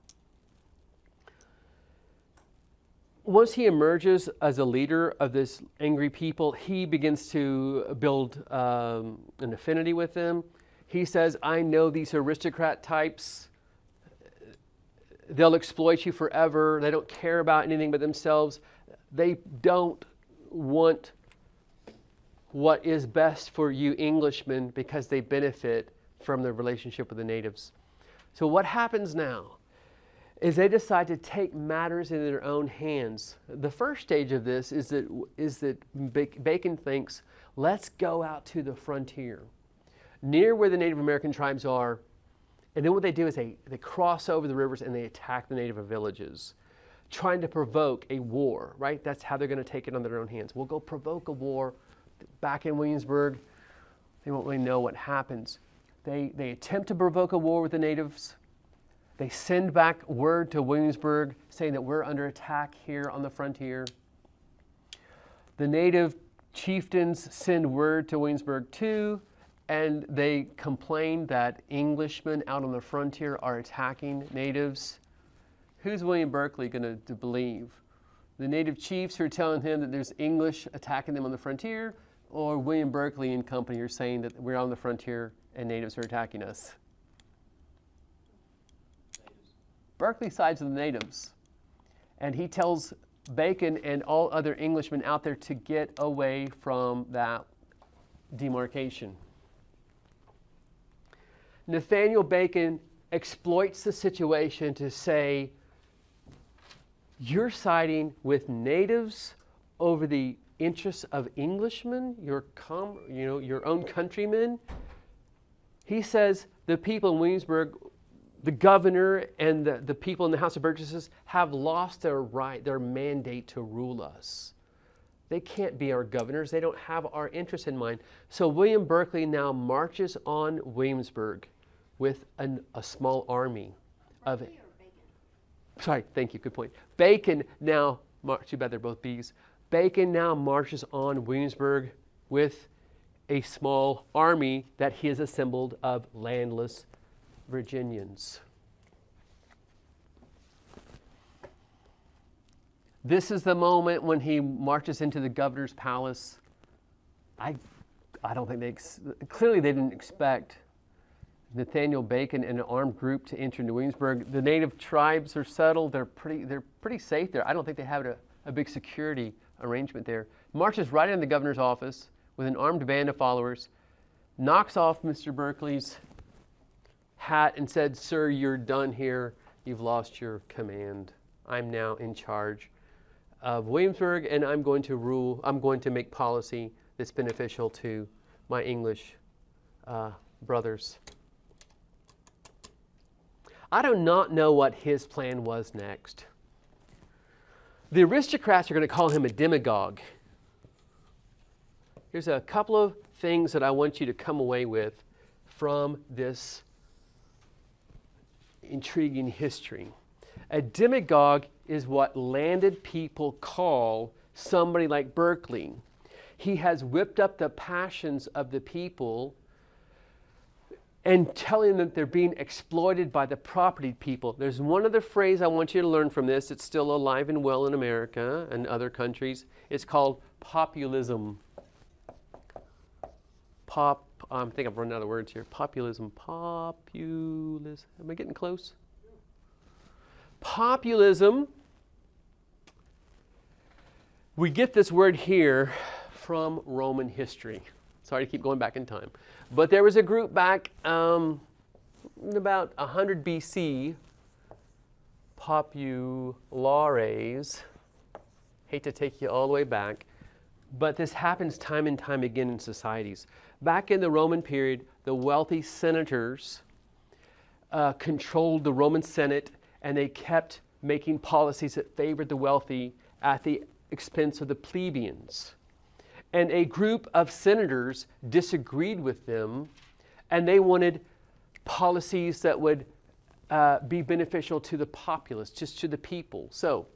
Speaker 1: Once he emerges as a leader of this angry people, he begins to build an affinity with them. He says, I know these aristocrat types. They'll exploit you forever. They don't care about anything but themselves. They don't want what is best for you Englishmen because they benefit from the relationship with the natives. So what happens now is they decide to take matters in their own hands. The first stage of this is that Bacon thinks, let's go out to the frontier, near where the Native American tribes are. And then what they do is they cross over the rivers and they attack the native villages, trying to provoke a war, right? That's how they're going to take it on their own hands. We'll go provoke a war back in Williamsburg. They won't really know what happens. They attempt to provoke a war with the natives. They send back word to Williamsburg saying that we're under attack here on the frontier. The native chieftains send word to Williamsburg too, and they complain that Englishmen out on the frontier are attacking natives. Who's William Berkeley going to believe? The native chiefs who are telling him that there's English attacking them on the frontier, or William Berkeley and company are saying that we're on the frontier and natives are attacking us? Berkeley sides with the natives. And he tells Bacon and all other Englishmen out there to get away from that demarcation. Nathaniel Bacon exploits the situation to say, you're siding with natives over the interests of Englishmen, your own countrymen. He says the people in Williamsburg, the governor and the people in the House of Burgesses have lost their right, their mandate to rule us. They can't be our governors. They don't have our interests in mind. So William Berkeley now marches on Williamsburg with a small army of...
Speaker 3: Berkeley or Bacon?
Speaker 1: Sorry, thank you, good point. Bacon now, too bad they're both B's. Bacon now marches on Williamsburg with a small army that he has assembled of landless Virginians. This is the moment when he marches into the governor's palace. I don't think clearly they didn't expect Nathaniel Bacon and an armed group to enter New Williamsburg. The native tribes are settled. They're pretty safe there. I don't think they have a big security arrangement there. Marches right into the governor's office with an armed band of followers, knocks off Mr. Berkeley's hat and said, "Sir, you're done here. You've lost your command. I'm now in charge of Williamsburg, and I'm going to rule. I'm going to make policy that's beneficial to my English brothers." I do not know what his plan was next. The aristocrats are going to call him a demagogue. Here's a couple of things that I want you to come away with from this intriguing history. A demagogue is what landed people call somebody like Berkeley. He has whipped up the passions of the people and telling them they're being exploited by the property people. There's one other phrase I want you to learn from this. It's still alive and well in America and other countries. It's called populism. I think I've run out of words here. Populism. Populism. Am I getting close? Populism. We get this word here from Roman history. Sorry to keep going back in time. But there was a group back in about 100 BC, populares. Hate to take you all the way back, but this happens time and time again in societies. Back in the Roman period, the wealthy senators controlled the Roman Senate, and they kept making policies that favored the wealthy at the expense of the plebeians. And a group of senators disagreed with them, and they wanted policies that would be beneficial to the populace, just to the people. So,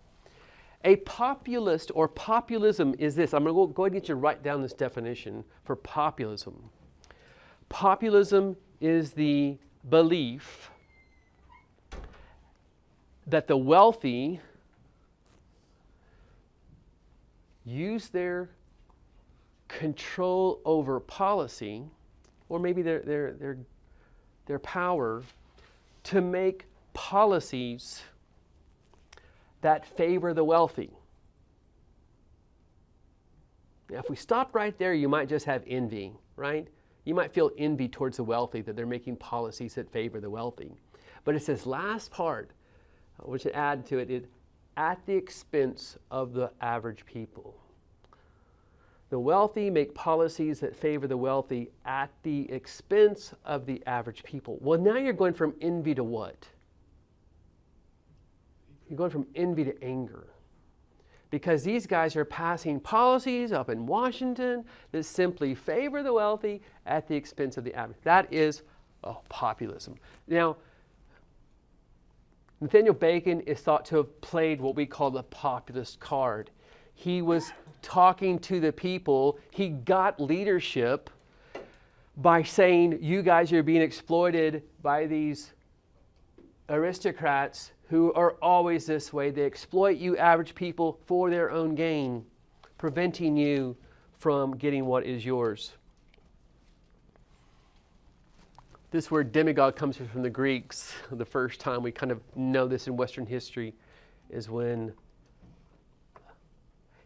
Speaker 1: a populist or populism is this. I'm going to go ahead and get you to write down this definition for populism. Populism is the belief that the wealthy use their control over policy, or maybe their power, to make policies that favor the wealthy. Now, if we stop right there, you might just have envy, right? You might feel envy towards the wealthy that they're making policies that favor the wealthy. But it's this last part, which I add to it, is at the expense of the average people. The wealthy make policies that favor the wealthy at the expense of the average people. Well, now you're going from envy to what? You're going from envy to anger. Because these guys are passing policies up in Washington that simply favor the wealthy at the expense of the average. That is populism. Now, Nathaniel Bacon is thought to have played what we call the populist card. He was talking to the people. He got leadership by saying, you guys are being exploited by these aristocrats who are always this way. They exploit you average people for their own gain, preventing you from getting what is yours. This word demagogue comes from the Greeks. The first time we kind of know this in Western history is when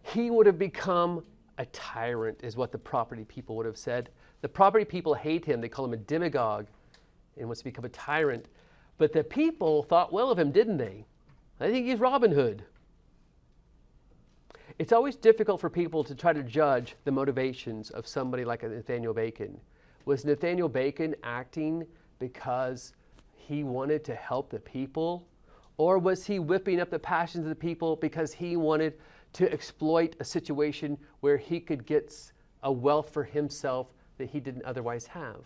Speaker 1: he would have become a tyrant, is what the property people would have said. The property people hate him. They call him a demagogue and wants to become a tyrant. But the people thought well of him, didn't they? I think he's Robin Hood. It's always difficult for people to try to judge the motivations of somebody like Nathaniel Bacon. Was Nathaniel Bacon acting because he wanted to help the people? Or was he whipping up the passions of the people because he wanted to exploit a situation where he could get a wealth for himself that he didn't otherwise have?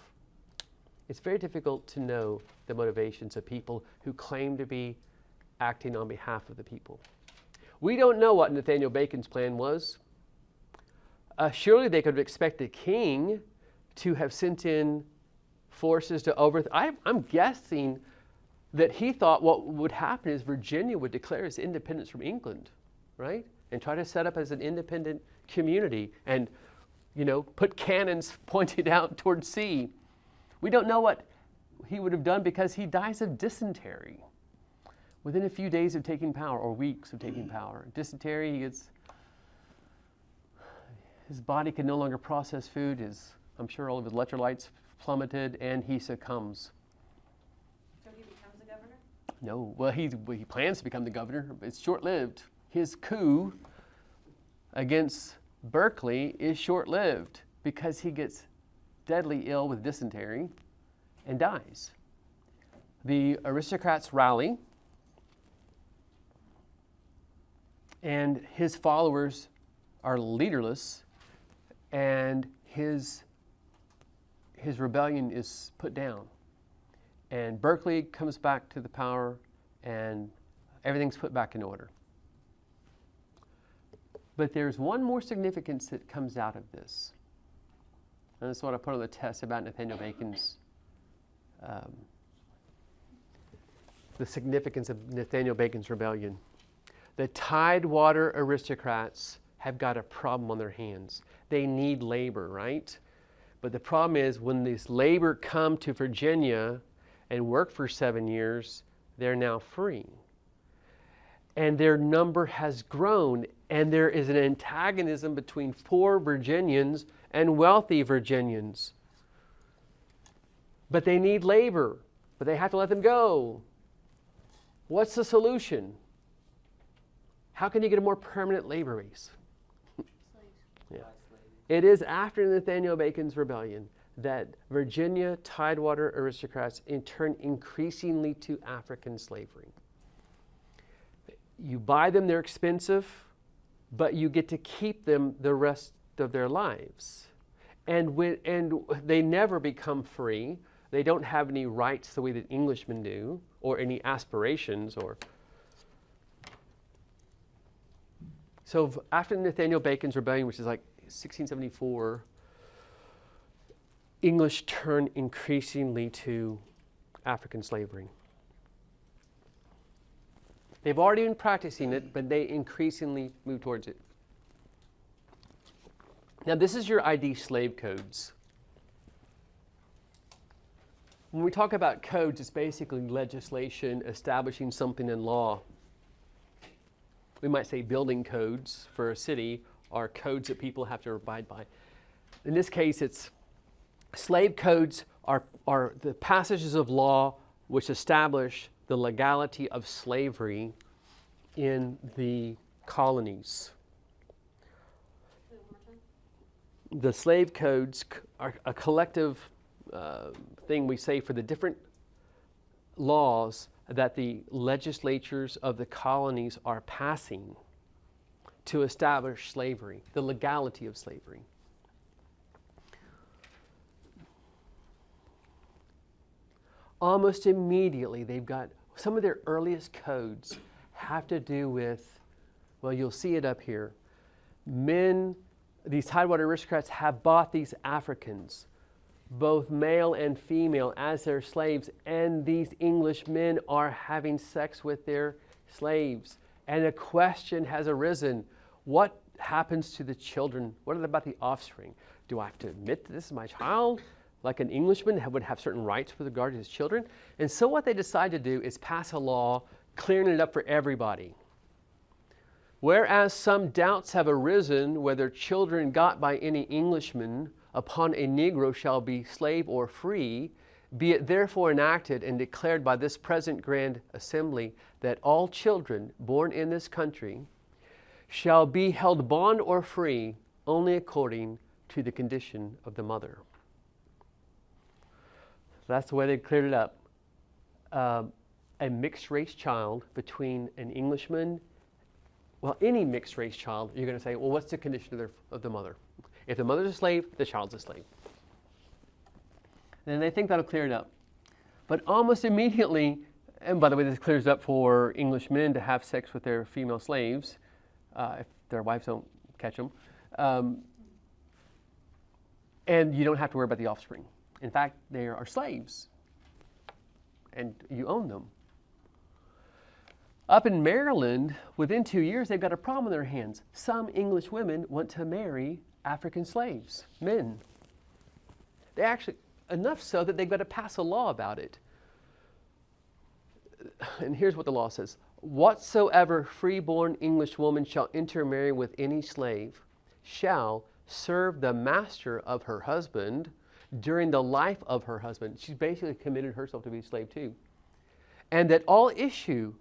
Speaker 1: It's very difficult to know the motivations of people who claim to be acting on behalf of the people. We don't know what Nathaniel Bacon's plan was. Surely they could expect the king to have sent in forces to overthrow. I'm guessing that he thought what would happen is Virginia would declare its independence from England. right? And try to set up as an independent community and, put cannons pointed out towards sea. We don't know what he would have done because he dies of dysentery within a few days of taking power, or weeks of taking power. Dysentery, his body can no longer process food. I'm sure all of his electrolytes plummeted, and he succumbs.
Speaker 3: So he becomes the governor?
Speaker 1: No, well, he plans to become the governor, but it's short-lived. His coup against Berkeley is short-lived because he gets deadly ill with dysentery and dies. The aristocrats rally, and his followers are leaderless, and his rebellion is put down. And Berkeley comes back to the power, and everything's put back in order. But there's one more significance that comes out of this. And that's what I put on the test about Nathaniel Bacon's, the significance of Nathaniel Bacon's rebellion. The Tidewater aristocrats have got a problem on their hands. They need labor, right? But the problem is when this labor come to Virginia and work for 7 years, they're now free. And their number has grown, and there is an antagonism between poor Virginians and wealthy Virginians. But they need labor, but they have to let them go. What's the solution? How can you get a more permanent labor base? Yeah. It is after Nathaniel Bacon's rebellion that Virginia Tidewater aristocrats turn increasingly to African slavery. You buy them, they're expensive, but you get to keep them the rest of their lives. And they never become free. They don't have any rights the way that Englishmen do, or any aspirations. So after Nathaniel Bacon's rebellion, which is like 1674, English turn increasingly to African slavery. They've already been practicing it, but they increasingly move towards it. Now, this is your ID slave codes. When we talk about codes, it's basically legislation establishing something in law. We might say building codes for a city are codes that people have to abide by. In this case, it's slave codes are the passages of law which establish the legality of slavery in the colonies. The slave codes are a collective thing we say for the different laws that the legislatures of the colonies are passing to establish slavery, the legality of slavery. Almost immediately, they've got some of their earliest codes have to do with, well, you'll see it up here. These Tidewater aristocrats have bought these Africans, both male and female, as their slaves, and these English men are having sex with their slaves. And a question has arisen, what happens to the children? What about the offspring? Do I have to admit that this is my child? Like an Englishman would have certain rights with regard to his children. And so what they decide to do is pass a law clearing it up for everybody. Whereas some doubts have arisen whether children got by any Englishman upon a Negro shall be slave or free, be it therefore enacted and declared by this present Grand Assembly that all children born in this country shall be held bond or free only according to the condition of the mother. That's the way they cleared it up. A mixed race child between an Englishman, well, any mixed race child, you're going to say, well, what's the condition of the mother? If the mother's a slave, the child's a slave. And they think that'll clear it up. But almost immediately, and by the way, this clears up for English men to have sex with their female slaves, if their wives don't catch them. And you don't have to worry about the offspring. In fact, they are slaves, and you own them. Up in Maryland, within 2 years, they've got a problem on their hands. Some English women want to marry African slaves, men. They actually, enough so that they've got to pass a law about it. And here's what the law says. Whatsoever freeborn English woman shall intermarry with any slave shall serve the master of her husband during the life of her husband. She's basically committed herself to be a slave too. And that all issue,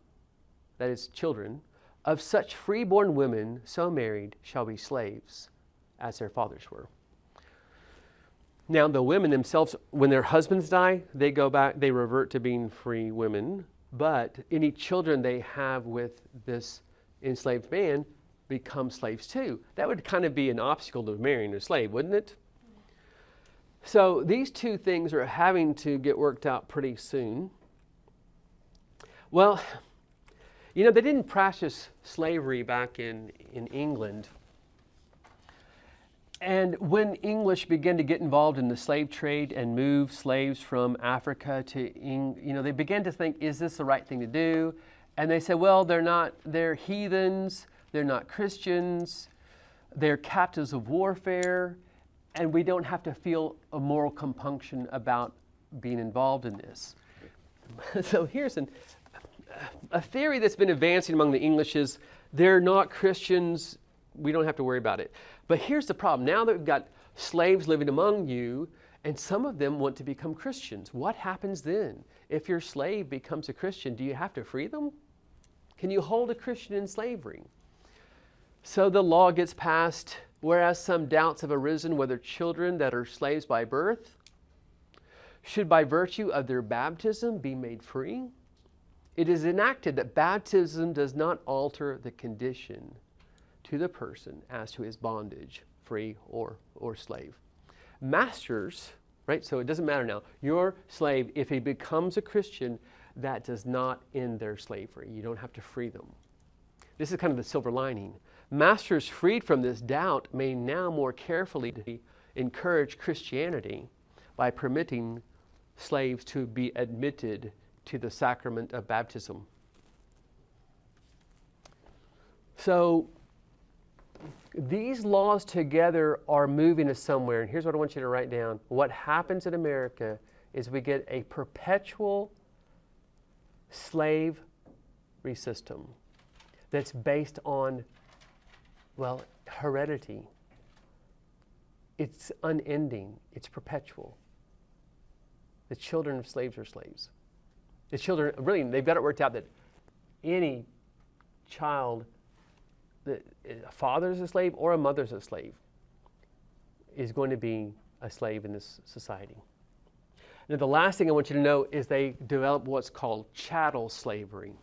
Speaker 1: that is children, of such freeborn women so married shall be slaves, as their fathers were. Now the women themselves, when their husbands die, they go back, they revert to being free women. But any children they have with this enslaved man become slaves too. That would kind of be an obstacle to marrying a slave, wouldn't it? So these two things are having to get worked out pretty soon. Well, you know, they didn't practice slavery back in England. And when English began to get involved in the slave trade and move slaves from Africa to they began to think, is this the right thing to do? And they said, well, they're heathens, they're not Christians, they're captives of warfare, and we don't have to feel a moral compunction about being involved in this. So here's a theory that's been advancing among the English is they're not Christians, we don't have to worry about it. But here's the problem. Now that we've got slaves living among you, and some of them want to become Christians, what happens then? If your slave becomes a Christian, do you have to free them? Can you hold a Christian in slavery? So the law gets passed, whereas some doubts have arisen whether children that are slaves by birth should by virtue of their baptism be made free. It is enacted that baptism does not alter the condition to the person as to his bondage, free or slave. Masters, right, so it doesn't matter now. Your slave, if he becomes a Christian, that does not end their slavery. You don't have to free them. This is kind of the silver lining. Masters freed from this doubt may now more carefully encourage Christianity by permitting slaves to be admitted to the sacrament of baptism. So these laws together are moving us somewhere. And here's what I want you to write down. What happens in America is we get a perpetual slavery system that's based on, well, heredity. It's unending. It's perpetual. The children of slaves are slaves. The children, really, they've got it worked out that any child that a father's a slave or a mother's a slave is going to be a slave in this society. Now, the last thing I want you to know is they develop what's called chattel slavery.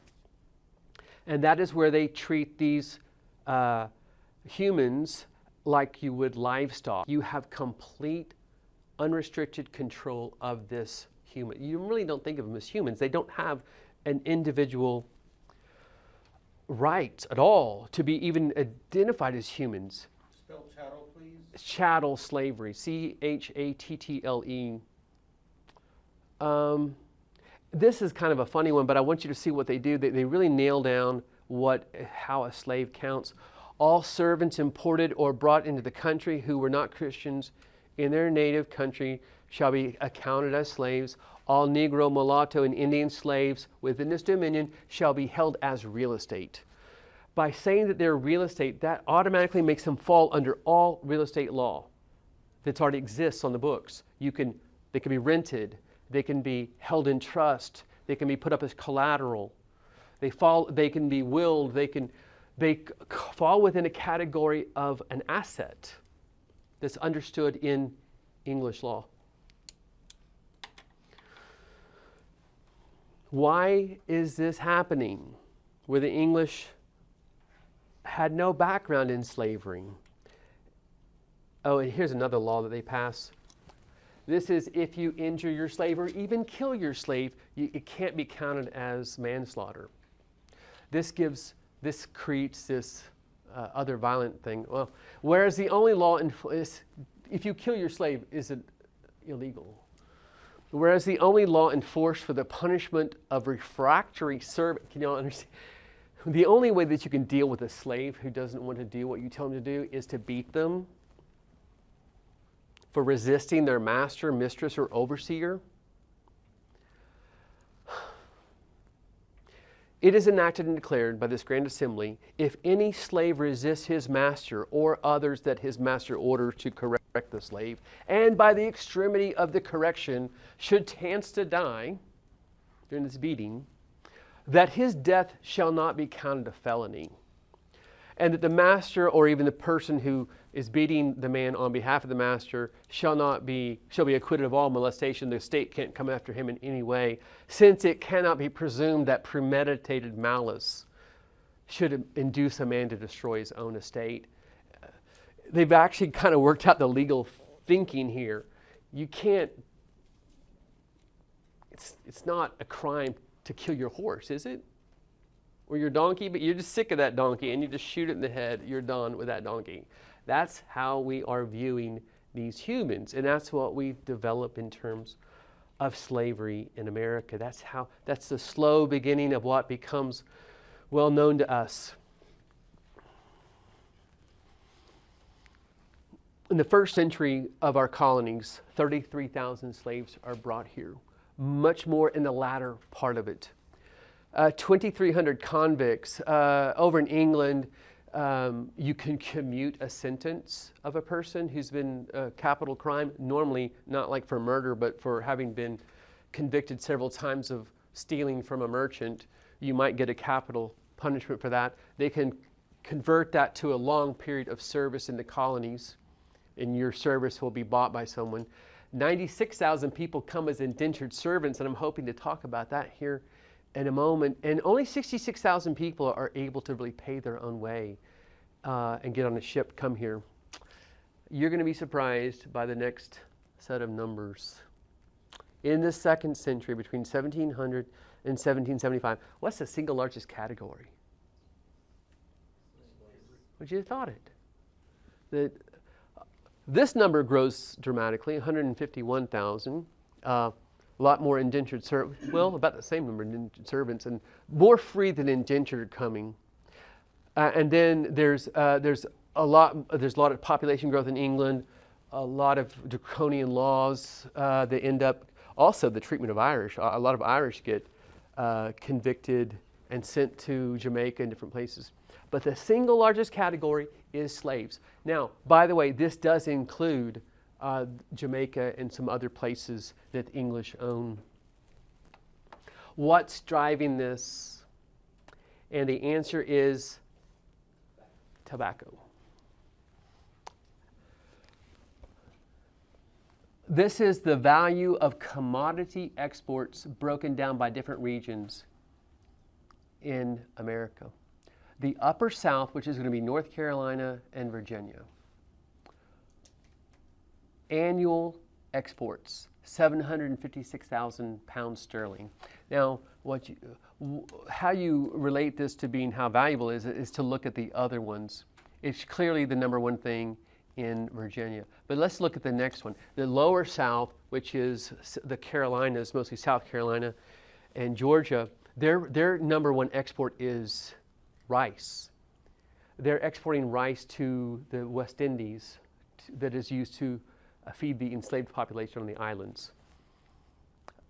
Speaker 1: And that is where they treat these humans like you would livestock. You have complete, unrestricted control of this human. You really don't think of them as humans. They don't have an individual right at all to be even identified as humans.
Speaker 2: Spell chattel, please.
Speaker 1: Chattel slavery, C-H-A-T-T-L-E. This is kind of a funny one, but I want you to see what they do. They really nail down how a slave counts. All servants imported or brought into the country who were not Christians in their native country shall be accounted as slaves. All Negro, mulatto, and Indian slaves within this dominion shall be held as real estate. By saying that they're real estate, that automatically makes them fall under all real estate law that already exists on the books. They can be rented, they can be held in trust, they can be put up as collateral, they can be willed, they fall within a category of an asset that's understood in English law. Why is this happening where the English had no background in slavery? Oh, and here's another law that they pass. This is if you injure your slave or even kill your slave, it can't be counted as manslaughter. This creates this other violent thing. Well, whereas the only law is if you kill your slave, is it illegal? Whereas the only law enforced for the punishment of refractory servant, can you all understand? The only way that you can deal with a slave who doesn't want to do what you tell him to do is to beat them for resisting their master, mistress, or overseer. It is enacted and declared by this grand assembly, if any slave resists his master or others that his master orders to correct the slave, and by the extremity of the correction should chance to die during this beating, that his death shall not be counted a felony, and that the master or even the person who is beating the man on behalf of the master shall be acquitted of all molestation. The state can't come after him in any way, since it cannot be presumed that premeditated malice should induce a man to destroy his own estate. They've actually kind of worked out the legal thinking here. You can't, it's not a crime to kill your horse, is it? Or your donkey, but you're just sick of that donkey and you just shoot it in the head, you're done with that donkey. That's how we are viewing these humans, and that's what we've developed in terms of slavery in America. That's the slow beginning of what becomes well known to us. In the first century of our colonies, 33,000 slaves are brought here, much more in the latter part of it. 2,300 convicts. Over in England, you can commute a sentence of a person who's been a capital crime, normally not like for murder, but for having been convicted several times of stealing from a merchant. You might get a capital punishment for that. They can convert that to a long period of service in the colonies, and your service will be bought by someone. 96,000 people come as indentured servants, and I'm hoping to talk about that here in a moment. And only 66,000 people are able to really pay their own way and get on a ship, come here. You're going to be surprised by the next set of numbers. In the second century, between 1700 and 1775, what's the single largest category? Would you have thought it? This number grows dramatically, 151,000. A lot more indentured servants, well, about the same number of indentured servants, and more free than indentured coming. And then there's a lot of population growth in England, a lot of draconian laws that end up, also the treatment of Irish. A lot of Irish get convicted and sent to Jamaica and different places. But the single largest category is slaves. Now, by the way, this does include Jamaica and some other places that the English own. What's driving this? And the answer is tobacco. This is the value of commodity exports broken down by different regions in America. The Upper South, which is going to be North Carolina and Virginia. Annual exports, 756,000 pounds sterling. Now, how you relate this to being how valuable it is to look at the other ones. It's clearly the number one thing in Virginia. But let's look at the next one. The Lower South, which is the Carolinas, mostly South Carolina and Georgia, their number one export is rice. They're exporting rice to the West Indies that is used to feed the enslaved population on the islands.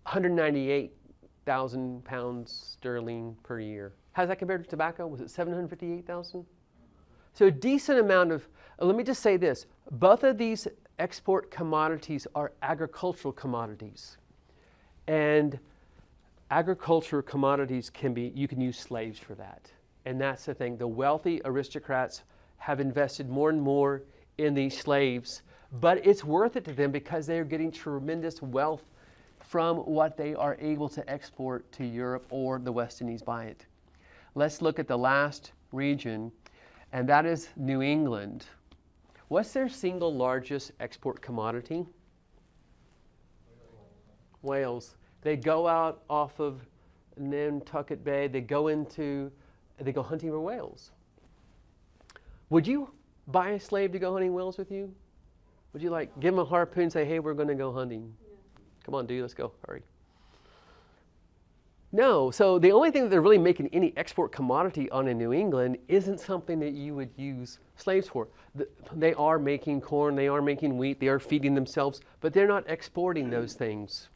Speaker 1: 198,000 pounds sterling per year. How's that compared to tobacco? Was it 758,000? So a decent amount of, let me just say this, both of these export commodities are agricultural commodities. And agricultural commodities you can use slaves for that. And that's the thing. The wealthy aristocrats have invested more and more in these slaves, but it's worth it to them because they're getting tremendous wealth from what they are able to export to Europe or the West Indies by it. Let's look at the last region, and that is New England. What's their single largest export commodity? Whales. They go out off of Nantucket Bay, they go hunting for whales. Would you buy a slave to go hunting whales with you? Would you give him a harpoon and say, hey, we're going to go hunting? Yeah. Come on, dude, let's go, hurry. No, so the only thing that they're really making any export commodity on in New England isn't something that you would use slaves for. They are making corn, they are making wheat, they are feeding themselves, but they're not exporting those things.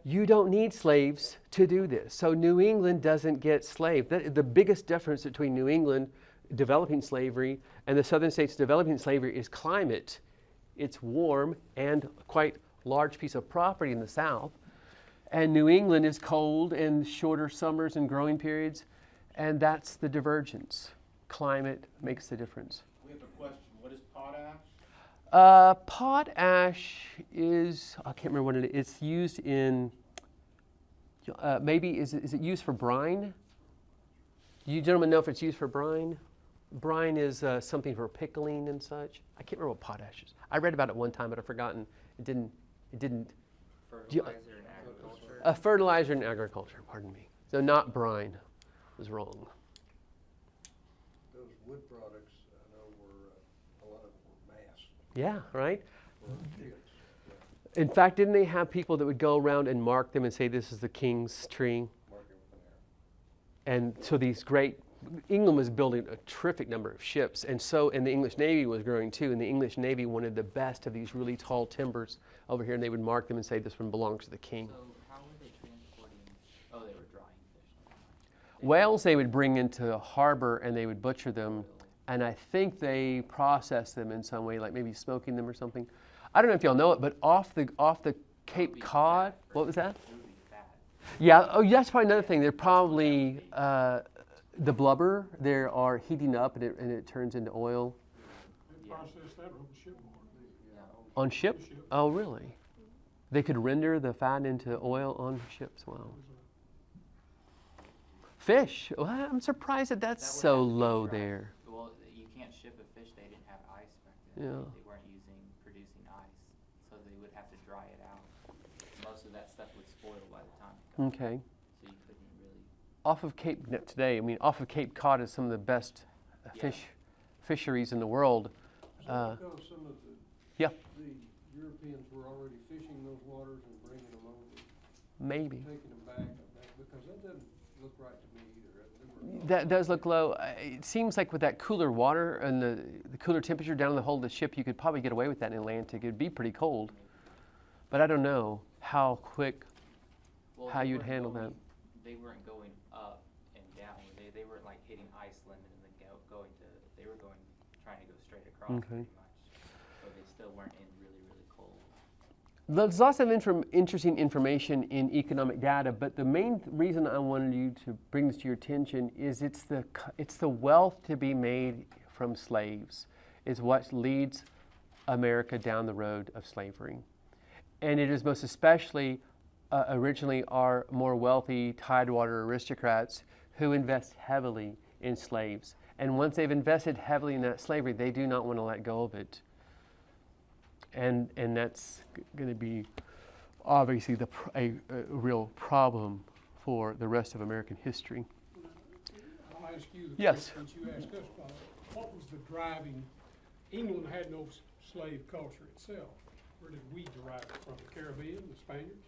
Speaker 1: You don't need slaves to do this. So New England doesn't get slaves. The biggest difference between New England developing slavery and the southern states developing slavery is climate. It's warm and quite large piece of property in the south. And New England is cold and shorter summers and growing periods, and that's the divergence. Climate makes the difference.
Speaker 10: We have a question. What is potash?
Speaker 1: Potash is, I can't remember what it is. It's used in, maybe, is it used for brine? Do you gentlemen know if it's used for brine? Brine is something for pickling and such. I can't remember what potash is. I read about it one time, but I've forgotten. It didn't.
Speaker 4: Fertilizer and agriculture.
Speaker 1: A fertilizer in agriculture, pardon me. So not brine. Was wrong.
Speaker 2: Those wood products, I know were, a lot of them were mass
Speaker 1: Yeah, right?
Speaker 2: for kids. Yeah,
Speaker 1: In fact, didn't they have people that would go around and mark them and say, this is the king's tree?
Speaker 2: marking with an arrow.
Speaker 1: And so these great, England was building a terrific number of ships, and the English Navy was growing too, and the English Navy wanted the best of these really tall timbers over here, and they would mark them and say, this one belongs to the king.
Speaker 4: So how were they transporting? Oh, they were drying fish.
Speaker 1: Whales they would bring into harbor and they would butcher them, and I think they processed them in some way, like maybe smoking them or something. I don't know if y'all know it, but off the Cape Cod, what was that?
Speaker 4: It would be fat.
Speaker 1: Yeah, oh, that's probably another thing. They're probably, the blubber, they are heating up and it turns into oil.
Speaker 6: They process that on shipboard.
Speaker 1: On ship? Oh, really? They could render the fat into oil on ships. Wow. Fish. Well, I'm surprised that that's
Speaker 4: That would
Speaker 1: so
Speaker 4: have to be
Speaker 1: low
Speaker 4: dry.
Speaker 1: there.
Speaker 4: Well, you can't ship a fish. They didn't have ice back then.
Speaker 1: Yeah.
Speaker 4: They weren't producing ice, so they would have to dry it out. Most of that stuff would spoil by the time it got
Speaker 1: Okay.
Speaker 4: so you couldn't really.
Speaker 1: Off of off of Cape Cod is some of the best
Speaker 4: Yeah.
Speaker 1: fisheries in the world.
Speaker 2: So because some of
Speaker 1: Yeah,
Speaker 2: the Europeans were already fishing those waters and bringing them over,
Speaker 1: maybe.
Speaker 2: taking them back, because that doesn't look right to me either.
Speaker 1: That does look low. It seems like with that cooler water and the cooler temperature down in the hold of the ship, you could probably get away with that in the Atlantic. It'd be pretty cold. But I don't know how quick,
Speaker 4: Well,
Speaker 1: how
Speaker 4: they
Speaker 1: you'd
Speaker 4: weren't
Speaker 1: handle
Speaker 4: going-
Speaker 1: that.
Speaker 4: They weren't going up and down. They weren't like hitting Iceland and then going to. They were trying to go straight across
Speaker 1: Okay.
Speaker 4: pretty much. So they still weren't in really, really cold.
Speaker 1: There's lots of interesting information in economic data, but the main reason I wanted you to bring this to your attention is it's the wealth to be made from slaves is what leads America down the road of slavery. And it is most especially originally our more wealthy Tidewater aristocrats who invest heavily in slaves. And once they've invested heavily in that slavery, they do not want to let go of it. And that's going to be obviously a real problem for the rest of American history.
Speaker 6: I'll ask you the
Speaker 1: Yes.
Speaker 6: question that you asked us about. What was the driving? England had no slave culture itself. Where did we derive it from? The Caribbean, the Spaniards?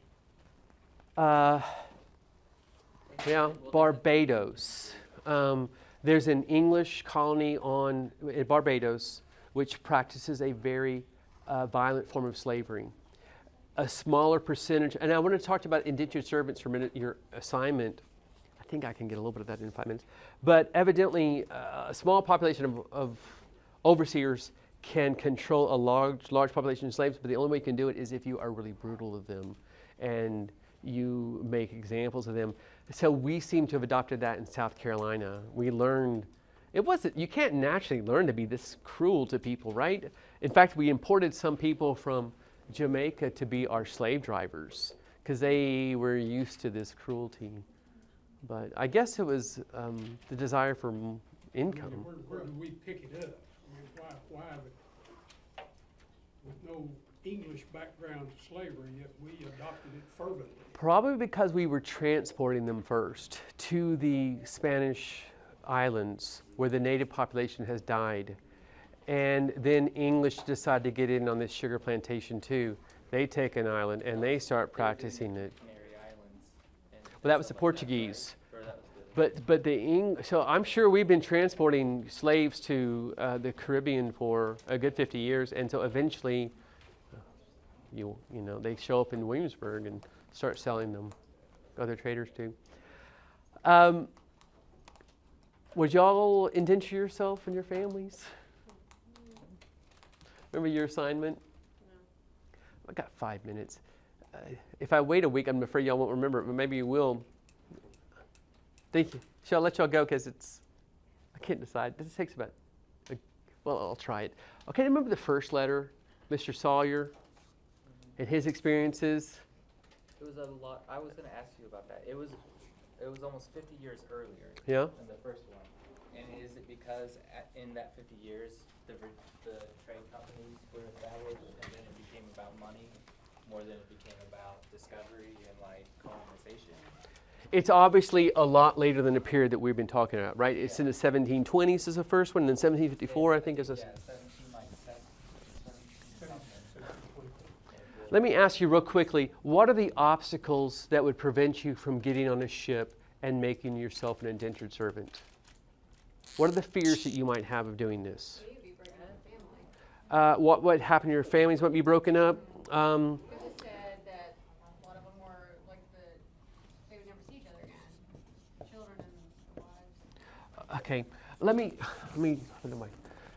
Speaker 1: Barbados. There's an English colony at Barbados which practices a very violent form of slavery. A smaller percentage, and I want to talk about indentured servants for a minute, your assignment. I think I can get a little bit of that in 5 minutes. But evidently, a small population of overseers can control a large population of slaves, but the only way you can do it is if you are really brutal to them and you make examples of them. So we seem to have adopted that in South Carolina. We learned, you can't naturally learn to be this cruel to people, right? In fact, we imported some people from Jamaica to be our slave drivers because they were used to this cruelty. But I guess it was the desire for income.
Speaker 6: Where did we pick it up? I mean, why with no English background to slavery, yet we adopted it fervently?
Speaker 1: Probably because we were transporting them first to the Spanish islands where the native population has died. And then English decide to get in on this sugar plantation too. They take an island and they start practicing it.
Speaker 4: Canary Islands. And
Speaker 1: Well, that was the Portuguese.
Speaker 4: Or that was the,
Speaker 1: But so I'm sure we've been transporting slaves to the Caribbean for a good 50 years, and so eventually, you know, they show up in Williamsburg and start selling them. Other traders do. Would y'all indenture yourself and your families? Remember your assignment? No. I got 5 minutes. If I wait a week, I'm afraid y'all won't remember it, but maybe you will. Thank you. Shall I let y'all go because I can't decide. This takes about, well, I'll try it. Okay, remember the first letter, Mr. Sawyer and his experiences?
Speaker 4: it was a lot. I was going to ask you about that. It was almost 50 years earlier.
Speaker 1: Yeah.
Speaker 4: Than the first one. And is it because in that 50 years, the trade companies were established, and then it became about money more than it became about discovery and like colonization?
Speaker 1: It's obviously a lot later than the period that we've been talking about, right? It's in the 1720s is the first one, and then 1754, I think, is a...
Speaker 4: Yeah, 1797.
Speaker 1: Let me ask you real quickly, what are the obstacles that would prevent you from getting on a ship and making yourself an indentured servant? What are the fears that you might have of doing this?
Speaker 3: You'd be breaking up a family.
Speaker 1: What happened to your families might be broken up?
Speaker 3: It was said that a lot of them were like they would never see each other again. Children and wives.
Speaker 1: Okay, let me put it away.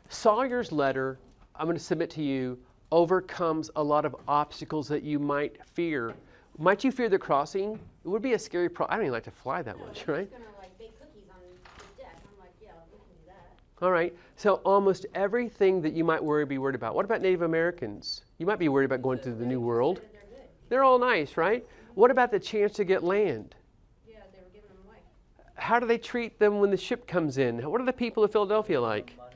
Speaker 1: Sawyer's letter, I'm going to submit to you, overcomes a lot of obstacles that you might fear. Might you fear the crossing? It would be a scary I don't even like to fly that much, right?
Speaker 3: Gonna like bake cookies on the deck. I'm like, yeah, we can do that.
Speaker 1: All right, so almost everything that you might be worried about. What about Native Americans? You might be worried about going to the New World.
Speaker 3: They're good.
Speaker 1: They're all nice, right? What about the chance to get land?
Speaker 3: Yeah, they were giving them away.
Speaker 1: How do they treat them when the ship comes in? What are the people of Philadelphia like?
Speaker 4: Money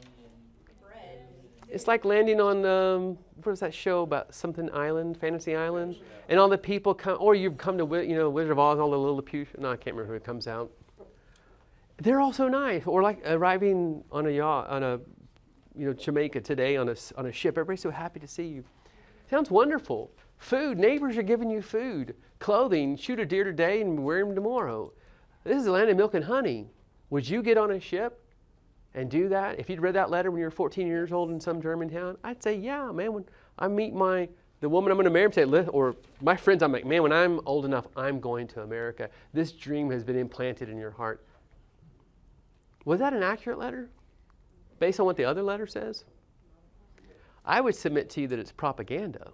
Speaker 4: and
Speaker 3: Bread.
Speaker 1: It's like landing on, what is that show about something island, Fantasy Island? And all the people come, or you've come to, Wizard of Oz and all the Lilliputian, no, I can't remember who it comes out. They're all so nice. Or like arriving on a yacht, Jamaica today on a ship. Everybody's so happy to see you. Sounds wonderful. Food, neighbors are giving you food. Clothing, shoot a deer today and wear them tomorrow. This is the land of milk and honey. Would you get on a ship and do that? If you'd read that letter when you were 14 years old in some German town, I'd say, yeah, man, when I meet the woman I'm going to marry, or my friends, I'm like, man, when I'm old enough, I'm going to America. This dream has been implanted in your heart. Was that an accurate letter based on what the other letter says? I would submit to you that it's propaganda.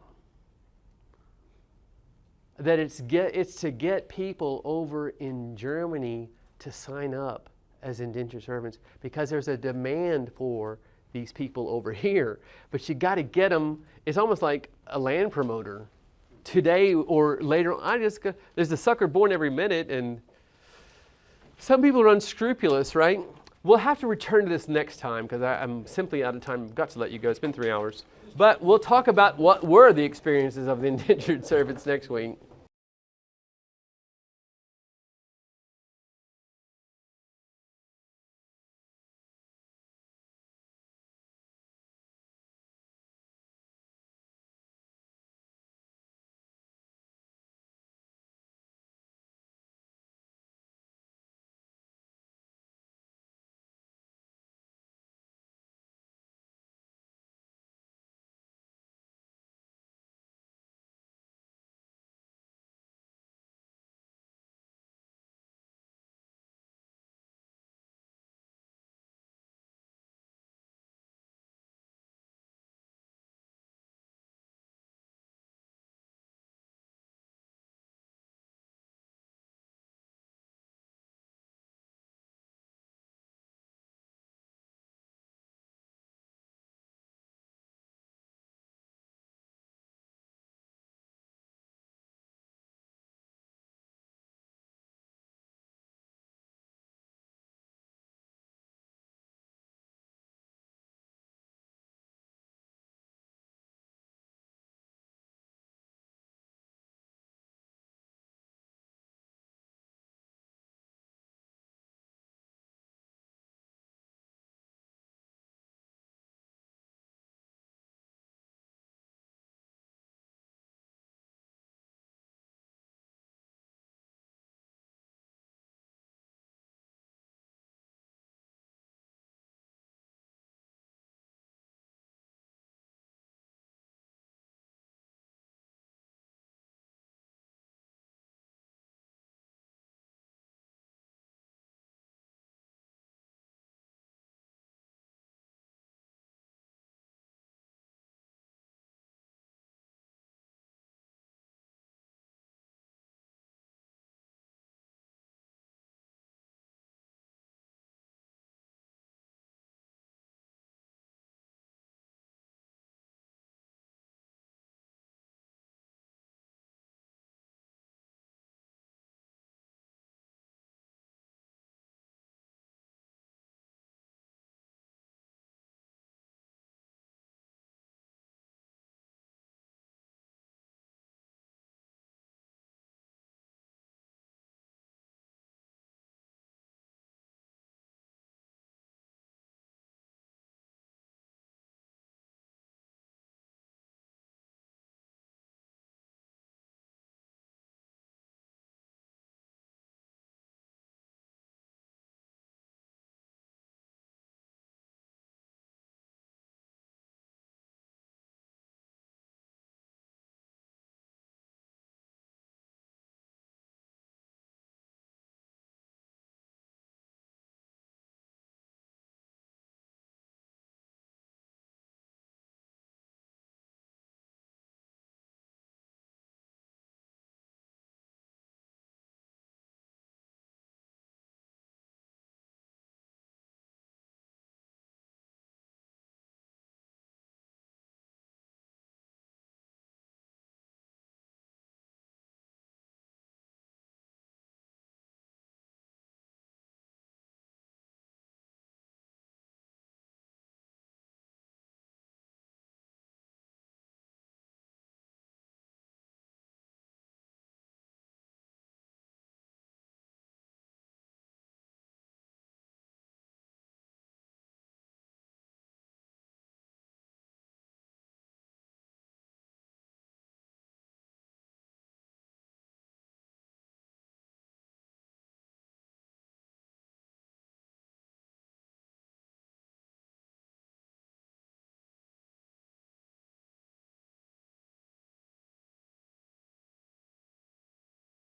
Speaker 1: That it's to get people over in Germany to sign up as indentured servants because there's a demand for these people over here. But you got to get them. It's almost like a land promoter. Today or later on, there's a sucker born every minute, and some people are unscrupulous, right? We'll have to return to this next time because I'm simply out of time. I've got to let you go. It's been 3 hours. But we'll talk about what were the experiences of the indentured servants next week.